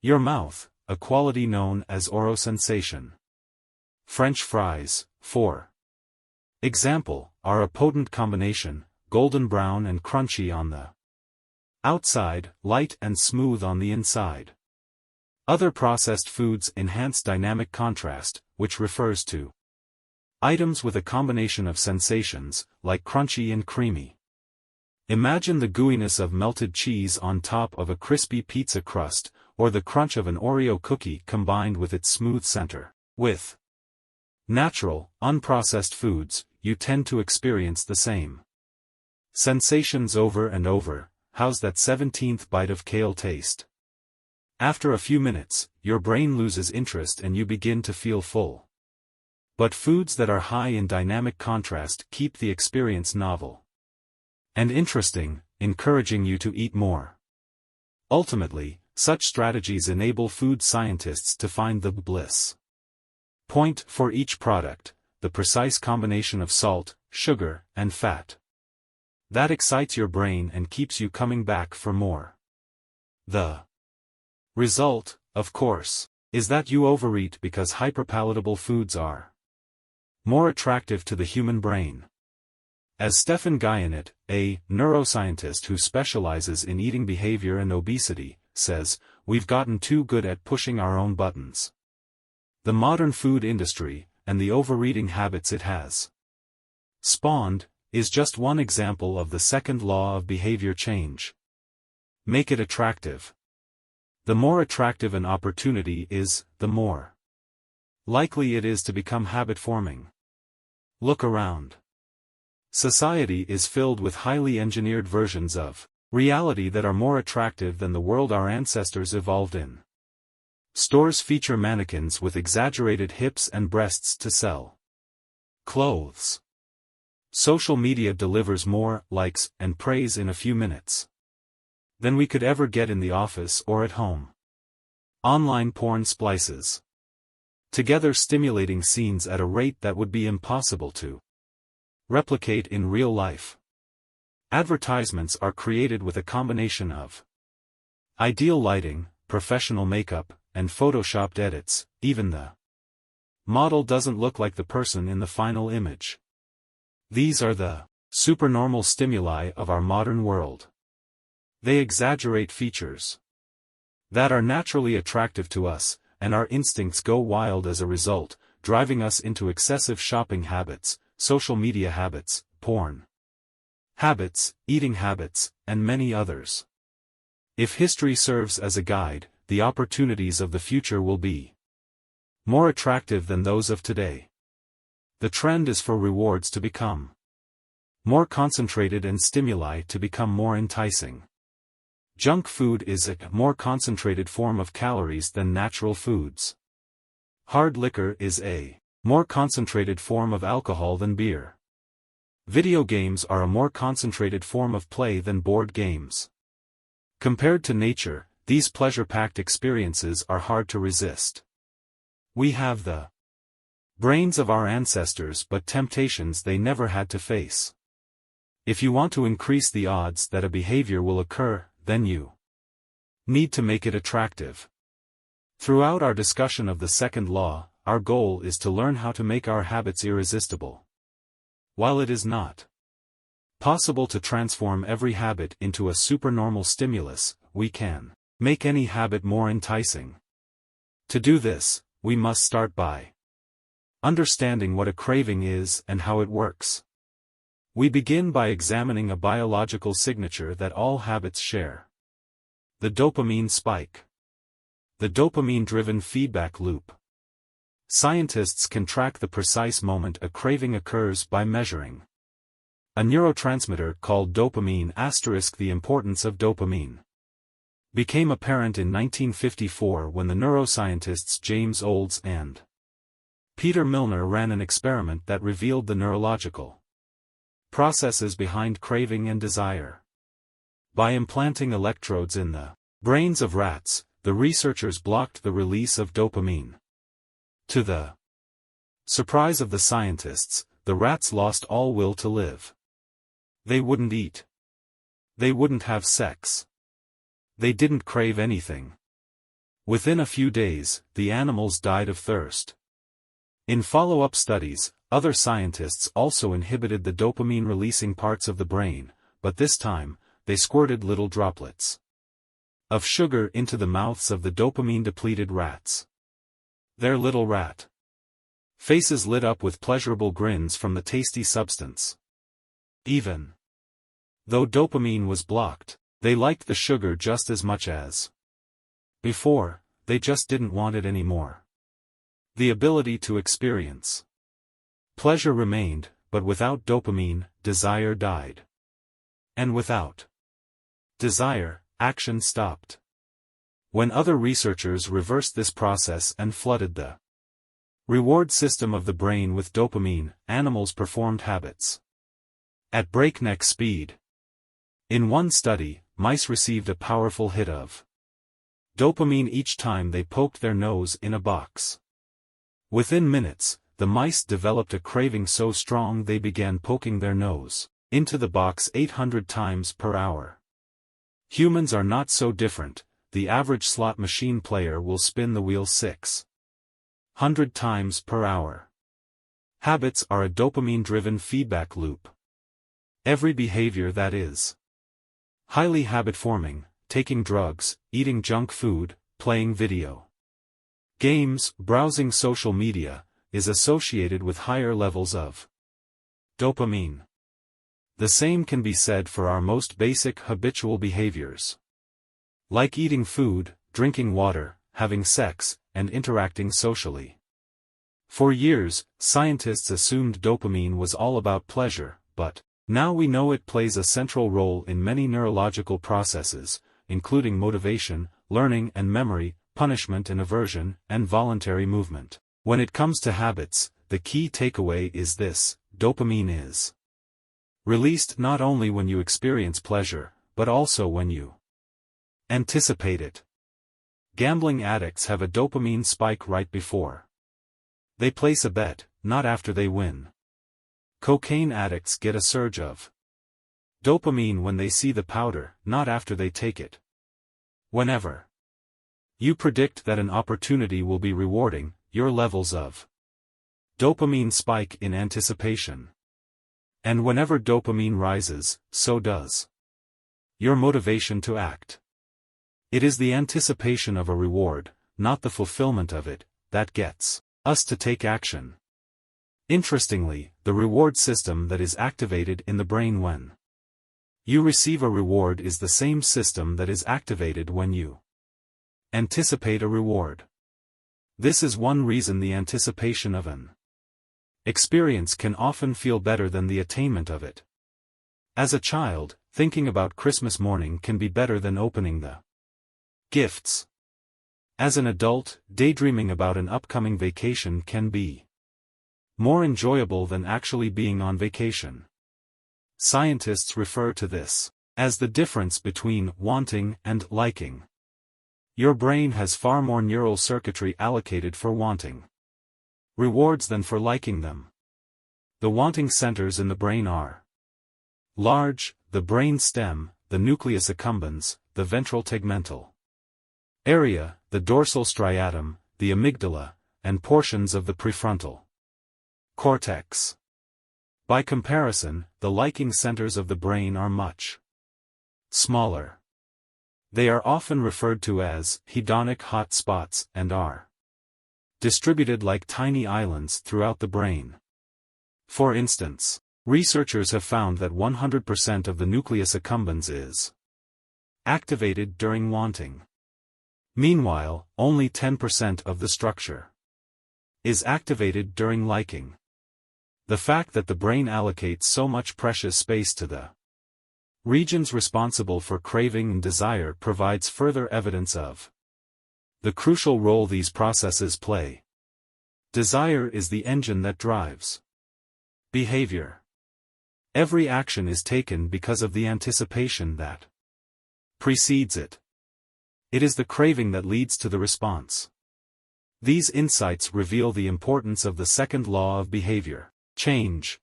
your mouth, a quality known as orosensation. French fries, for example, are a potent combination, golden brown and crunchy on the outside, light and smooth on the inside. Other processed foods enhance dynamic contrast, which refers to items with a combination of sensations, like crunchy and creamy. Imagine the gooiness of melted cheese on top of a crispy pizza crust, or the crunch of an Oreo cookie combined with its smooth center. With natural, unprocessed foods, you tend to experience the same sensations over and over. How's that 17th bite of kale taste? After a few minutes, your brain loses interest and you begin to feel full. But foods that are high in dynamic contrast keep the experience novel and interesting, encouraging you to eat more. Ultimately, such strategies enable food scientists to find the bliss point for each product, the precise combination of salt, sugar, and fat that excites your brain and keeps you coming back for more. The result, of course, is that you overeat because hyperpalatable foods are more attractive to the human brain. As Stephan Guyenet, a neuroscientist who specializes in eating behavior and obesity, says, we've gotten too good at pushing our own buttons. The modern food industry, and the overeating habits it has spawned, is just one example of the second law of behavior change. Make it attractive. The more attractive an opportunity is, the more likely it is to become habit-forming. Look around. Society is filled with highly engineered versions of reality that are more attractive than the world our ancestors evolved in. Stores feature mannequins with exaggerated hips and breasts to sell clothes. Social media delivers more likes and praise in a few minutes than we could ever get in the office or at home. Online porn splices together stimulating scenes at a rate that would be impossible to replicate in real life. Advertisements are created with a combination of ideal lighting, professional makeup, and photoshopped edits. Even the model doesn't look like the person in the final image. These are the supernormal stimuli of our modern world. They exaggerate features that are naturally attractive to us, and our instincts go wild as a result, driving us into excessive shopping habits, social media habits, porn habits, eating habits, and many others. If history serves as a guide, the opportunities of the future will be more attractive than those of today. The trend is for rewards to become more concentrated and stimuli to become more enticing. Junk food is a more concentrated form of calories than natural foods. Hard liquor is a more concentrated form of alcohol than beer. Video games are a more concentrated form of play than board games. Compared to nature, these pleasure-packed experiences are hard to resist. We have the brains of our ancestors but temptations they never had to face. If you want to increase the odds that a behavior will occur, then you need to make it attractive. Throughout our discussion of the second law, our goal is to learn how to make our habits irresistible. While it is not possible to transform every habit into a supernormal stimulus, we can make any habit more enticing. To do this, we must start by understanding what a craving is and how it works. We begin by examining a biological signature that all habits share. The dopamine spike. The dopamine-driven feedback loop. Scientists can track the precise moment a craving occurs by measuring a neurotransmitter called dopamine. The importance of dopamine became apparent in 1954 when the neuroscientists James Olds and Peter Milner ran an experiment that revealed the neurological processes behind craving and desire. By implanting electrodes in the brains of rats, the researchers blocked the release of dopamine. To the surprise of the scientists, the rats lost all will to live. They wouldn't eat. They wouldn't have sex. They didn't crave anything. Within a few days, the animals died of thirst. In follow-up studies, other scientists also inhibited the dopamine-releasing parts of the brain, but this time, they squirted little droplets of sugar into the mouths of the dopamine-depleted rats. Their little rat faces lit up with pleasurable grins from the tasty substance. Even though dopamine was blocked, they liked the sugar just as much as before. They just didn't want it anymore. The ability to experience pleasure remained, but without dopamine, desire died. And without desire, action stopped. When other researchers reversed this process and flooded the reward system of the brain with dopamine, animals performed habits at breakneck speed. In one study, mice received a powerful hit of dopamine each time they poked their nose in a box. Within minutes, the mice developed a craving so strong they began poking their nose into the box 800 times per hour. Humans are not so different. The average slot machine player will spin the wheel 600 times per hour. Habits are a dopamine-driven feedback loop. Every behavior that is highly habit-forming, taking drugs, eating junk food, playing video games, browsing social media, is associated with higher levels of dopamine. The same can be said for our most basic habitual behaviors, like eating food, drinking water, having sex, and interacting socially. For years, scientists assumed dopamine was all about pleasure, but now we know it plays a central role in many neurological processes, including motivation, learning and memory, punishment and aversion, and voluntary movement. When it comes to habits, the key takeaway is this: dopamine is released not only when you experience pleasure, but also when you anticipate it. Gambling addicts have a dopamine spike right before they place a bet, not after they win. Cocaine addicts get a surge of dopamine when they see the powder, not after they take it. Whenever you predict that an opportunity will be rewarding, your levels of dopamine spike in anticipation. And whenever dopamine rises, so does your motivation to act. It is the anticipation of a reward, not the fulfillment of it, that gets us to take action. Interestingly, the reward system that is activated in the brain when you receive a reward is the same system that is activated when you anticipate a reward. This is one reason the anticipation of an experience can often feel better than the attainment of it. As a child, thinking about Christmas morning can be better than opening the gifts. As an adult, daydreaming about an upcoming vacation can be more enjoyable than actually being on vacation. Scientists refer to this as the difference between wanting and liking. Your brain has far more neural circuitry allocated for wanting rewards than for liking them. The wanting centers in the brain are large: the brain stem, the nucleus accumbens, the ventral tegmental area, the dorsal striatum, the amygdala, and portions of the prefrontal cortex. By comparison, the liking centers of the brain are much smaller. They are often referred to as hedonic hot spots and are distributed like tiny islands throughout the brain. For instance, researchers have found that 100% of the nucleus accumbens is activated during wanting. Meanwhile, only 10% of the structure is activated during liking. The fact that the brain allocates so much precious space to the regions responsible for craving and desire provides further evidence of the crucial role these processes play. Desire is the engine that drives behavior. Every action is taken because of the anticipation that precedes it. It is the craving that leads to the response. These insights reveal the importance of the second law of behavior change.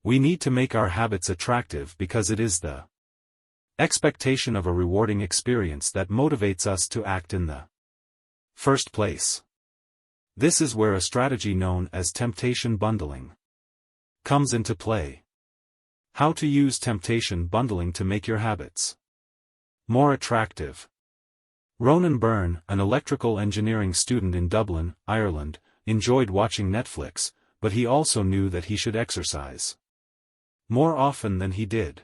We need to make our habits attractive because it is the expectation of a rewarding experience that motivates us to act in the first place. This is where a strategy known as temptation bundling comes into play. How to use temptation bundling to make your habits more attractive. Ronan Byrne, an electrical engineering student in Dublin, Ireland, enjoyed watching Netflix, but he also knew that he should exercise more often than he did.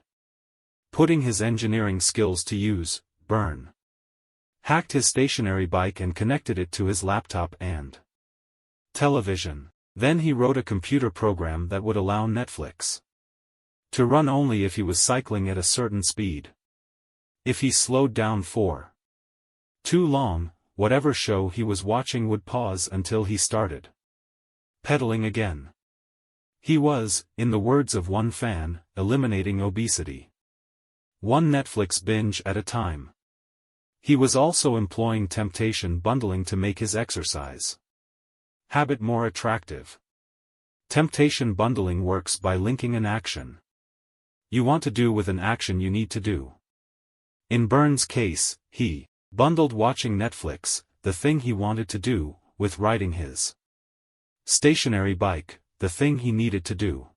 Putting his engineering skills to use, Byrne hacked his stationary bike and connected it to his laptop and television. Then he wrote a computer program that would allow Netflix to run only if he was cycling at a certain speed. If he slowed down for too long, whatever show he was watching would pause until he started pedaling again. He was, in the words of one fan, eliminating obesity. One Netflix binge at a time. He was also employing temptation bundling to make his exercise habit more attractive. Temptation bundling works by linking an action you want to do with an action you need to do. In Byrne's case, he bundled watching Netflix, the thing he wanted to do, with riding his stationary bike, the thing he needed to do.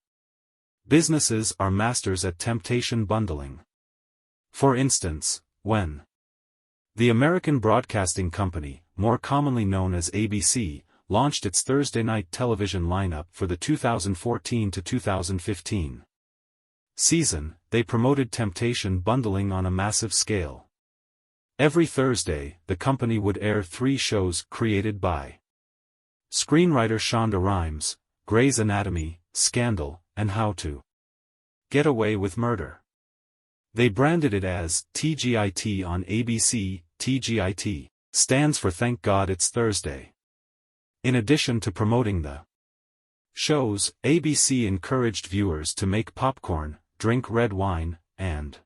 Businesses are masters at temptation bundling. For instance, when the American Broadcasting Company, more commonly known as ABC, launched its Thursday night television lineup for the 2014 to 2015 season, they promoted temptation bundling on a massive scale. Every Thursday, the company would air 3 shows created by screenwriter Shonda Rhimes: Grey's Anatomy, Scandal, and How to Get Away with Murder. They branded it as TGIT on ABC. TGIT stands for Thank God It's Thursday. In addition to promoting the shows, ABC encouraged viewers to make popcorn, drink red wine, and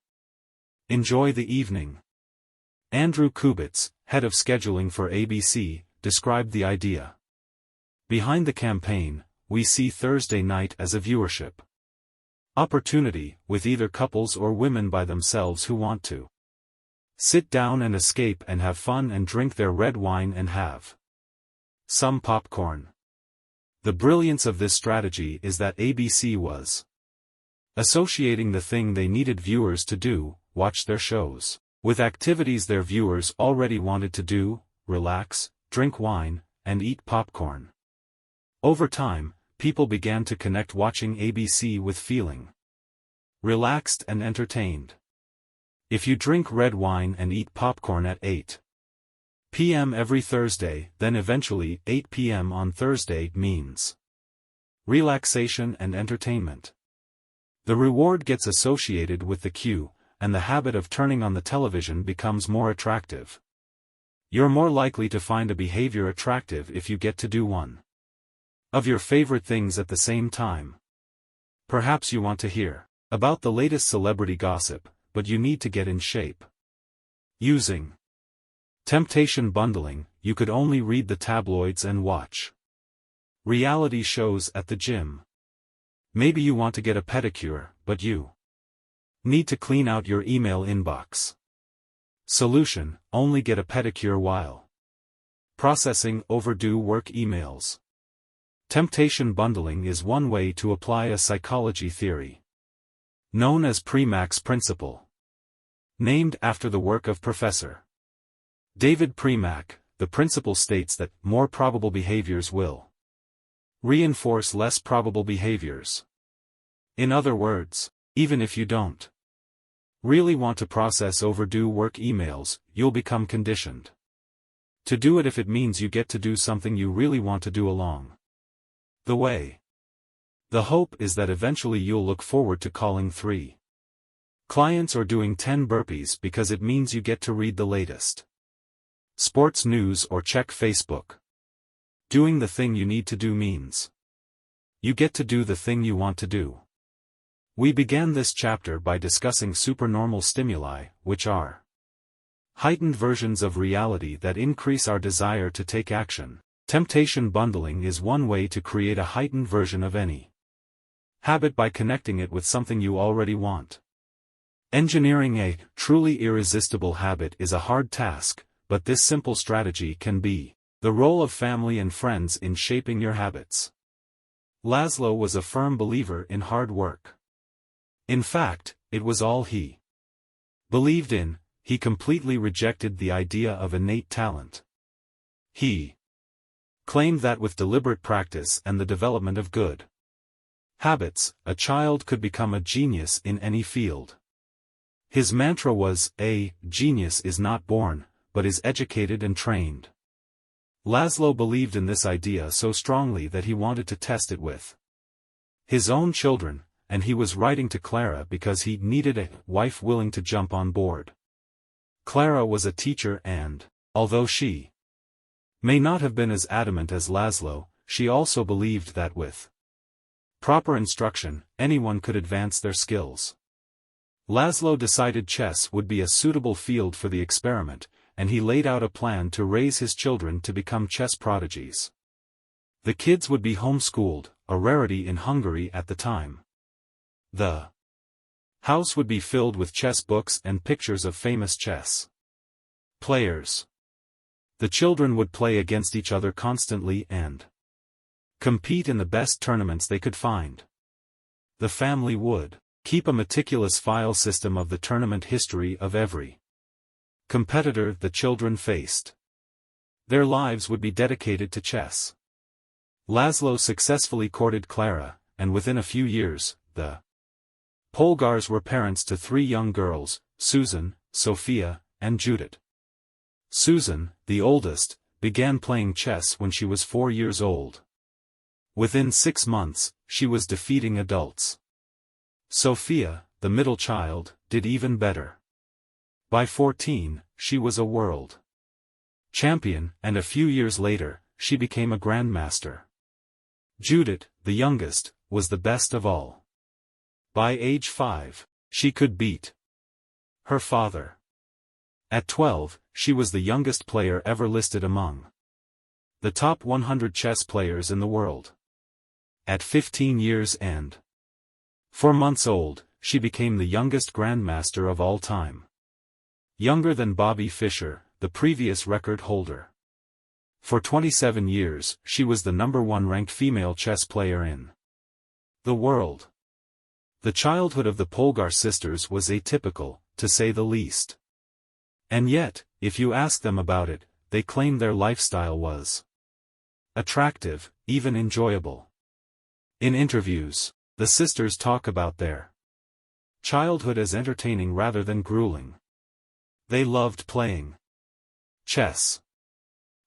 enjoy the evening. Andrew Kubitz, head of scheduling for ABC, described the idea. Behind the campaign, we see Thursday night as a viewership opportunity, with either couples or women by themselves who want to sit down and escape and have fun and drink their red wine and have some popcorn. The brilliance of this strategy is that ABC was associating the thing they needed viewers to do, watch their shows, with activities their viewers already wanted to do, relax, drink wine, and eat popcorn. Over time, people began to connect watching ABC with feeling relaxed and entertained. If you drink red wine and eat popcorn at 8 p.m. every Thursday, then eventually 8 p.m. on Thursday means relaxation and entertainment. The reward gets associated with the cue, and the habit of turning on the television becomes more attractive. You're more likely to find a behavior attractive if you get to do one of your favorite things at the same time. Perhaps you want to hear about the latest celebrity gossip, but you need to get in shape. Using temptation bundling, you could only read the tabloids and watch reality shows at the gym. Maybe you want to get a pedicure, but you need to clean out your email inbox. Solution: only get a pedicure while processing overdue work emails. Temptation bundling is one way to apply a psychology theory known as Premack's principle, named after the work of Professor David Premack, the principle states that more probable behaviors will reinforce less probable behaviors. In other words, even if you don't really want to process overdue work emails, you'll become conditioned to do it if it means you get to do something you really want to do along the way. The hope is that eventually you'll look forward to calling 3 clients or doing 10 burpees because it means you get to read the latest sports news or check Facebook. Doing the thing you need to do means you get to do the thing you want to do. We began this chapter by discussing supernormal stimuli, which are heightened versions of reality that increase our desire to take action. Temptation bundling is one way to create a heightened version of any habit by connecting it with something you already want. Engineering a truly irresistible habit is a hard task, but this simple strategy can be the role of family and friends in shaping your habits. Laszlo was a firm believer in hard work. In fact, it was all he believed in. He completely rejected the idea of innate talent. He claimed that with deliberate practice and the development of good habits, a child could become a genius in any field. His mantra was, "A genius is not born, but is educated and trained." Laszlo believed in this idea so strongly that he wanted to test it with his own children, and he was writing to Clara because he needed a wife willing to jump on board. Clara was a teacher and, although she may not have been as adamant as Laszlo, she also believed that with proper instruction, anyone could advance their skills. Laszlo decided chess would be a suitable field for the experiment, and he laid out a plan to raise his children to become chess prodigies. The kids would be homeschooled, a rarity in Hungary at the time. The house would be filled with chess books and pictures of famous chess players. The children would play against each other constantly and compete in the best tournaments they could find. The family would keep a meticulous file system of the tournament history of every competitor the children faced. Their lives would be dedicated to chess. Laszlo successfully courted Clara, and within a few years, the Polgars were parents to 3 young girls, Susan, Sophia, and Judith. Susan, the oldest, began playing chess when she was 4 years old. Within 6 months, she was defeating adults. Sophia, the middle child, did even better. By 14, she was a world champion, and a few years later, she became a grandmaster. Judith, the youngest, was the best of all. By age 5, she could beat her father. At 12, she was the youngest player ever listed among the top 100 chess players in the world. At 15 years and 4 months old, she became the youngest grandmaster of all time. Younger than Bobby Fischer, the previous record holder. For 27 years, she was the #1 ranked female chess player in the world. The childhood of the Polgar sisters was atypical, to say the least. And yet, if you ask them about it, they claim their lifestyle was attractive, even enjoyable. In interviews, the sisters talk about their childhood as entertaining rather than grueling. They loved playing chess.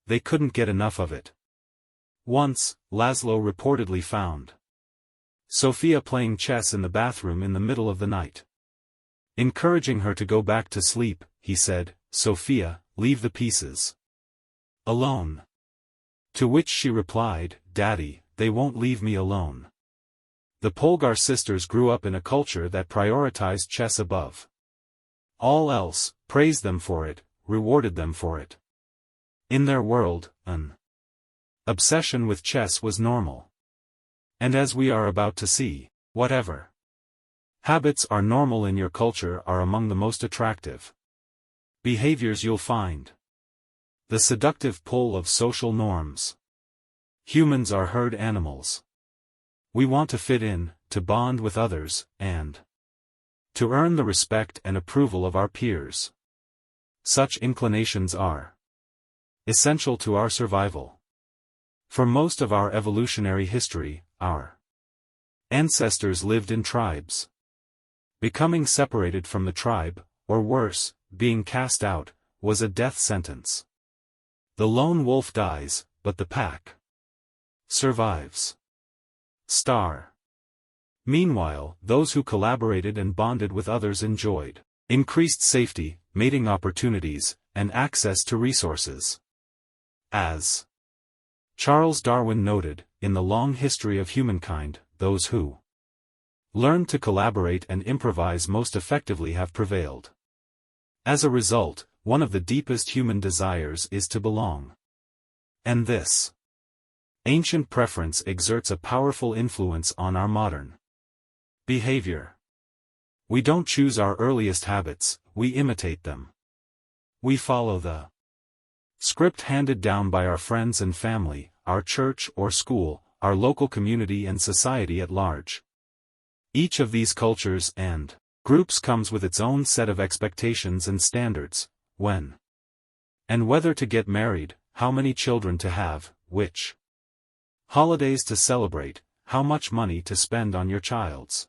They couldn't get enough of it. Once, Laszlo reportedly found Sophia playing chess in the bathroom in the middle of the night. Encouraging her to go back to sleep, he said, "Sophia, leave the pieces alone." To which she replied, "Daddy, they won't leave me alone." The Polgar sisters grew up in a culture that prioritized chess above all else, praised them for it, rewarded them for it. In their world, an obsession with chess was normal. And as we are about to see, whatever habits are normal in your culture are among the most attractive behaviors you'll find. The seductive pull of social norms. Humans are herd animals. We want to fit in, to bond with others, and to earn the respect and approval of our peers. Such inclinations are essential to our survival. For most of our evolutionary history, our ancestors lived in tribes. Becoming separated from the tribe, or worse, being cast out, was a death sentence. The lone wolf dies, but the pack survives. Meanwhile, those who collaborated and bonded with others enjoyed increased safety, mating opportunities, and access to resources. As Charles Darwin noted, in the long history of humankind, those who learned to collaborate and improvise most effectively have prevailed. As a result, one of the deepest human desires is to belong. And this ancient preference exerts a powerful influence on our modern behavior. We don't choose our earliest habits, we imitate them. We follow the script handed down by our friends and family, our church or school, our local community and society at large. Each of these cultures and groups comes with its own set of expectations and standards, when and whether to get married, how many children to have, which holidays to celebrate, how much money to spend on your child's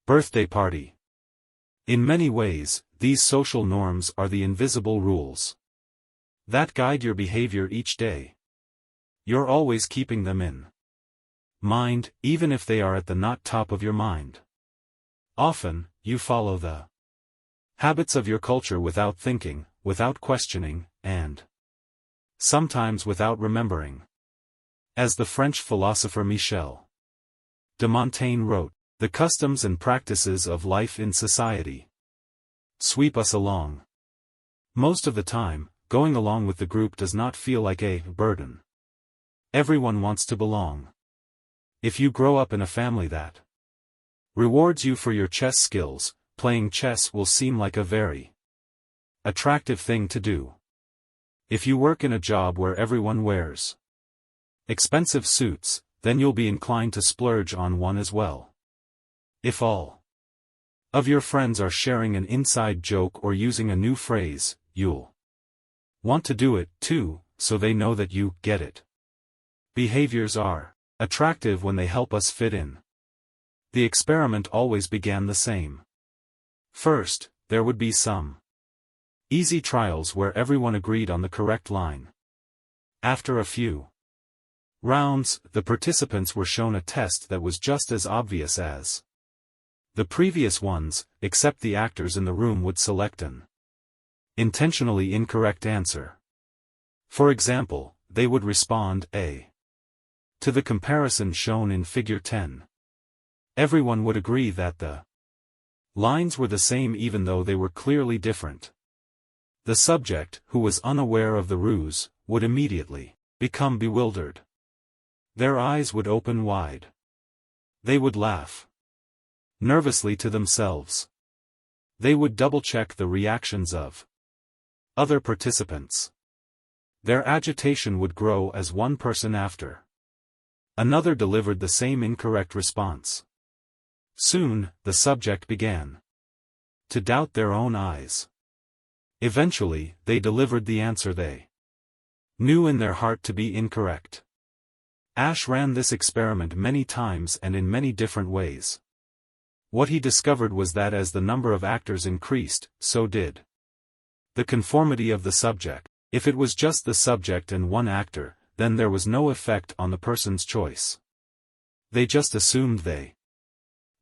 birthday party. In many ways, these social norms are the invisible rules that guide your behavior each day. You're always keeping them in mind, even if they are at the not top of your mind. Often, you follow the habits of your culture without thinking, without questioning, and sometimes without remembering. As the French philosopher Michel de Montaigne wrote, "The customs and practices of life in society sweep us along. Most of the time, going along with the group does not feel like a burden. Everyone wants to belong. If you grow up in a family that rewards you for your chess skills, playing chess will seem like a very attractive thing to do. If you work in a job where everyone wears expensive suits, then you'll be inclined to splurge on one as well. If all of your friends are sharing an inside joke or using a new phrase, you'll want to do it too, so they know that you get it." Behaviors are attractive when they help us fit in. The experiment always began the same. First, there would be some easy trials where everyone agreed on the correct line. After a few rounds, the participants were shown a test that was just as obvious as the previous ones, except the actors in the room would select an intentionally incorrect answer. For example, they would respond A to the comparison shown in Figure 10. Everyone would agree that the lines were the same even though they were clearly different. The subject, who was unaware of the ruse, would immediately become bewildered. Their eyes would open wide. They would laugh nervously to themselves. They would double-check the reactions of other participants. Their agitation would grow as one person after another delivered the same incorrect response. Soon, the subject began to doubt their own eyes. Eventually, they delivered the answer they knew in their heart to be incorrect. Ash ran this experiment many times and in many different ways. What he discovered was that as the number of actors increased, so did the conformity of the subject. If it was just the subject and one actor, then there was no effect on the person's choice. They just assumed they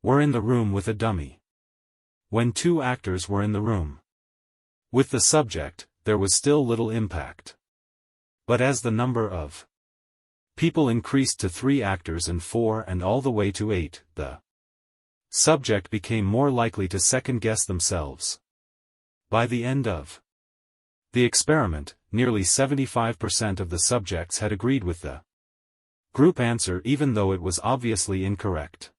were in the room with a dummy. When two actors were in the room with the subject, there was still little impact. But as the number of people increased to 3 actors and 4 and all the way to 8, the subject became more likely to second-guess themselves. By the end of the experiment, nearly 75% of the subjects had agreed with the group answer even though it was obviously incorrect.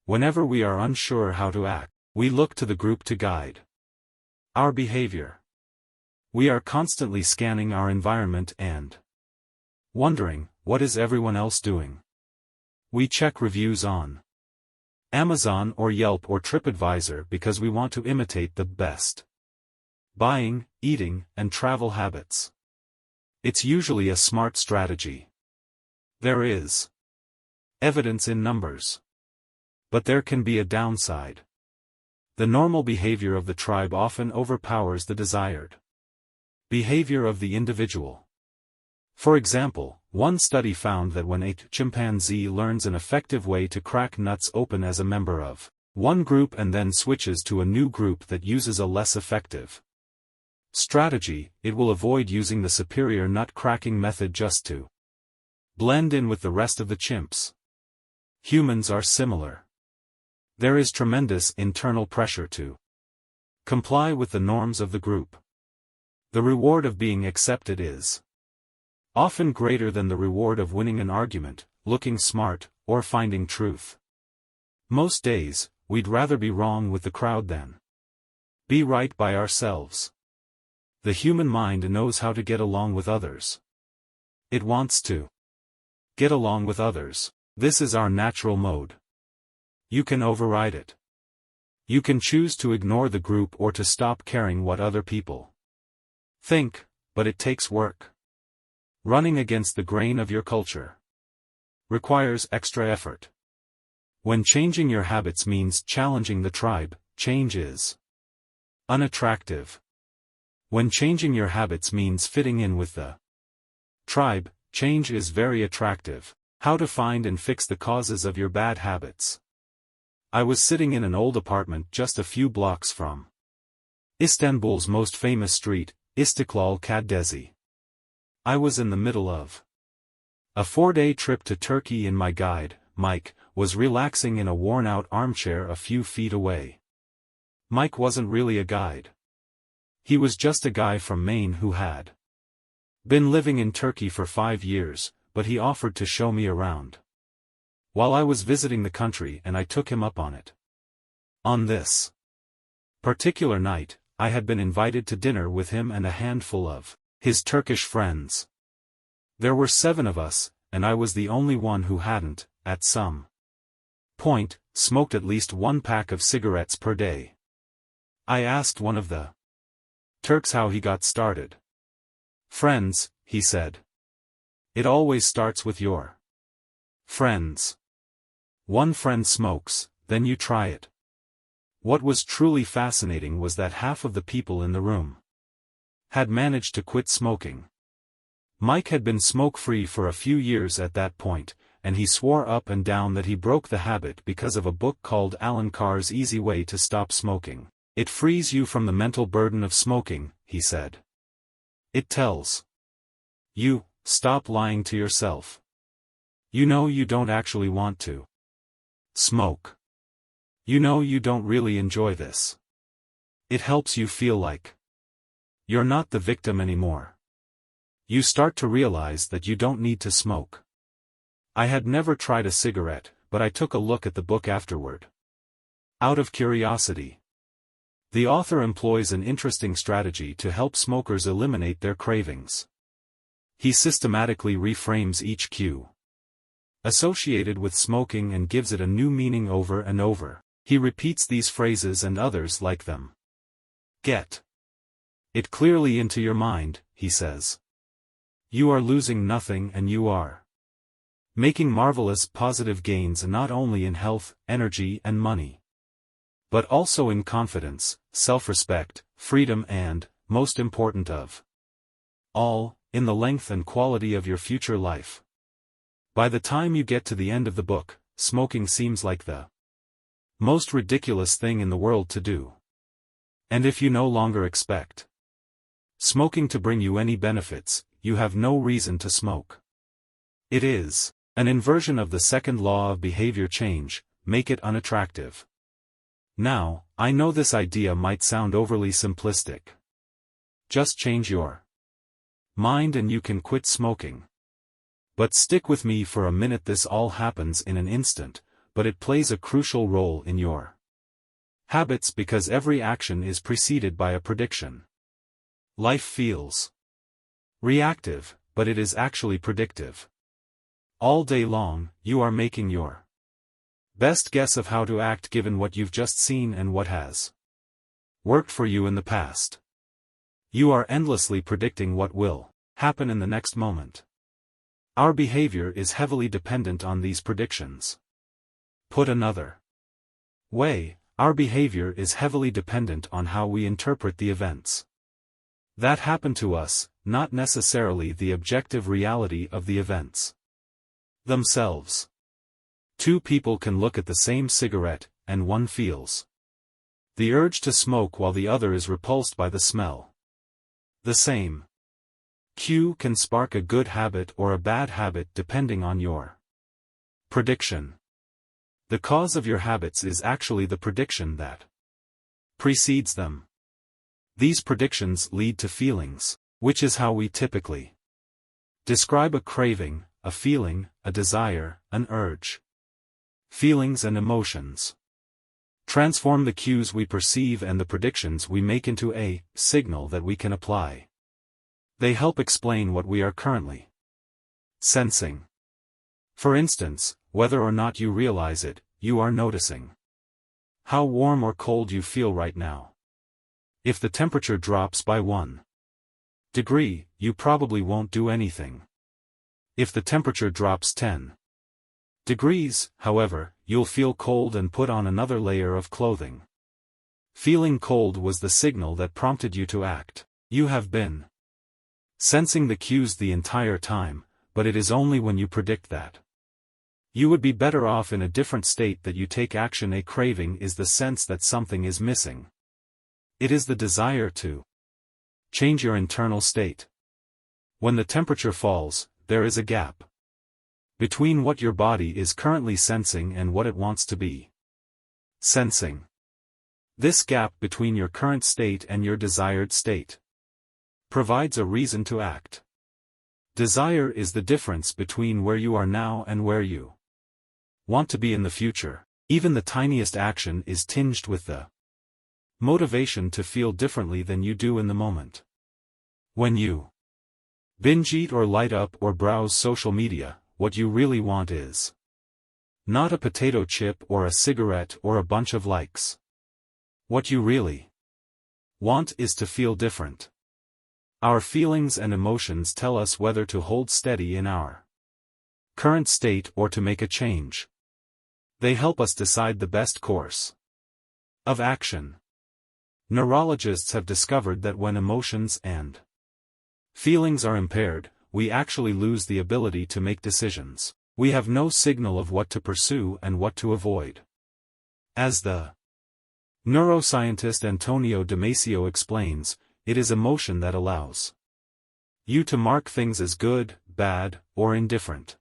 Whenever we are unsure how to act, we look to the group to guide our behavior. We are constantly scanning our environment and wondering, what is everyone else doing? We check reviews on Amazon or Yelp or TripAdvisor because we want to imitate the best buying, eating, and travel habits. It's usually a smart strategy. There is evidence in numbers. But there can be a downside. The normal behavior of the tribe often overpowers the desired behavior of the individual. For example, one study found that when a chimpanzee learns an effective way to crack nuts open as a member of one group and then switches to a new group that uses a less effective strategy, it will avoid using the superior nut cracking method just to blend in with the rest of the chimps. Humans are similar. There is tremendous internal pressure to comply with the norms of the group. The reward of being accepted is often greater than the reward of winning an argument, looking smart, or finding truth. Most days, we'd rather be wrong with the crowd than be right by ourselves. The human mind knows how to get along with others. It wants to get along with others. This is our natural mode. You can override it. You can choose to ignore the group or to stop caring what other people think, but it takes work. Running against the grain of your culture requires extra effort. When changing your habits means challenging the tribe, change is unattractive. When changing your habits means fitting in with the tribe, change is very attractive. How to find and fix the causes of your bad habits. I was sitting in an old apartment just a few blocks from Istanbul's most famous street, Istiklal Caddesi. I was in the middle of a 4-day trip to Turkey and my guide, Mike, was relaxing in a worn-out armchair a few feet away. Mike wasn't really a guide. He was just a guy from Maine who had been living in Turkey for 5 years, but he offered to show me around while I was visiting the country, and I took him up on it. On this particular night, I had been invited to dinner with him and a handful of his Turkish friends. There were 7 of us, and I was the only one who hadn't, at some point, smoked at least 1 pack of cigarettes per day. I asked one of the Turks how he got started. "Friends," he said. "It always starts with your friends. One friend smokes, then you try it." What was truly fascinating was that half of the people in the room had managed to quit smoking. Mike had been smoke-free for a few years at that point, and he swore up and down that he broke the habit because of a book called Alan Carr's Easy Way to Stop Smoking. "It frees you from the mental burden of smoking," he said. "It tells you, stop lying to yourself. You know you don't actually want to smoke. You know you don't really enjoy this. It helps you feel like you're not the victim anymore. You start to realize that you don't need to smoke." I had never tried a cigarette, but I took a look at the book afterward. Out of curiosity. The author employs an interesting strategy to help smokers eliminate their cravings. He systematically reframes each cue associated with smoking and gives it a new meaning over and over. He repeats these phrases and others like them. "Get it clearly into your mind," he says. "You are losing nothing and you are making marvelous positive gains not only in health, energy and money, but also in confidence, self-respect, freedom and, most important of all, in the length and quality of your future life." By the time you get to the end of the book, smoking seems like the most ridiculous thing in the world to do. And if you no longer expect smoking to bring you any benefits, you have no reason to smoke. It is an inversion of the second law of behavior change: make it unattractive. Now, I know this idea might sound overly simplistic. Just change your mind and you can quit smoking. But stick with me for a minute. This all happens in an instant, but it plays a crucial role in your habits because every action is preceded by a prediction. Life feels reactive, but it is actually predictive. All day long, you are making your best guess of how to act given what you've just seen and what has worked for you in the past. You are endlessly predicting what will happen in the next moment. Our behavior is heavily dependent on these predictions. Put another way, our behavior is heavily dependent on how we interpret the events that happen to us, not necessarily the objective reality of the events themselves. Two people can look at the same cigarette, and one feels the urge to smoke while the other is repulsed by the smell. The same cue can spark a good habit or a bad habit depending on your prediction. The cause of your habits is actually the prediction that precedes them. These predictions lead to feelings, which is how we typically describe a craving, a feeling, a desire, an urge. Feelings and emotions transform the cues we perceive and the predictions we make into a signal that we can apply. They help explain what we are currently sensing. For instance, whether or not you realize it, you are noticing how warm or cold you feel right now. If the temperature drops by 1 degree, you probably won't do anything. If the temperature drops 10 degrees, however, you'll feel cold and put on another layer of clothing. Feeling cold was the signal that prompted you to act. You have been sensing the cues the entire time, but it is only when you predict that you would be better off in a different state that you take action. A craving is the sense that something is missing. It is the desire to change your internal state. When the temperature falls, there is a gap between what your body is currently sensing and what it wants to be sensing. This gap between your current state and your desired state provides a reason to act. Desire is the difference between where you are now and where you want to be in the future. Even the tiniest action is tinged with the motivation to feel differently than you do in the moment. When you binge eat or light up or browse social media, what you really want is not a potato chip or a cigarette or a bunch of likes. What you really want is to feel different. Our feelings and emotions tell us whether to hold steady in our current state or to make a change. They help us decide the best course of action. Neurologists have discovered that when emotions and feelings are impaired, we actually lose the ability to make decisions. We have no signal of what to pursue and what to avoid. As the neuroscientist Antonio Damasio explains, it is emotion that allows you to mark things as good, bad, or indifferent.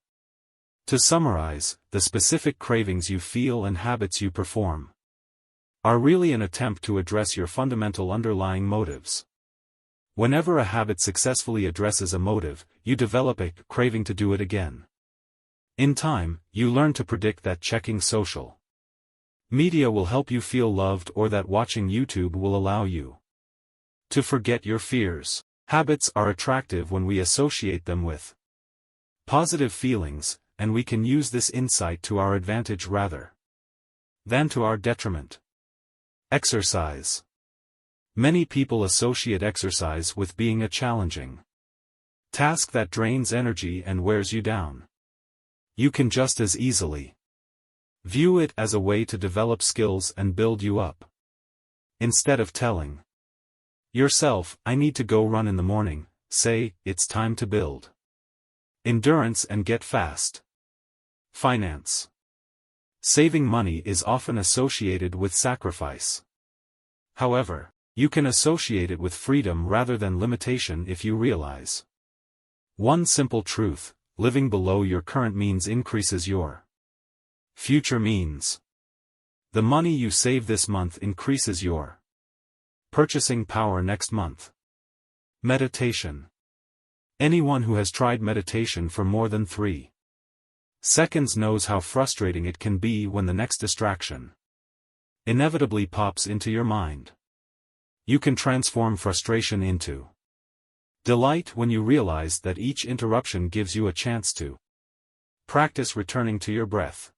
To summarize, the specific cravings you feel and habits you perform are really an attempt to address your fundamental underlying motives. Whenever a habit successfully addresses a motive, you develop a craving to do it again. In time, you learn to predict that checking social media will help you feel loved or that watching YouTube will allow you to forget your fears. Habits are attractive when we associate them with positive feelings, and we can use this insight to our advantage rather than to our detriment. Exercise. Many people associate exercise with being a challenging task that drains energy and wears you down. You can just as easily view it as a way to develop skills and build you up. Instead of telling yourself, "I need to go run in the morning," say, "It's time to build endurance and get fast." Finance. Saving money is often associated with sacrifice. However, you can associate it with freedom rather than limitation if you realize one simple truth: living below your current means increases your future means. The money you save this month increases your purchasing power next month. Meditation. Anyone who has tried meditation for more than 3 seconds knows how frustrating it can be when the next distraction inevitably pops into your mind. You can transform frustration into delight when you realize that each interruption gives you a chance to practice returning to your breath.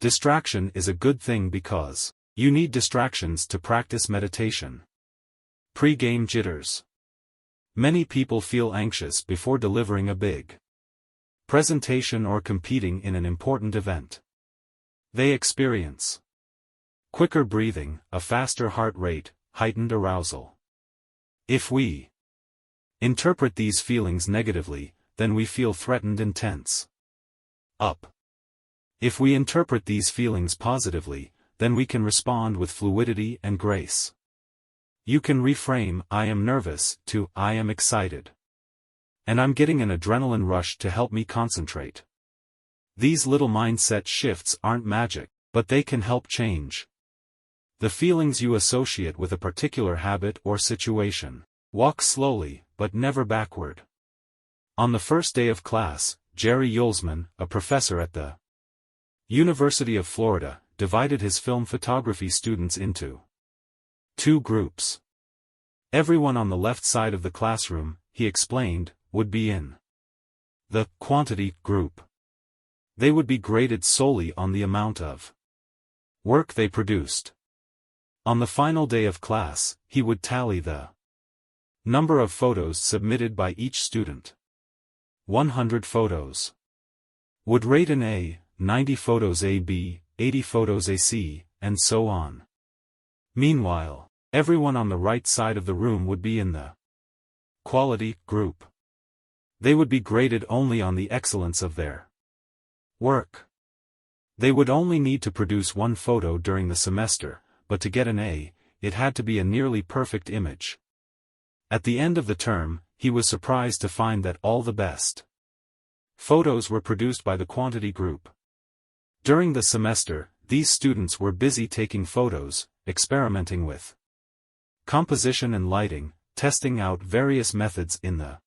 Distraction is a good thing because you need distractions to practice meditation. Pre-game jitters. Many people feel anxious before delivering a big presentation or competing in an important event. They experience quicker breathing, a faster heart rate, heightened arousal. If we interpret these feelings negatively, then we feel threatened and tense up. If we interpret these feelings positively, then we can respond with fluidity and grace. You can reframe "I am nervous" to "I am excited. And I'm getting an adrenaline rush to help me concentrate." These little mindset shifts aren't magic, but they can help change the feelings you associate with a particular habit or situation. Walk slowly, but never backward. On the first day of class, Jerry Yulesman, a professor at the University of Florida, divided his film photography students into 2 groups. Everyone on the left side of the classroom, he explained, would be in the quantity group. They would be graded solely on the amount of work they produced. On the final day of class, he would tally the number of photos submitted by each student. 100 photos would rate an A, 90 photos a B, 80 photos a C, and so on. Meanwhile, everyone on the right side of the room would be in the quality group. They would be graded only on the excellence of their work. They would only need to produce 1 photo during the semester, but to get an A, it had to be a nearly perfect image. At the end of the term, he was surprised to find that all the best photos were produced by the quantity group. During the semester, these students were busy taking photos, experimenting with composition and lighting, testing out various methods in the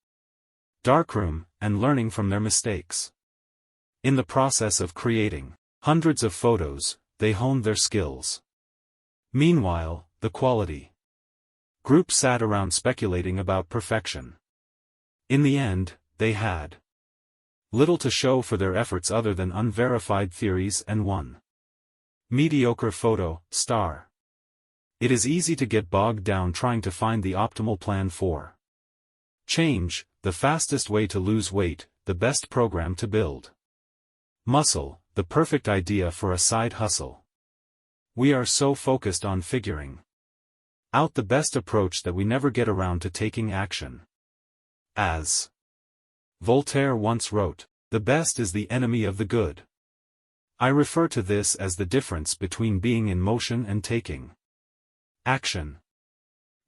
darkroom, and learning from their mistakes. In the process of creating hundreds of photos, they honed their skills. Meanwhile, the quality group sat around speculating about perfection. In the end, they had little to show for their efforts other than unverified theories and 1 mediocre photo star. It is easy to get bogged down trying to find the optimal plan for change, the fastest way to lose weight, the best program to build muscle, the perfect idea for a side hustle. We are so focused on figuring out the best approach that we never get around to taking action. As Voltaire once wrote, "The best is the enemy of the good." I refer to this as the difference between being in motion and taking action.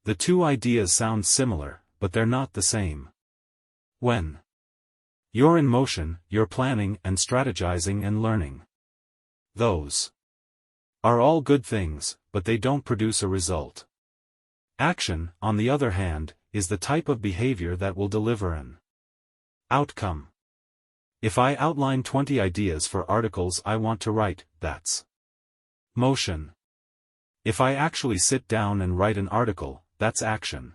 The 2 ideas sound similar, but they're not the same. When you're in motion, you're planning and strategizing and learning. Those are all good things, but they don't produce a result. Action, on the other hand, is the type of behavior that will deliver an outcome. If I outline 20 ideas for articles I want to write, that's motion. If I actually sit down and write an article, that's action.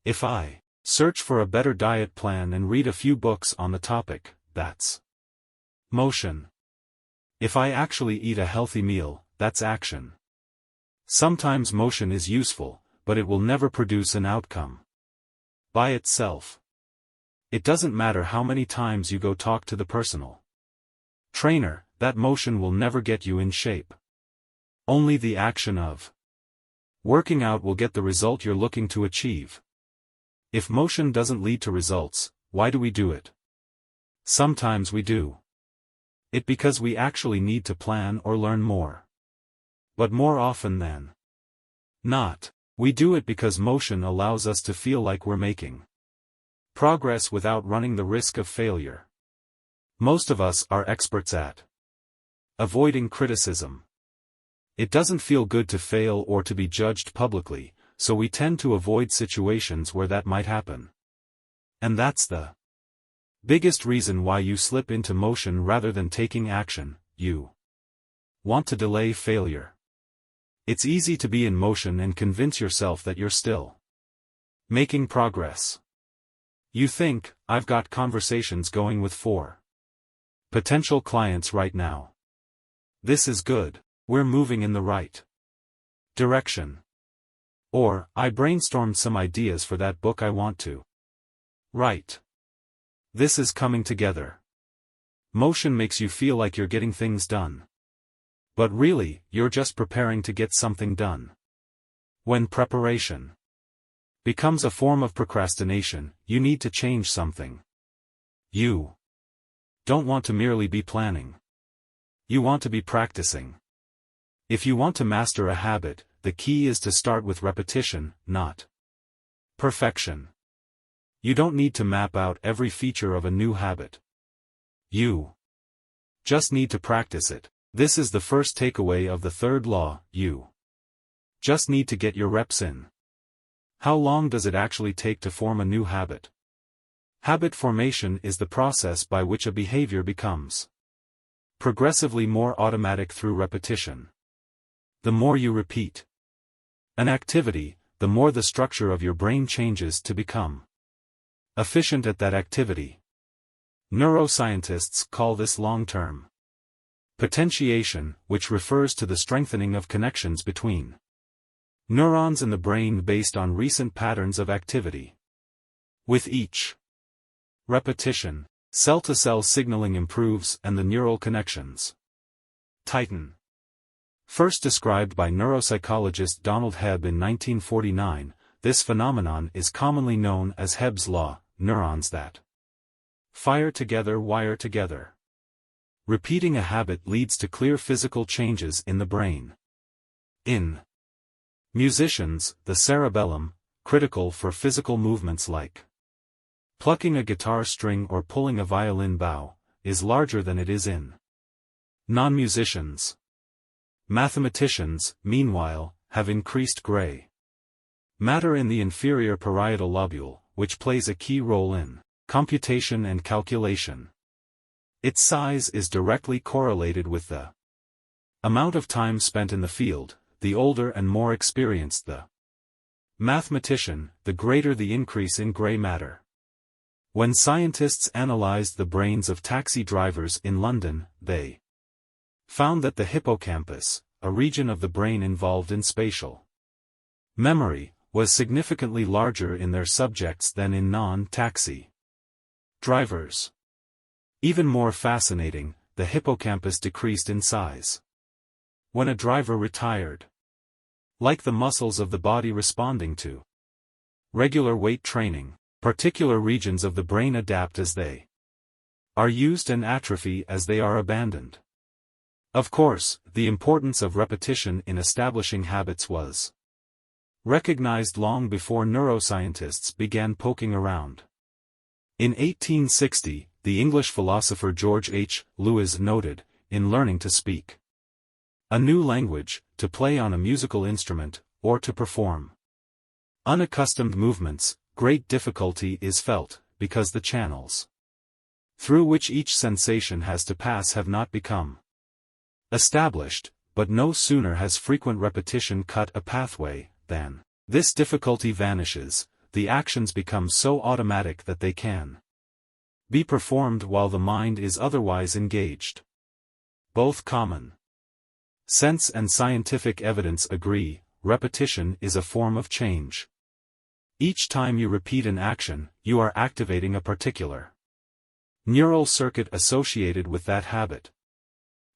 If I search for a better diet plan and read a few books on the topic, that's motion. If I actually eat a healthy meal, that's action. Sometimes motion is useful, but it will never produce an outcome by itself. It doesn't matter how many times you go talk to the personal trainer, that motion will never get you in shape. Only the action of working out will get the result you're looking to achieve. If motion doesn't lead to results, why do we do it? Sometimes we do it because we actually need to plan or learn more. But more often than not, we do it because motion allows us to feel like we're making progress without running the risk of failure. Most of us are experts at avoiding criticism. It doesn't feel good to fail or to be judged publicly, so we tend to avoid situations where that might happen. And that's the biggest reason why you slip into motion rather than taking action. You want to delay failure. It's easy to be in motion and convince yourself that you're still making progress. You think, I've got conversations going with 4 potential clients right now. This is good, we're moving in the right direction. Or, I brainstormed some ideas for that book I want to write. This is coming together. Motion makes you feel like you're getting things done. But really, you're just preparing to get something done. When preparation becomes a form of procrastination, you need to change something. You don't want to merely be planning. You want to be practicing. If you want to master a habit, the key is to start with repetition, not perfection. You don't need to map out every feature of a new habit. You just need to practice it. This is the first takeaway of the third law: you just need to get your reps in. How long does it actually take to form a new habit? Habit formation is the process by which a behavior becomes progressively more automatic through repetition. The more you repeat an activity, the more the structure of your brain changes to become efficient at that activity. Neuroscientists call this long-term potentiation, which refers to the strengthening of connections between neurons in the brain based on recent patterns of activity. With each repetition, cell-to-cell signaling improves and the neural connections tighten. First described by neuropsychologist Donald Hebb in 1949, this phenomenon is commonly known as Hebb's law: neurons that fire together wire together. Repeating a habit leads to clear physical changes in the brain. In musicians, the cerebellum, critical for physical movements like plucking a guitar string or pulling a violin bow, is larger than it is in non-musicians. Mathematicians, meanwhile, have increased gray matter in the inferior parietal lobule, which plays a key role in computation and calculation. Its size is directly correlated with the amount of time spent in the field. The older and more experienced the mathematician, the greater the increase in gray matter. When scientists analyzed the brains of taxi drivers in London, they found that the hippocampus, a region of the brain involved in spatial memory, was significantly larger in their subjects than in non-taxi drivers. Even more fascinating, the hippocampus decreased in size when a driver retired. Like the muscles of the body responding to regular weight training, particular regions of the brain adapt as they are used and atrophy as they are abandoned. Of course, the importance of repetition in establishing habits was recognized long before neuroscientists began poking around. In 1860, the English philosopher George H. Lewes noted, in learning to speak a new language, to play on a musical instrument, or to perform unaccustomed movements, great difficulty is felt, because the channels through which each sensation has to pass have not become established, but no sooner has frequent repetition cut a pathway, than this difficulty vanishes. The actions become so automatic that they can be performed while the mind is otherwise engaged. Both common sense and scientific evidence agree, repetition is a form of change. Each time you repeat an action, you are activating a particular neural circuit associated with that habit.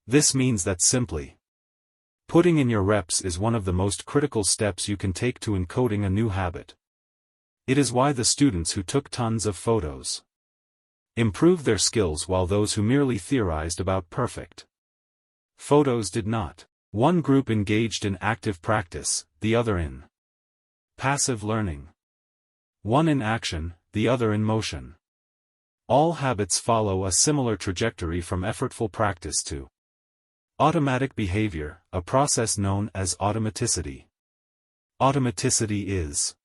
This means that simply putting in your reps is one of the most critical steps you can take to encoding a new habit. It is why the students who took tons of photos improved their skills while those who merely theorized about perfect photos did not. One group engaged in active practice, the other in passive learning. One in action, the other in motion. All habits follow a similar trajectory from effortful practice to automatic behavior, a process known as automaticity. Automaticity is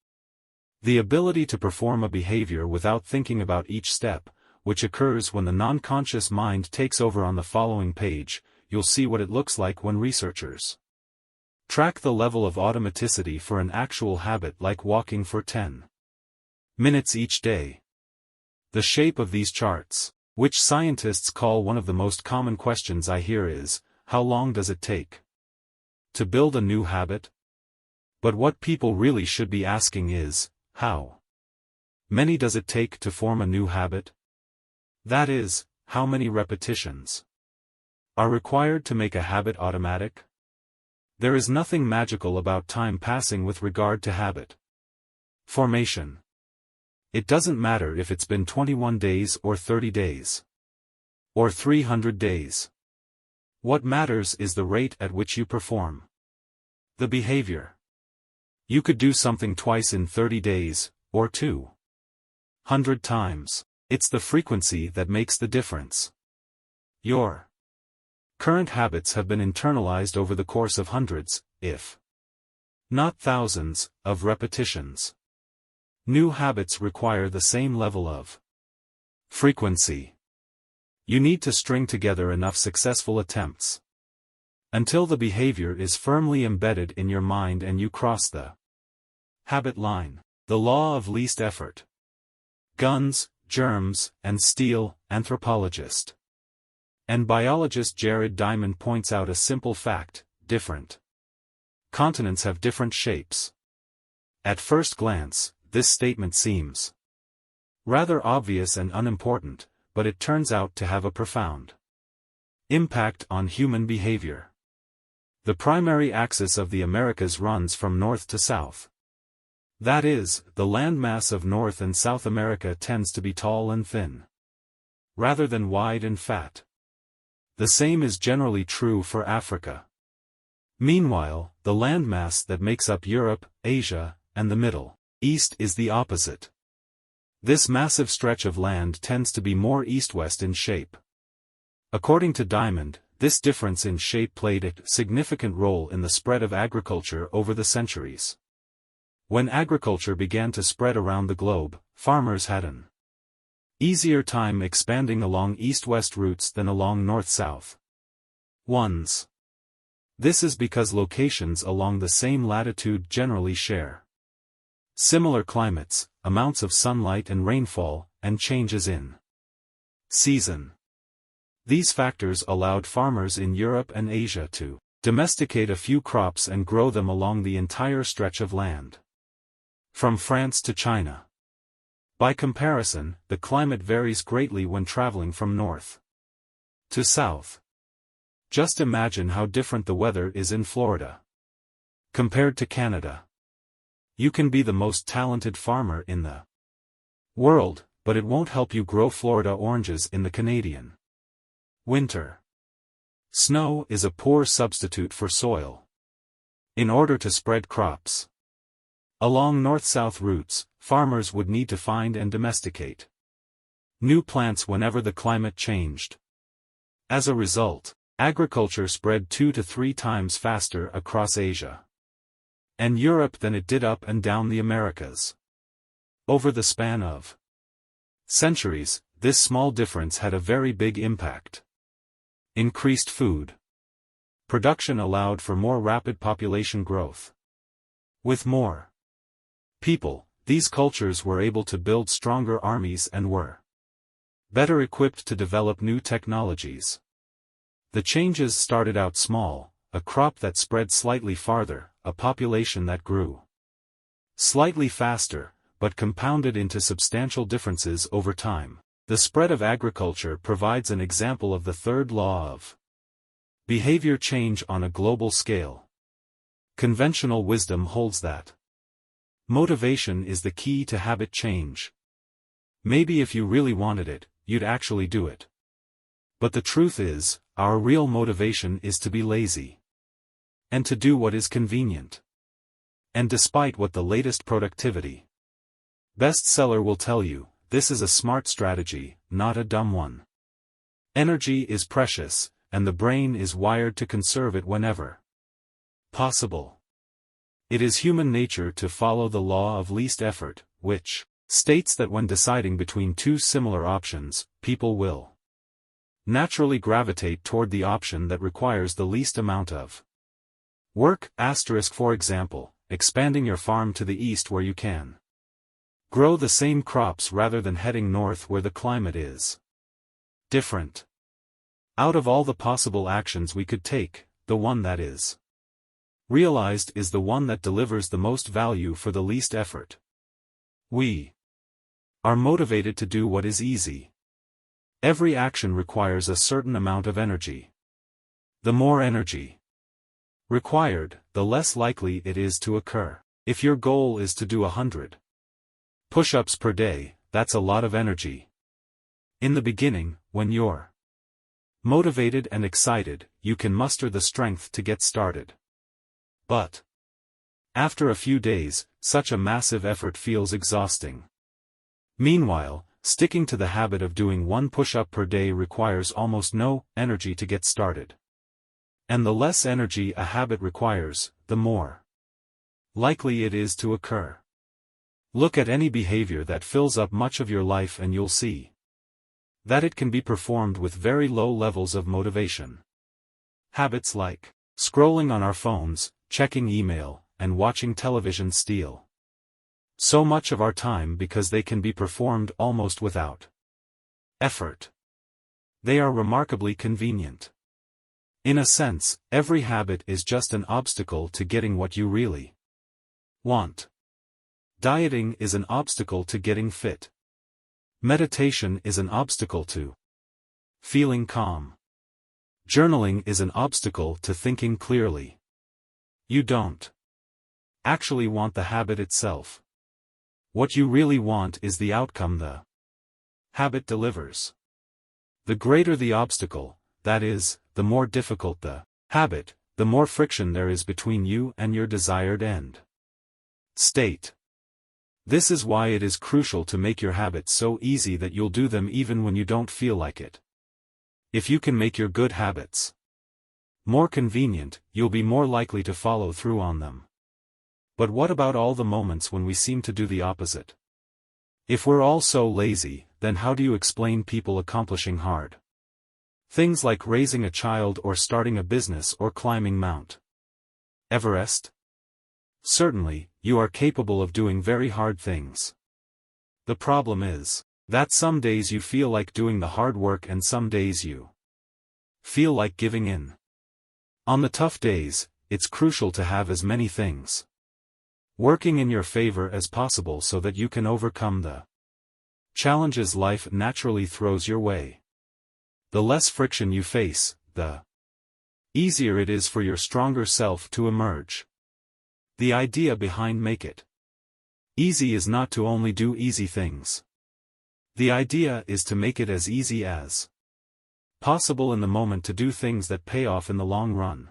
the ability to perform a behavior without thinking about each step, which occurs when the non-conscious mind takes over. On the following page, you'll see what it looks like when researchers track the level of automaticity for an actual habit like walking for 10 minutes each day. The shape of these charts, which scientists call one of the most common questions I hear, is, how long does it take to build a new habit? But what people really should be asking is, how many does it take to form a new habit? That is, how many repetitions are required to make a habit automatic? There is nothing magical about time passing with regard to habit formation. It doesn't matter if it's been 21 days or 30 days. Or 300 days. What matters is the rate at which you perform the behavior. You could do something twice in 30 days, or 200 times. It's the frequency that makes the difference. Your current habits have been internalized over the course of hundreds, if not thousands, of repetitions. New habits require the same level of frequency. You need to string together enough successful attempts until the behavior is firmly embedded in your mind and you cross the habit line. The law of least effort. Guns, germs, and steel. Anthropologist and biologist Jared Diamond points out a simple fact: different continents have different shapes. At first glance, this statement seems rather obvious and unimportant, but it turns out to have a profound impact on human behavior. The primary axis of the Americas runs from north to south. That is, the landmass of North and South America tends to be tall and thin, rather than wide and fat. The same is generally true for Africa. Meanwhile, the landmass that makes up Europe, Asia, and the Middle East is the opposite. This massive stretch of land tends to be more east-west in shape. According to Diamond, this difference in shape played a significant role in the spread of agriculture over the centuries. When agriculture began to spread around the globe, farmers had an easier time expanding along east-west routes than along north-south ones. This is because locations along the same latitude generally share similar climates, amounts of sunlight and rainfall, and changes in season. These factors allowed farmers in Europe and Asia to domesticate a few crops and grow them along the entire stretch of land, from France to China. By comparison, the climate varies greatly when traveling from north to south. Just imagine how different the weather is in Florida compared to Canada. You can be the most talented farmer in the world, but it won't help you grow Florida oranges in the Canadian winter. Snow is a poor substitute for soil. In order to spread crops along north-south routes, farmers would need to find and domesticate new plants whenever the climate changed. As a result, agriculture spread 2 to 3 times faster across Asia and Europe than it did up and down the Americas. Over the span of centuries, this small difference had a very big impact. Increased food production allowed for more rapid population growth. With more people, these cultures were able to build stronger armies and were better equipped to develop new technologies. The changes started out small: a crop that spread slightly farther, a population that grew slightly faster, but compounded into substantial differences over time. The spread of agriculture provides an example of the third law of behavior change on a global scale. Conventional wisdom holds that motivation is the key to habit change. Maybe if you really wanted it, you'd actually do it. But the truth is, our real motivation is to be lazy and to do what is convenient. And despite what the latest productivity bestseller will tell you, this is a smart strategy, not a dumb one. Energy is precious, and the brain is wired to conserve it whenever possible. It is human nature to follow the law of least effort, which states that when deciding between two similar options, people will naturally gravitate toward the option that requires the least amount of work. For example, expanding your farm to the east where you can grow the same crops rather than heading north where the climate is different. Out of all the possible actions we could take, the one that is Realized is the one that delivers the most value for the least effort. We are motivated to do what is easy. Every action requires a certain amount of energy. The more energy required, the less likely it is to occur. If your goal is to do 100 push-ups per day, that's a lot of energy. In the beginning, when you're motivated and excited, you can muster the strength to get started. But after a few days, such a massive effort feels exhausting. Meanwhile, sticking to the habit of doing one push-up per day requires almost no energy to get started. And the less energy a habit requires, the more likely it is to occur. Look at any behavior that fills up much of your life and you'll see that it can be performed with very low levels of motivation. Habits like scrolling on our phones, checking email, and watching television steal so much of our time because they can be performed almost without effort. They are remarkably convenient. In a sense, every habit is just an obstacle to getting what you really want. Dieting is an obstacle to getting fit. Meditation is an obstacle to feeling calm. Journaling is an obstacle to thinking clearly. You don't actually want the habit itself. What you really want is the outcome the habit delivers. The greater the obstacle, that is, the more difficult the habit, the more friction there is between you and your desired end state. This is why it is crucial to make your habits so easy that you'll do them even when you don't feel like it. If you can make your good habits more convenient, you'll be more likely to follow through on them. But what about all the moments when we seem to do the opposite? If we're all so lazy, then how do you explain people accomplishing hard things like raising a child or starting a business or climbing Mount Everest? Certainly, you are capable of doing very hard things. The problem is that some days you feel like doing the hard work and some days you feel like giving in. On the tough days, it's crucial to have as many things working in your favor as possible so that you can overcome the challenges life naturally throws your way. The less friction you face, the easier it is for your stronger self to emerge. The idea behind Make It Easy is not to only do easy things. The idea is to make it as easy as possible in the moment to do things that pay off in the long run.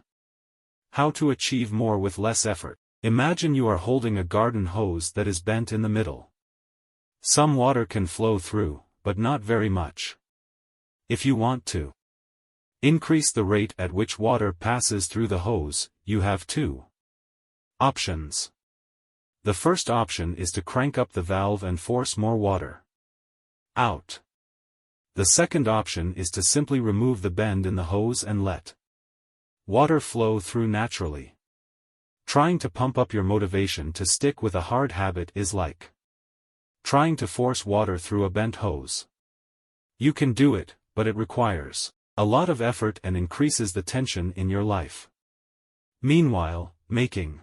How to achieve more with less effort. Imagine you are holding a garden hose that is bent in the middle. Some water can flow through, but not very much. If you want to increase the rate at which water passes through the hose, you have two options. The first option is to crank up the valve and force more water out. The second option is to simply remove the bend in the hose and let water flow through naturally. Trying to pump up your motivation to stick with a hard habit is like trying to force water through a bent hose. You can do it, but it requires a lot of effort and increases the tension in your life. Meanwhile, making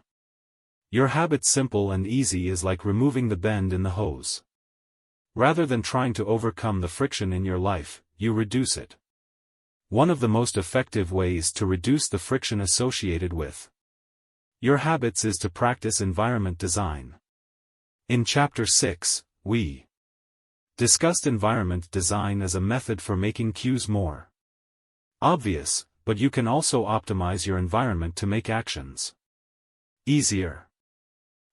your habit simple and easy is like removing the bend in the hose. Rather than trying to overcome the friction in your life, you reduce it. One of the most effective ways to reduce the friction associated with your habits is to practice environment design. In Chapter 6, we discussed environment design as a method for making cues more obvious, but you can also optimize your environment to make actions easier.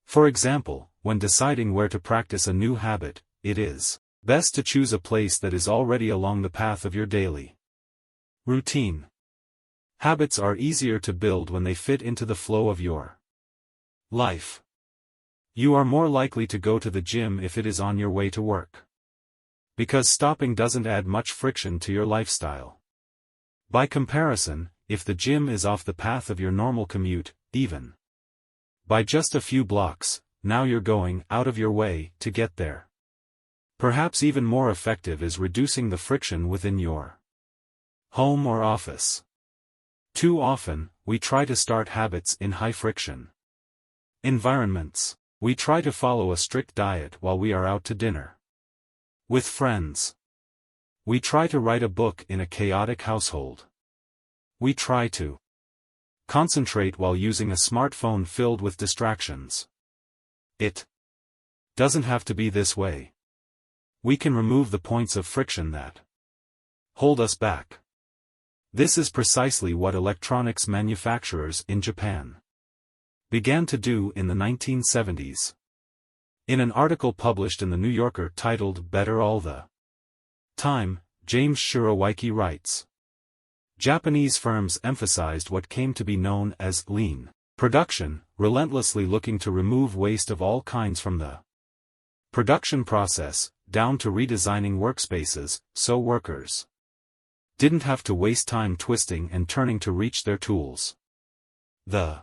For example, when deciding where to practice a new habit, it is best to choose a place that is already along the path of your daily routine. Habits are easier to build when they fit into the flow of your life. You are more likely to go to the gym if it is on your way to work, because stopping doesn't add much friction to your lifestyle. By comparison, if the gym is off the path of your normal commute, even by just a few blocks, now you're going out of your way to get there. Perhaps even more effective is reducing the friction within your home or office. Too often, we try to start habits in high-friction environments. We try to follow a strict diet while we are out to dinner with friends. We try to write a book in a chaotic household. We try to concentrate while using a smartphone filled with distractions. It doesn't have to be this way. We can remove the points of friction that hold us back. This is precisely what electronics manufacturers in Japan began to do in the 1970s. In an article published in the New Yorker titled Better All the Time, James Shirowaiki writes, Japanese firms emphasized what came to be known as lean production, relentlessly looking to remove waste of all kinds from the production process, down to redesigning workspaces, so workers didn't have to waste time twisting and turning to reach their tools. The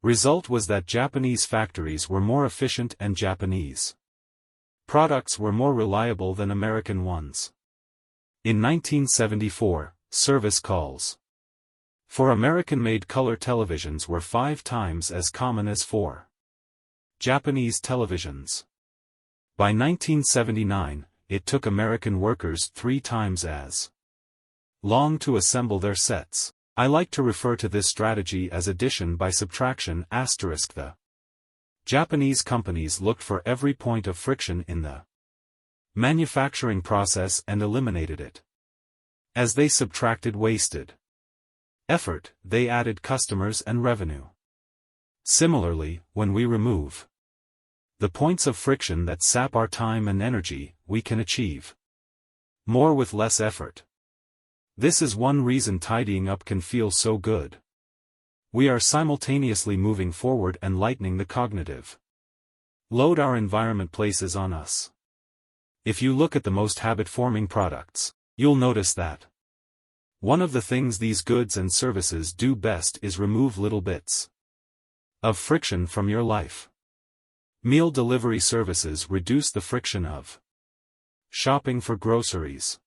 result was that Japanese factories were more efficient and Japanese products were more reliable than American ones. In 1974, service calls for American-made color televisions were 5 times as common as for Japanese televisions. By 1979, it took American workers 3 times as long to assemble their sets. I like to refer to this strategy as addition by subtraction *. The Japanese companies looked for every point of friction in the manufacturing process and eliminated it. As they subtracted wasted effort, they added customers and revenue. Similarly, when we remove the points of friction that sap our time and energy, we can achieve more with less effort. This is one reason tidying up can feel so good. We are simultaneously moving forward and lightening the cognitive load our environment places on us. If you look at the most habit-forming products, you'll notice that one of the things these goods and services do best is remove little bits of friction from your life. Meal delivery services reduce the friction of shopping for groceries.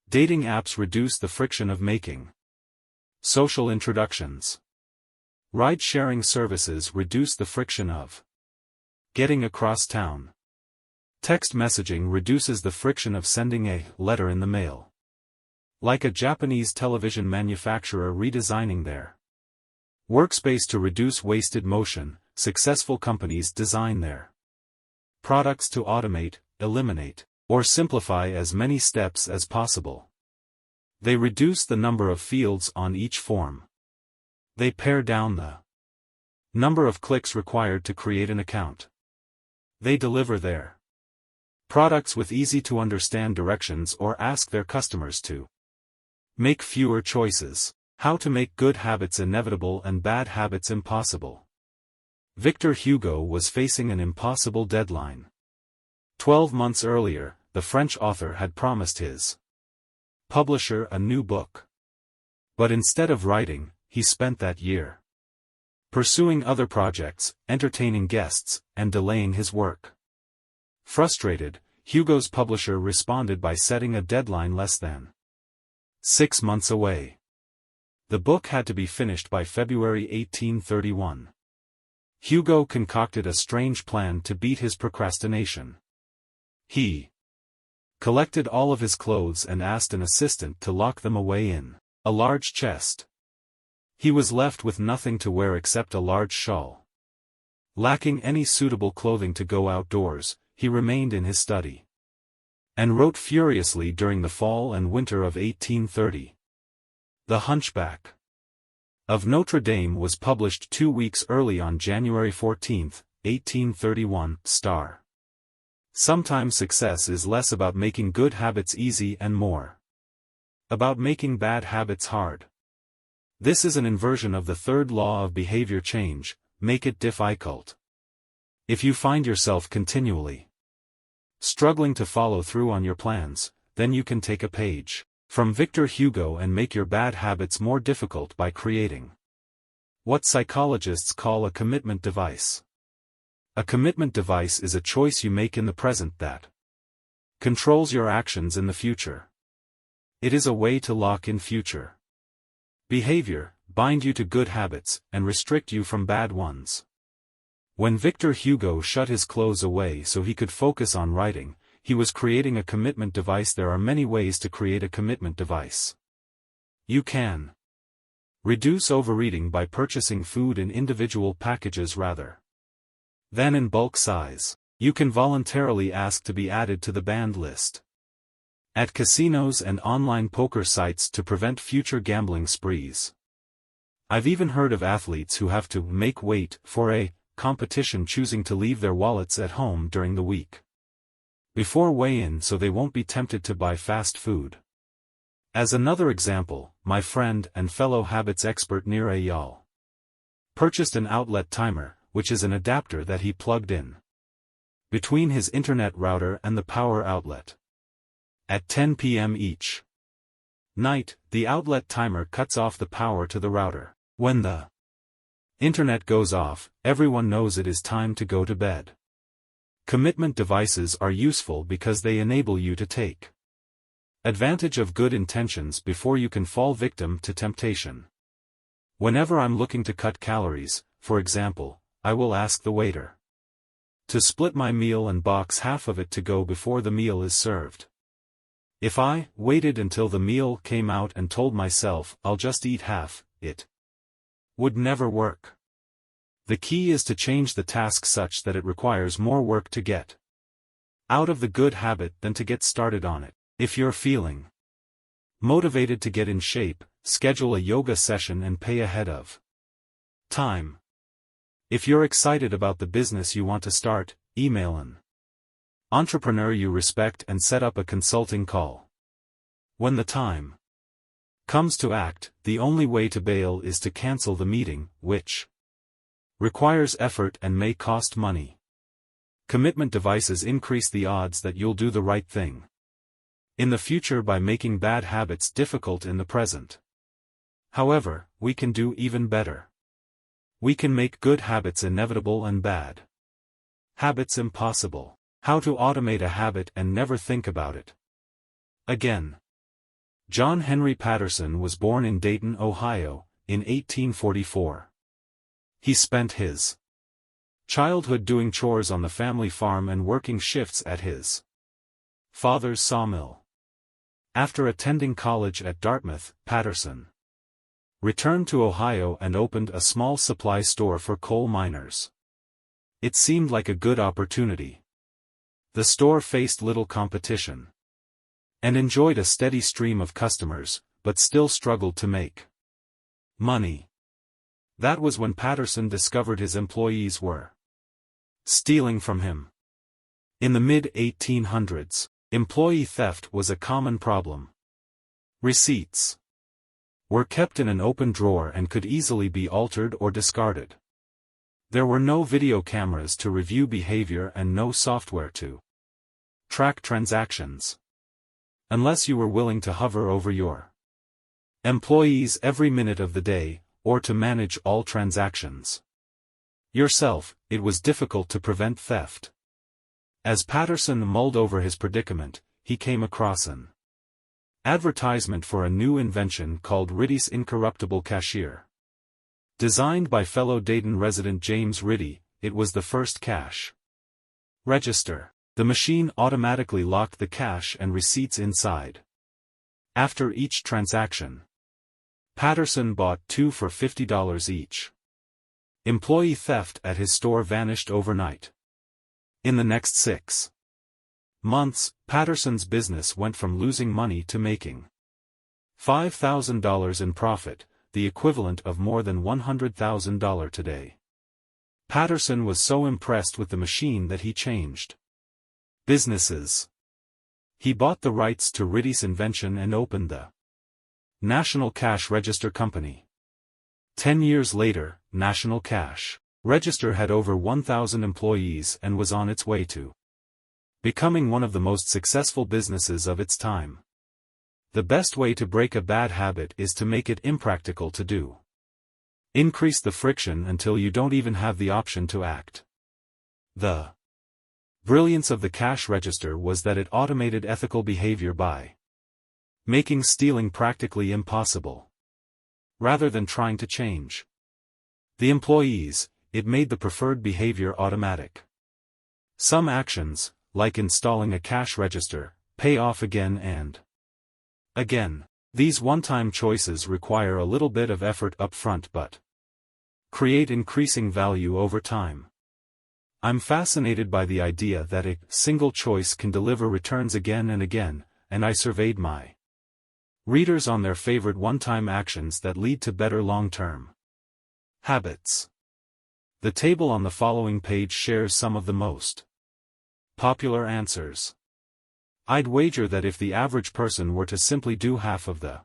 Dating apps reduce the friction of making social introductions. Ride-sharing services reduce the friction of getting across town. Text messaging reduces the friction of sending a letter in the mail. Like a Japanese television manufacturer redesigning their workspace to reduce wasted motion, successful companies design their products to automate, eliminate, or simplify as many steps as possible. They reduce the number of fields on each form. They pare down the number of clicks required to create an account. They deliver their products with easy-to-understand directions or ask their customers to make fewer choices. How to make good habits inevitable and bad habits impossible. Victor Hugo was facing an impossible deadline. 12 months earlier, the French author had promised his publisher a new book. But instead of writing, he spent that year pursuing other projects, entertaining guests, and delaying his work. Frustrated, Hugo's publisher responded by setting a deadline less than 6 months away. The book had to be finished by February 1831. Hugo concocted a strange plan to beat his procrastination. He collected all of his clothes and asked an assistant to lock them away in a large chest. He was left with nothing to wear except a large shawl. Lacking any suitable clothing to go outdoors, he remained in his study and wrote furiously during the fall and winter of 1830. The Hunchback of Notre Dame was published 2 weeks early on January 14, 1831. Sometimes success is less about making good habits easy and more about making bad habits hard. This is an inversion of the third law of behavior change: make it difficult. If you find yourself continually struggling to follow through on your plans, then you can take a page from Victor Hugo and make your bad habits more difficult by creating what psychologists call a commitment device. A commitment device is a choice you make in the present that controls your actions in the future. It is a way to lock in future behavior, bind you to good habits, and restrict you from bad ones. When Victor Hugo shut his clothes away so he could focus on writing, he was creating a commitment device. There are many ways to create a commitment device. You can reduce overeating by purchasing food in individual packages rather than in bulk size. You can voluntarily ask to be added to the banned list at casinos and online poker sites to prevent future gambling sprees. I've even heard of athletes who have to make weight for a competition choosing to leave their wallets at home during the week before weigh-in so they won't be tempted to buy fast food. As another example, my friend and fellow habits expert Nir Eyal purchased an outlet timer, which is an adapter that he plugged in between his internet router and the power outlet. At 10 p.m. each night, the outlet timer cuts off the power to the router. When the internet goes off, everyone knows it is time to go to bed. Commitment devices are useful because they enable you to take advantage of good intentions before you can fall victim to temptation. Whenever I'm looking to cut calories, for example, I will ask the waiter to split my meal and box half of it to go before the meal is served. If I waited until the meal came out and told myself I'll just eat half, it would never work. The key is to change the task such that it requires more work to get out of the good habit than to get started on it. If you're feeling motivated to get in shape, schedule a yoga session and pay ahead of time. If you're excited about the business you want to start, email an entrepreneur you respect and set up a consulting call. When the time comes to act, the only way to bail is to cancel the meeting, which requires effort and may cost money. Commitment devices increase the odds that you'll do the right thing in the future by making bad habits difficult in the present. However, we can do even better. We can make good habits inevitable and bad habits impossible. How to automate a habit and never think about it again. John Henry Patterson was born in Dayton, Ohio, in 1844. He spent his childhood doing chores on the family farm and working shifts at his father's sawmill. After attending college at Dartmouth, Patterson returned to Ohio and opened a small supply store for coal miners. It seemed like a good opportunity. The store faced little competition and enjoyed a steady stream of customers, but still struggled to make money. That was when Patterson discovered his employees were stealing from him. In the mid-1800s, employee theft was a common problem. Receipts were kept in an open drawer and could easily be altered or discarded. There were no video cameras to review behavior and no software to track transactions. Unless you were willing to hover over your employees every minute of the day, or to manage all transactions yourself, it was difficult to prevent theft. As Patterson mulled over his predicament, he came across an advertisement for a new invention called Ritty's Incorruptible Cashier. Designed by fellow Dayton resident James Ritty, it was the first cash register. The machine automatically locked the cash and receipts inside. After each transaction, Patterson bought 2 for $50 each. Employee theft at his store vanished overnight. In the next 6 months, Patterson's business went from losing money to making $5,000 in profit, the equivalent of more than $100,000 today. Patterson was so impressed with the machine that he changed businesses. He bought the rights to Ritty's invention and opened the National Cash Register Company. 10 years later, National Cash Register had over 1,000 employees and was on its way to becoming one of the most successful businesses of its time. The best way to break a bad habit is to make it impractical to do. Increase the friction until you don't even have the option to act. The brilliance of the cash register was that it automated ethical behavior by making stealing practically impossible. rather than trying to change the employees. It made the preferred behavior automatic. Some actions, like installing a cash register, pay off again and again. These one-time choices require a little bit of effort up front but create increasing value over time. I'm fascinated by the idea that a single choice can deliver returns again and again, and I surveyed my readers on their favorite one-time actions that lead to better long-term habits. The table on the following page shares some of the most popular answers. I'd wager that if the average person were to simply do half of the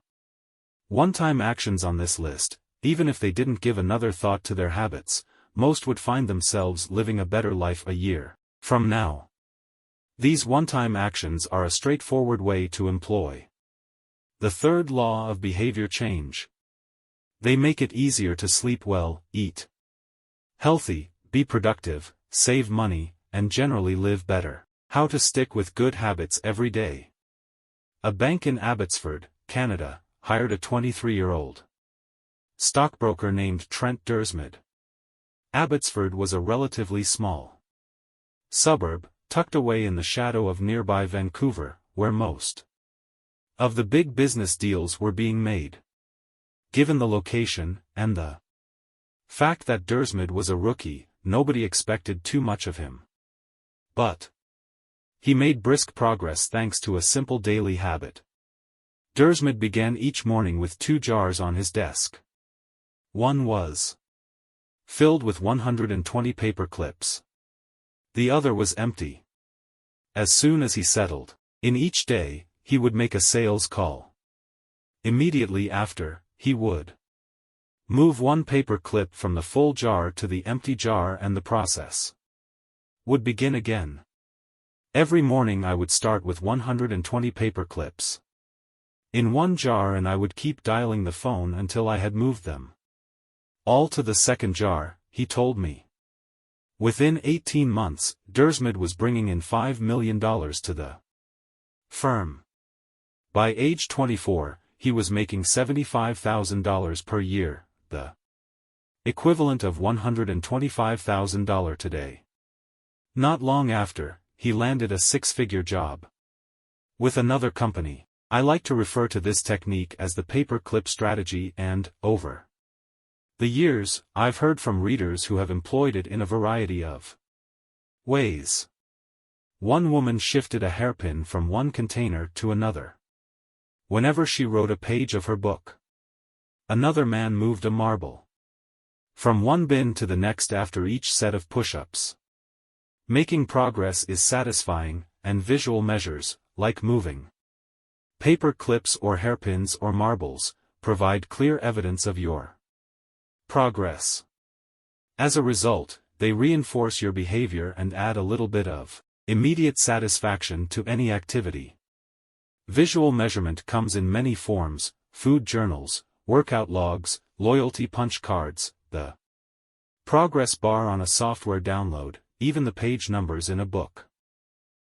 one-time actions on this list, even if they didn't give another thought to their habits, most would find themselves living a better life a year from now. These one-time actions are a straightforward way to employ the third law of behavior change. They make it easier to sleep well, eat healthy, be productive, save money, and generally live better. How to stick with good habits every day. A bank in Abbotsford, Canada, hired a 23-year-old stockbroker named Trent Dursmid. Abbotsford was a relatively small suburb, tucked away in the shadow of nearby Vancouver, where most of the big business deals were being made. Given the location, and the fact that Dursmid was a rookie, nobody expected too much of him. But he made brisk progress thanks to a simple daily habit. Dursmid began each morning with 2 jars on his desk. One was filled with 120 paper clips. The other was empty. As soon as he settled in each day, he would make a sales call. Immediately after, he would move 1 paper clip from the full jar to the empty jar, and the process would begin again. Every morning I would start with 120 paper clips in 1 jar, and I would keep dialing the phone until I had moved them all to the second jar, he told me. Within 18 months, Dursmid was bringing in $5 million to the firm. By age 24, he was making $75,000 per year, the equivalent of $125,000 today. Not long after, he landed a 6-figure job with another company. I like to refer to this technique as the paper clip strategy, and, over the years, I've heard from readers who have employed it in a variety of ways. One woman shifted a hairpin from one container to another whenever she wrote a page of her book. Another man moved a marble from one bin to the next after each set of push-ups. Making progress is satisfying, and visual measures, like moving paper clips or hairpins or marbles, provide clear evidence of your progress. As a result, they reinforce your behavior and add a little bit of immediate satisfaction to any activity. Visual measurement comes in many forms: food journals, workout logs, loyalty punch cards, the progress bar on a software download, even the page numbers in a book.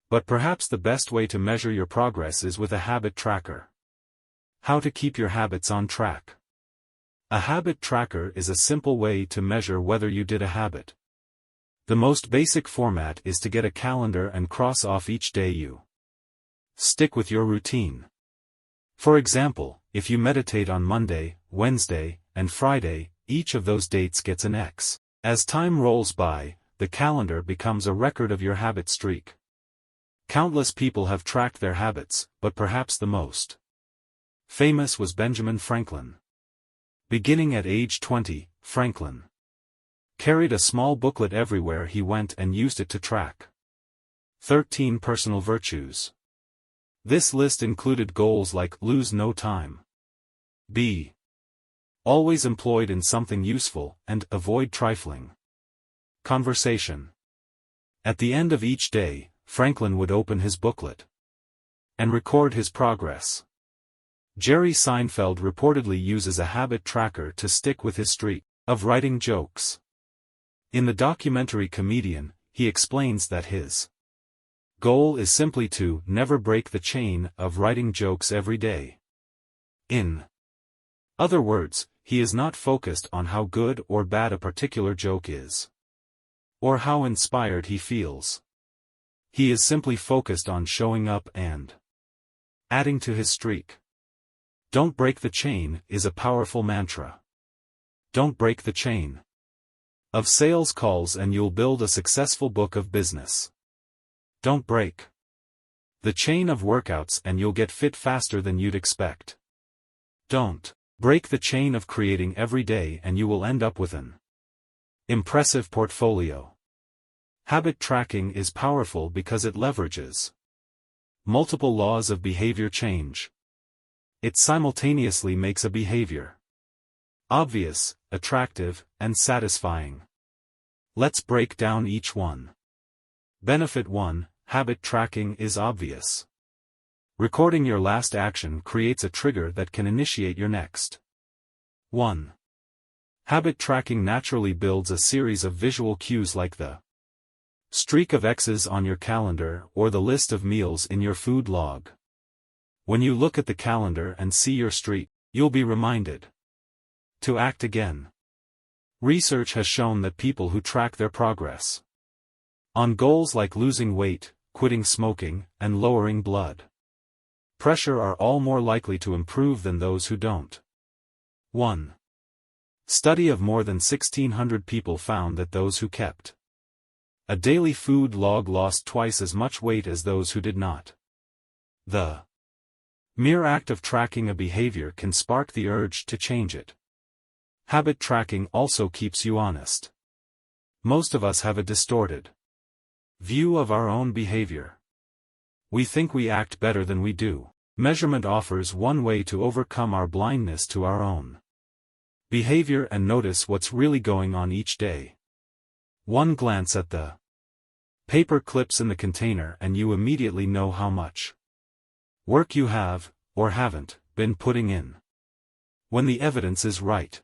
But perhaps the best way to measure your progress is with a habit tracker. How to keep your habits on track. A habit tracker is a simple way to measure whether you did a habit. The most basic format is to get a calendar and cross off each day you stick with your routine. For example, if you meditate on Monday, Wednesday, and Friday, each of those dates gets an X. As time rolls by, the calendar becomes a record of your habit streak. Countless people have tracked their habits, but perhaps the most famous was Benjamin Franklin. Beginning at age 20, Franklin carried a small booklet everywhere he went and used it to track 13 personal virtues. This list included goals like lose no time, be always employed in something useful, and avoid trifling conversation. At the end of each day, Franklin would open his booklet and record his progress. Jerry Seinfeld reportedly uses a habit tracker to stick with his streak of writing jokes. In the documentary Comedian, he explains that his goal is simply to never break the chain of writing jokes every day. In other words, he is not focused on how good or bad a particular joke is, or how inspired he feels. He is simply focused on showing up and adding to his streak. Don't break the chain is a powerful mantra. Don't break the chain of sales calls and you'll build a successful book of business. Don't break the chain of workouts and you'll get fit faster than you'd expect. Don't break the chain of creating every day and you will end up with an impressive portfolio. Habit tracking is powerful because it leverages multiple laws of behavior change. It simultaneously makes a behavior obvious, attractive, and satisfying. Let's break down each one. Benefit 1: Habit tracking is obvious. Recording your last action creates a trigger that can initiate your next one. Habit tracking naturally builds a series of visual cues like the streak of X's on your calendar or the list of meals in your food log. When you look at the calendar and see your streak, you'll be reminded to act again. Research has shown that people who track their progress on goals like losing weight, quitting smoking, and lowering blood pressure are all more likely to improve than those who don't. 1 study of more than 1,600 people found that those who kept a daily food log lost twice as much weight as those who did not. The mere act of tracking a behavior can spark the urge to change it. Habit tracking also keeps you honest. Most of us have a distorted view of our own behavior. We think we act better than we do. Measurement offers one way to overcome our blindness to our own behavior and notice what's really going on each day. One glance at the paper clips in the container and you immediately know how much work you have, or haven't, been putting in. When the evidence is right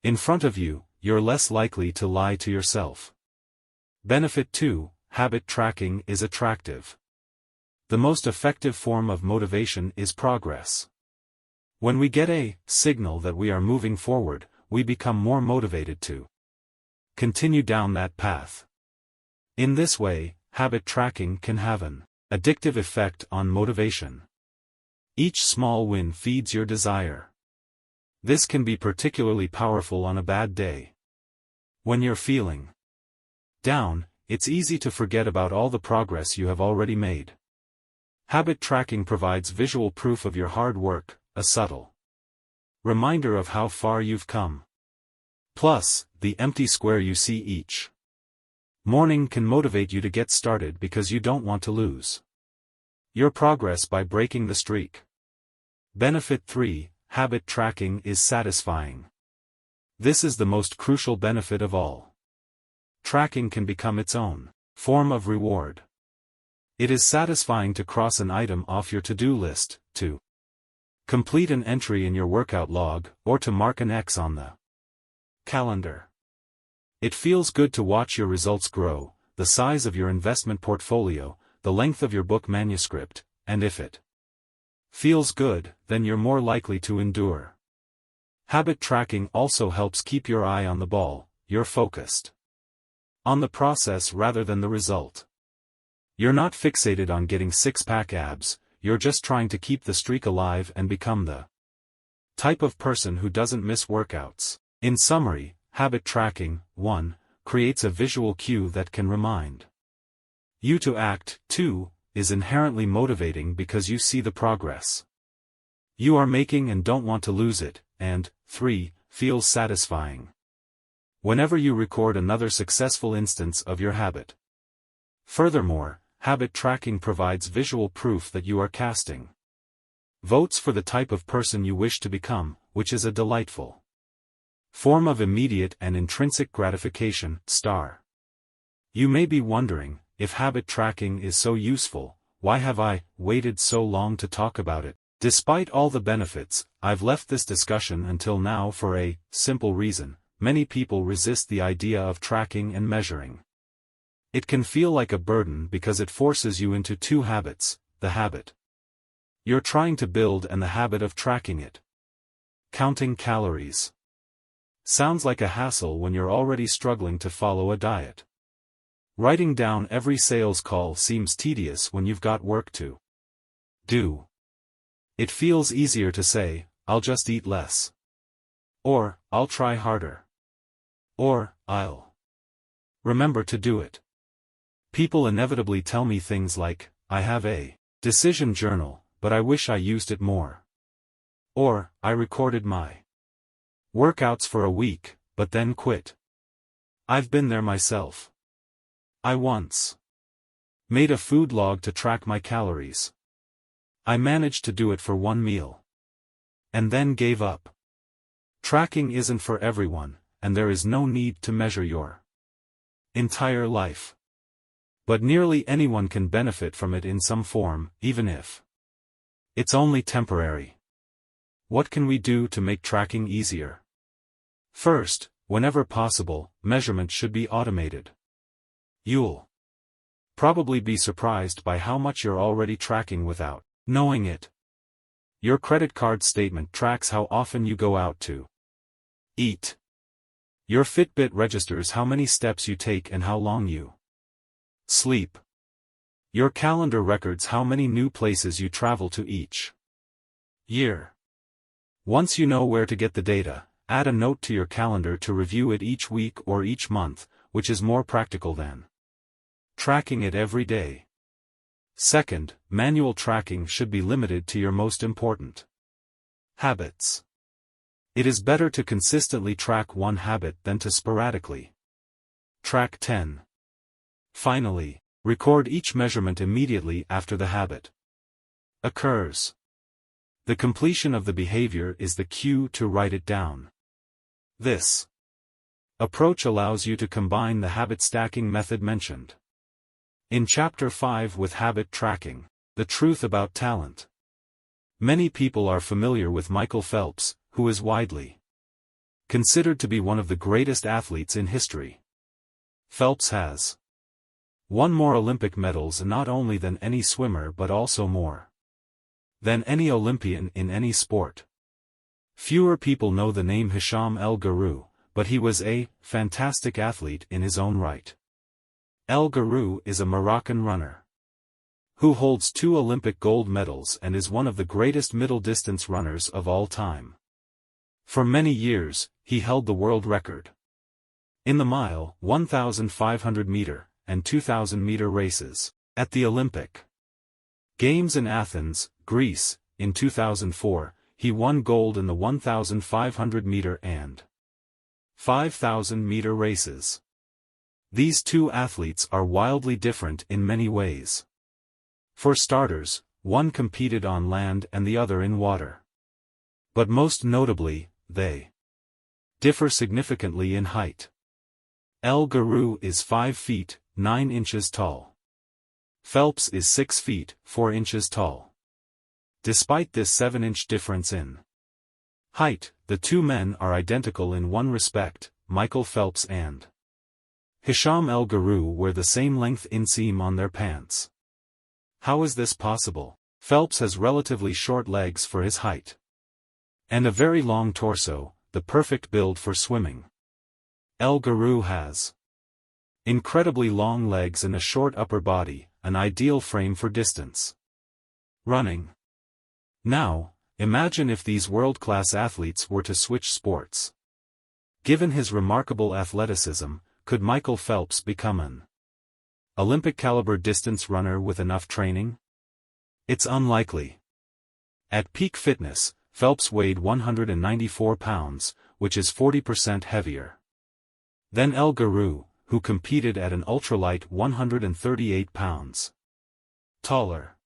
in front of you, you're less likely to lie to yourself. Benefit 2: Habit tracking is attractive. The most effective form of motivation is progress. When we get a signal that we are moving forward, we become more motivated to continue down that path. In this way, habit tracking can have an addictive effect on motivation. Each small win feeds your desire. This can be particularly powerful on a bad day. When you're feeling down, it's easy to forget about all the progress you have already made. Habit tracking provides visual proof of your hard work, a subtle reminder of how far you've come. Plus, the empty square you see each morning can motivate you to get started because you don't want to lose your progress by breaking the streak. Benefit 3: Habit tracking is satisfying. This is the most crucial benefit of all. Tracking can become its own form of reward. It is satisfying to cross an item off your to-do list, to complete an entry in your workout log, or to mark an X on the calendar. It feels good to watch your results grow, the size of your investment portfolio, the length of your book manuscript, and if it feels good, then you're more likely to endure. Habit tracking also helps keep your eye on the ball. You're focused on the process rather than the result. You're not fixated on getting six-pack abs, you're just trying to keep the streak alive and become the type of person who doesn't miss workouts. In summary, habit tracking, 1, creates a visual cue that can remind you to act. 2, is inherently motivating because you see the progress you are making and don't want to lose it, and 3, feels satisfying whenever you record another successful instance of your habit. Furthermore, habit tracking provides visual proof that you are casting votes for the type of person you wish to become, which is a delightful form of immediate and intrinsic gratification. You may be wondering, if habit tracking is so useful, why have I waited so long to talk about it? Despite all the benefits, I've left this discussion until now for a simple reason: many people resist the idea of tracking and measuring. It can feel like a burden because it forces you into two habits: the habit you're trying to build and the habit of tracking it. Counting calories. Sounds like a hassle when you're already struggling to follow a diet. Writing down every sales call seems tedious when you've got work to do. It feels easier to say, I'll just eat less. Or, I'll try harder. Or, I'll remember to do it. People inevitably tell me things like, I have a decision journal, but I wish I used it more. Or, I recorded my workouts for a week, but then quit. I've been there myself. I once made a food log to track my calories. I managed to do it for one meal. And then gave up. Tracking isn't for everyone, and there is no need to measure your entire life. But nearly anyone can benefit from it in some form, even if it's only temporary. What can we do to make tracking easier? First, whenever possible, measurement should be automated. You'll probably be surprised by how much you're already tracking without knowing it. Your credit card statement tracks how often you go out to eat. Your Fitbit registers how many steps you take and how long you sleep. Your calendar records how many new places you travel to each year. Once you know where to get the data, add a note to your calendar to review it each week or each month, which is more practical than tracking it every day. Second, manual tracking should be limited to your most important habits. It is better to consistently track one habit than to sporadically track 10. Finally, record each measurement immediately after the habit occurs. The completion of the behavior is the cue to write it down. This approach allows you to combine the habit stacking method mentioned in Chapter 5 with habit tracking, the truth about talent. Many people are familiar with Michael Phelps, who is widely considered to be one of the greatest athletes in history. Phelps has won more Olympic medals not only than any swimmer but also more than any Olympian in any sport. Fewer people know the name Hisham El Guru, but he was a fantastic athlete in his own right. El Guru is a Moroccan runner who holds 2 Olympic gold medals and is one of the greatest middle-distance runners of all time. For many years, he held the world record in the mile, 1,500-meter, and 2,000-meter races at the Olympic Games in Athens, Greece. In 2004, he won gold in the 1,500-meter and 5,000-meter races. These two athletes are wildly different in many ways. For starters, one competed on land and the other in water. But most notably, they differ significantly in height. El Guru is 5 feet, 9 inches tall. Phelps is 6 feet, 4 inches tall. Despite this 7-inch difference in height, the two men are identical in one respect: Michael Phelps and Hisham El Guru wear the same length inseam on their pants. How is this possible? Phelps has relatively short legs for his height and a very long torso, the perfect build for swimming. El Guru has incredibly long legs and a short upper body, an ideal frame for distance running. Now, imagine if these world-class athletes were to switch sports. Given his remarkable athleticism, could Michael Phelps become an Olympic-caliber distance runner with enough training? It's unlikely. At peak fitness, Phelps weighed 194 pounds, which is 40% heavier than El Guru, who competed at an ultralight 138 pounds taller.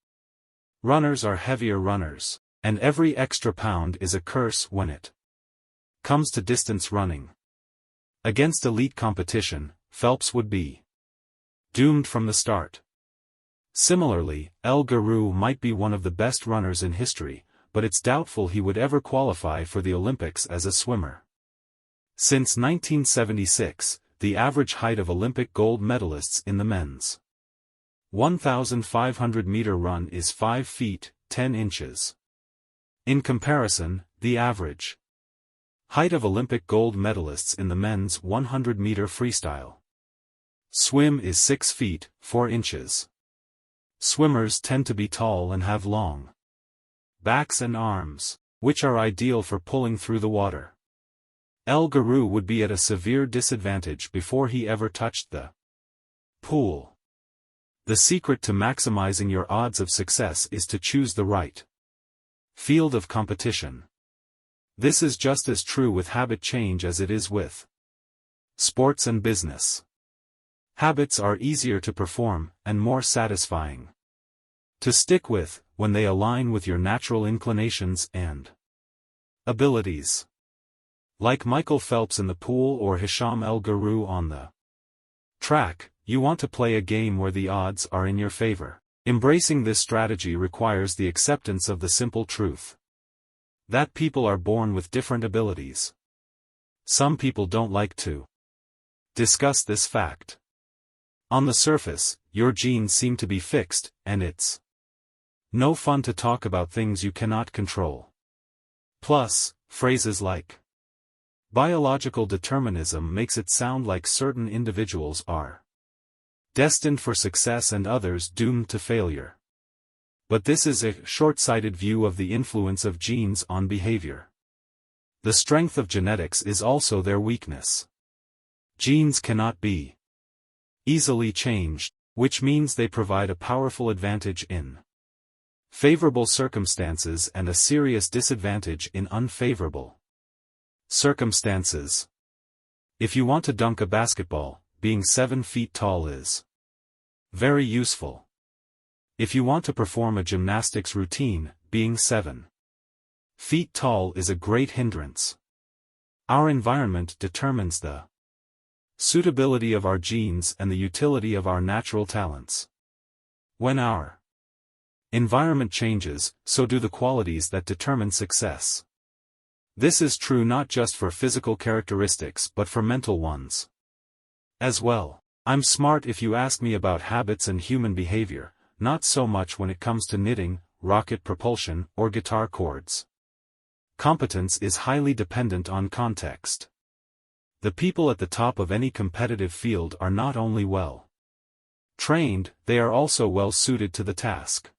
Runners are heavier runners, and every extra pound is a curse when it comes to distance running. Against elite competition, Phelps would be doomed from the start. Similarly, El Guru might be one of the best runners in history, but it's doubtful he would ever qualify for the Olympics as a swimmer. Since 1976, the average height of Olympic gold medalists in the men's 1,500-meter run is 5 feet, 10 inches. In comparison, the average Height of Olympic gold medalists in the men's 100-meter freestyle. Swim is 6 feet, 4 inches. Swimmers tend to be tall and have long backs and arms, which are ideal for pulling through the water. El Guru would be at a severe disadvantage before he ever touched the pool. The secret to maximizing your odds of success is to choose the right field of competition. This is just as true with habit change as it is with sports and business. Habits are easier to perform, and more satisfying to stick with, when they align with your natural inclinations and abilities. Like Michael Phelps in the pool or Hisham El Guru on the track, you want to play a game where the odds are in your favor. Embracing this strategy requires the acceptance of the simple truth that people are born with different abilities. Some people don't like to discuss this fact. On the surface, your genes seem to be fixed, and it's no fun to talk about things you cannot control. Plus, phrases like biological determinism makes it sound like certain individuals are destined for success and others doomed to failure. But this is a short-sighted view of the influence of genes on behavior. The strength of genetics is also their weakness. Genes cannot be easily changed, which means they provide a powerful advantage in favorable circumstances and a serious disadvantage in unfavorable circumstances. If you want to dunk a basketball, being 7 feet tall is very useful. If you want to perform a gymnastics routine, being 7 feet tall is a great hindrance. Our environment determines the suitability of our genes and the utility of our natural talents. When our environment changes, so do the qualities that determine success. This is true not just for physical characteristics but for mental ones as well. I'm smart if you ask me about habits and human behavior, not so much when it comes to knitting, rocket propulsion, or guitar chords. Competence is highly dependent on context. The people at the top of any competitive field are not only well trained, they are also well suited to the task.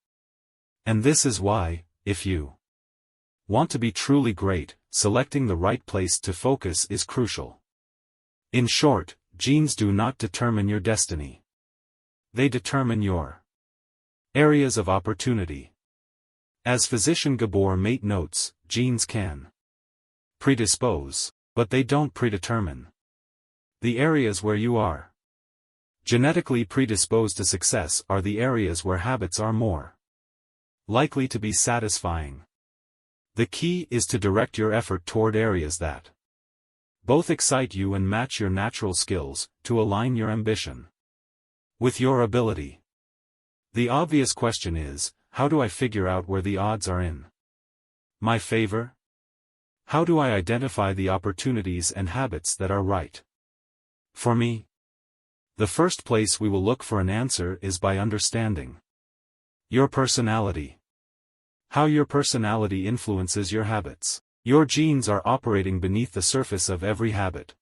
And this is why, if you want to be truly great, selecting the right place to focus is crucial. In short, genes do not determine your destiny. They determine your areas of opportunity. As physician Gabor Mate notes, genes can predispose, but they don't predetermine the areas where you are genetically predisposed to success are the areas where habits are more likely to be satisfying. The key is to direct your effort toward areas that both excite you and match your natural skills, to align your ambition with your ability. The obvious question is, how do I figure out where the odds are in my favor? How do I identify the opportunities and habits that are right for me? The first place we will look for an answer is by understanding your personality. How your personality influences your habits. Your genes are operating beneath the surface of every habit.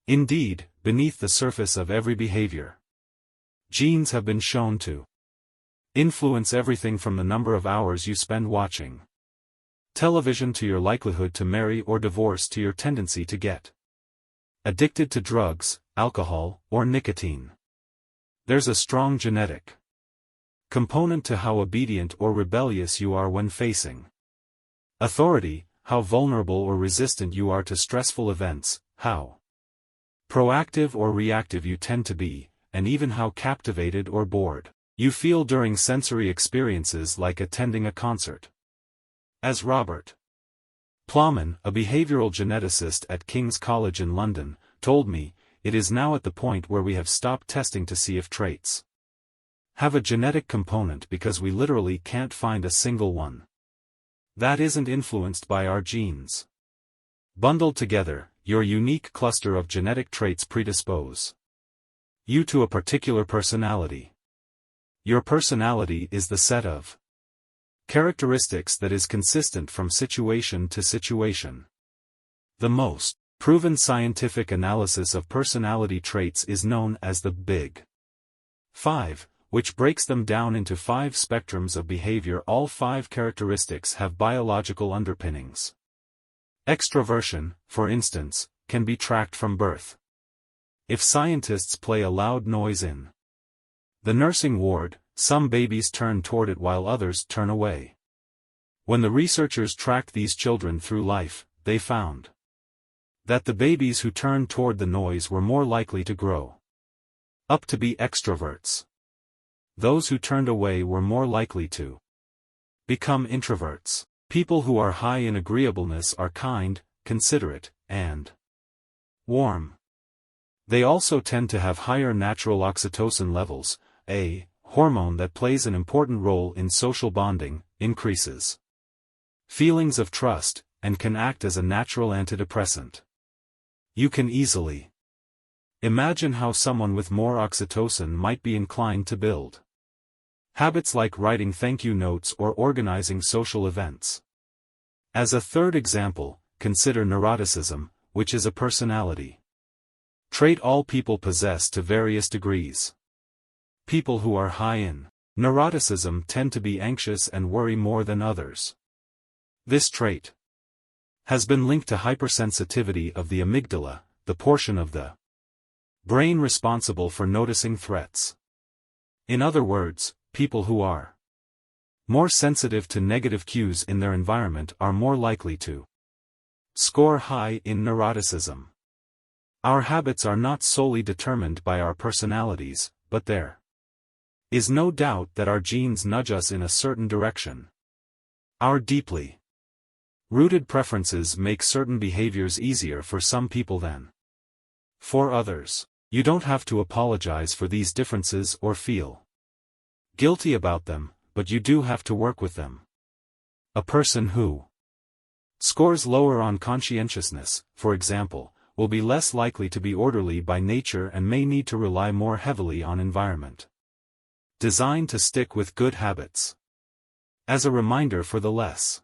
Indeed, beneath the surface of every behavior. Genes have been shown to influence everything from the number of hours you spend watching television to your likelihood to marry or divorce to your tendency to get addicted to drugs, alcohol, or nicotine. There's a strong genetic component to how obedient or rebellious you are when facing authority, how vulnerable or resistant you are to stressful events, how proactive or reactive you tend to be, and even how captivated or bored you feel during sensory experiences like attending a concert. As Robert Plowman, a behavioral geneticist at King's College in London, told me, it is now at the point where we have stopped testing to see if traits have a genetic component because we literally can't find a single one that isn't influenced by our genes. Bundled together, your unique cluster of genetic traits predispose you to a particular personality. Your personality is the set of characteristics that is consistent from situation to situation. The most proven scientific analysis of personality traits is known as the Big Five, which breaks them down into 5 spectrums of behavior. All 5 characteristics have biological underpinnings. Extroversion, for instance, can be tracked from birth. If scientists play a loud noise in the nursing ward, some babies turn toward it while others turn away. When the researchers tracked these children through life, they found that the babies who turned toward the noise were more likely to grow up to be extroverts. Those who turned away were more likely to become introverts. People who are high in agreeableness are kind, considerate, and warm. They also tend to have higher natural oxytocin levels, a hormone that plays an important role in social bonding, increases feelings of trust, and can act as a natural antidepressant. You can easily imagine how someone with more oxytocin might be inclined to build habits like writing thank you notes or organizing social events. As a third example, consider neuroticism, which is a personality trait all people possess to various degrees. People who are high in neuroticism tend to be anxious and worry more than others. This trait has been linked to hypersensitivity of the amygdala, the portion of the brain responsible for noticing threats. In other words, people who are more sensitive to negative cues in their environment are more likely to score high in neuroticism. Our habits are not solely determined by our personalities, but there is no doubt that our genes nudge us in a certain direction. Our deeply rooted preferences make certain behaviors easier for some people than for others. You don't have to apologize for these differences or feel guilty about them, but you do have to work with them. A person who scores lower on conscientiousness, for example, will be less likely to be orderly by nature and may need to rely more heavily on environment designed to stick with good habits. As a reminder for the less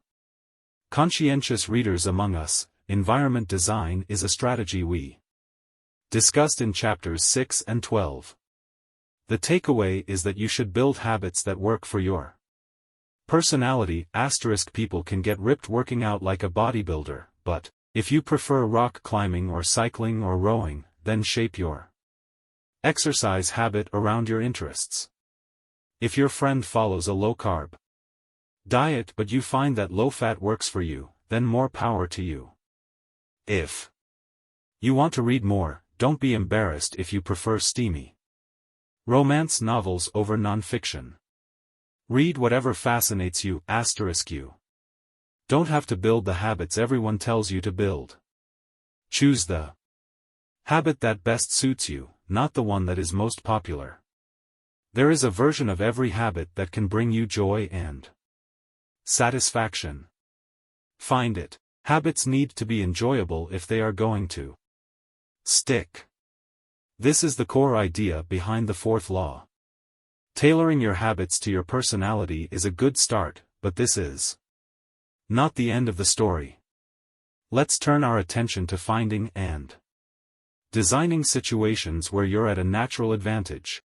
conscientious readers among us, environment design is a strategy we discussed in chapters 6 and 12. The takeaway is that you should build habits that work for your personality. People can get ripped working out like a bodybuilder, but if you prefer rock climbing or cycling or rowing, then shape your exercise habit around your interests. If your friend follows a low-carb diet but you find that low-fat works for you, then more power to you. If you want to read more, don't be embarrassed if you prefer steamy romance novels over nonfiction. Read whatever fascinates you. You don't have to build the habits everyone tells you to build. Choose the habit that best suits you, not the one that is most popular. There is a version of every habit that can bring you joy and satisfaction. Find it. Habits need to be enjoyable if they are going to stick. This is the core idea behind the 4th law. Tailoring your habits to your personality is a good start, but this is not the end of the story. Let's turn our attention to finding and designing situations where you're at a natural advantage.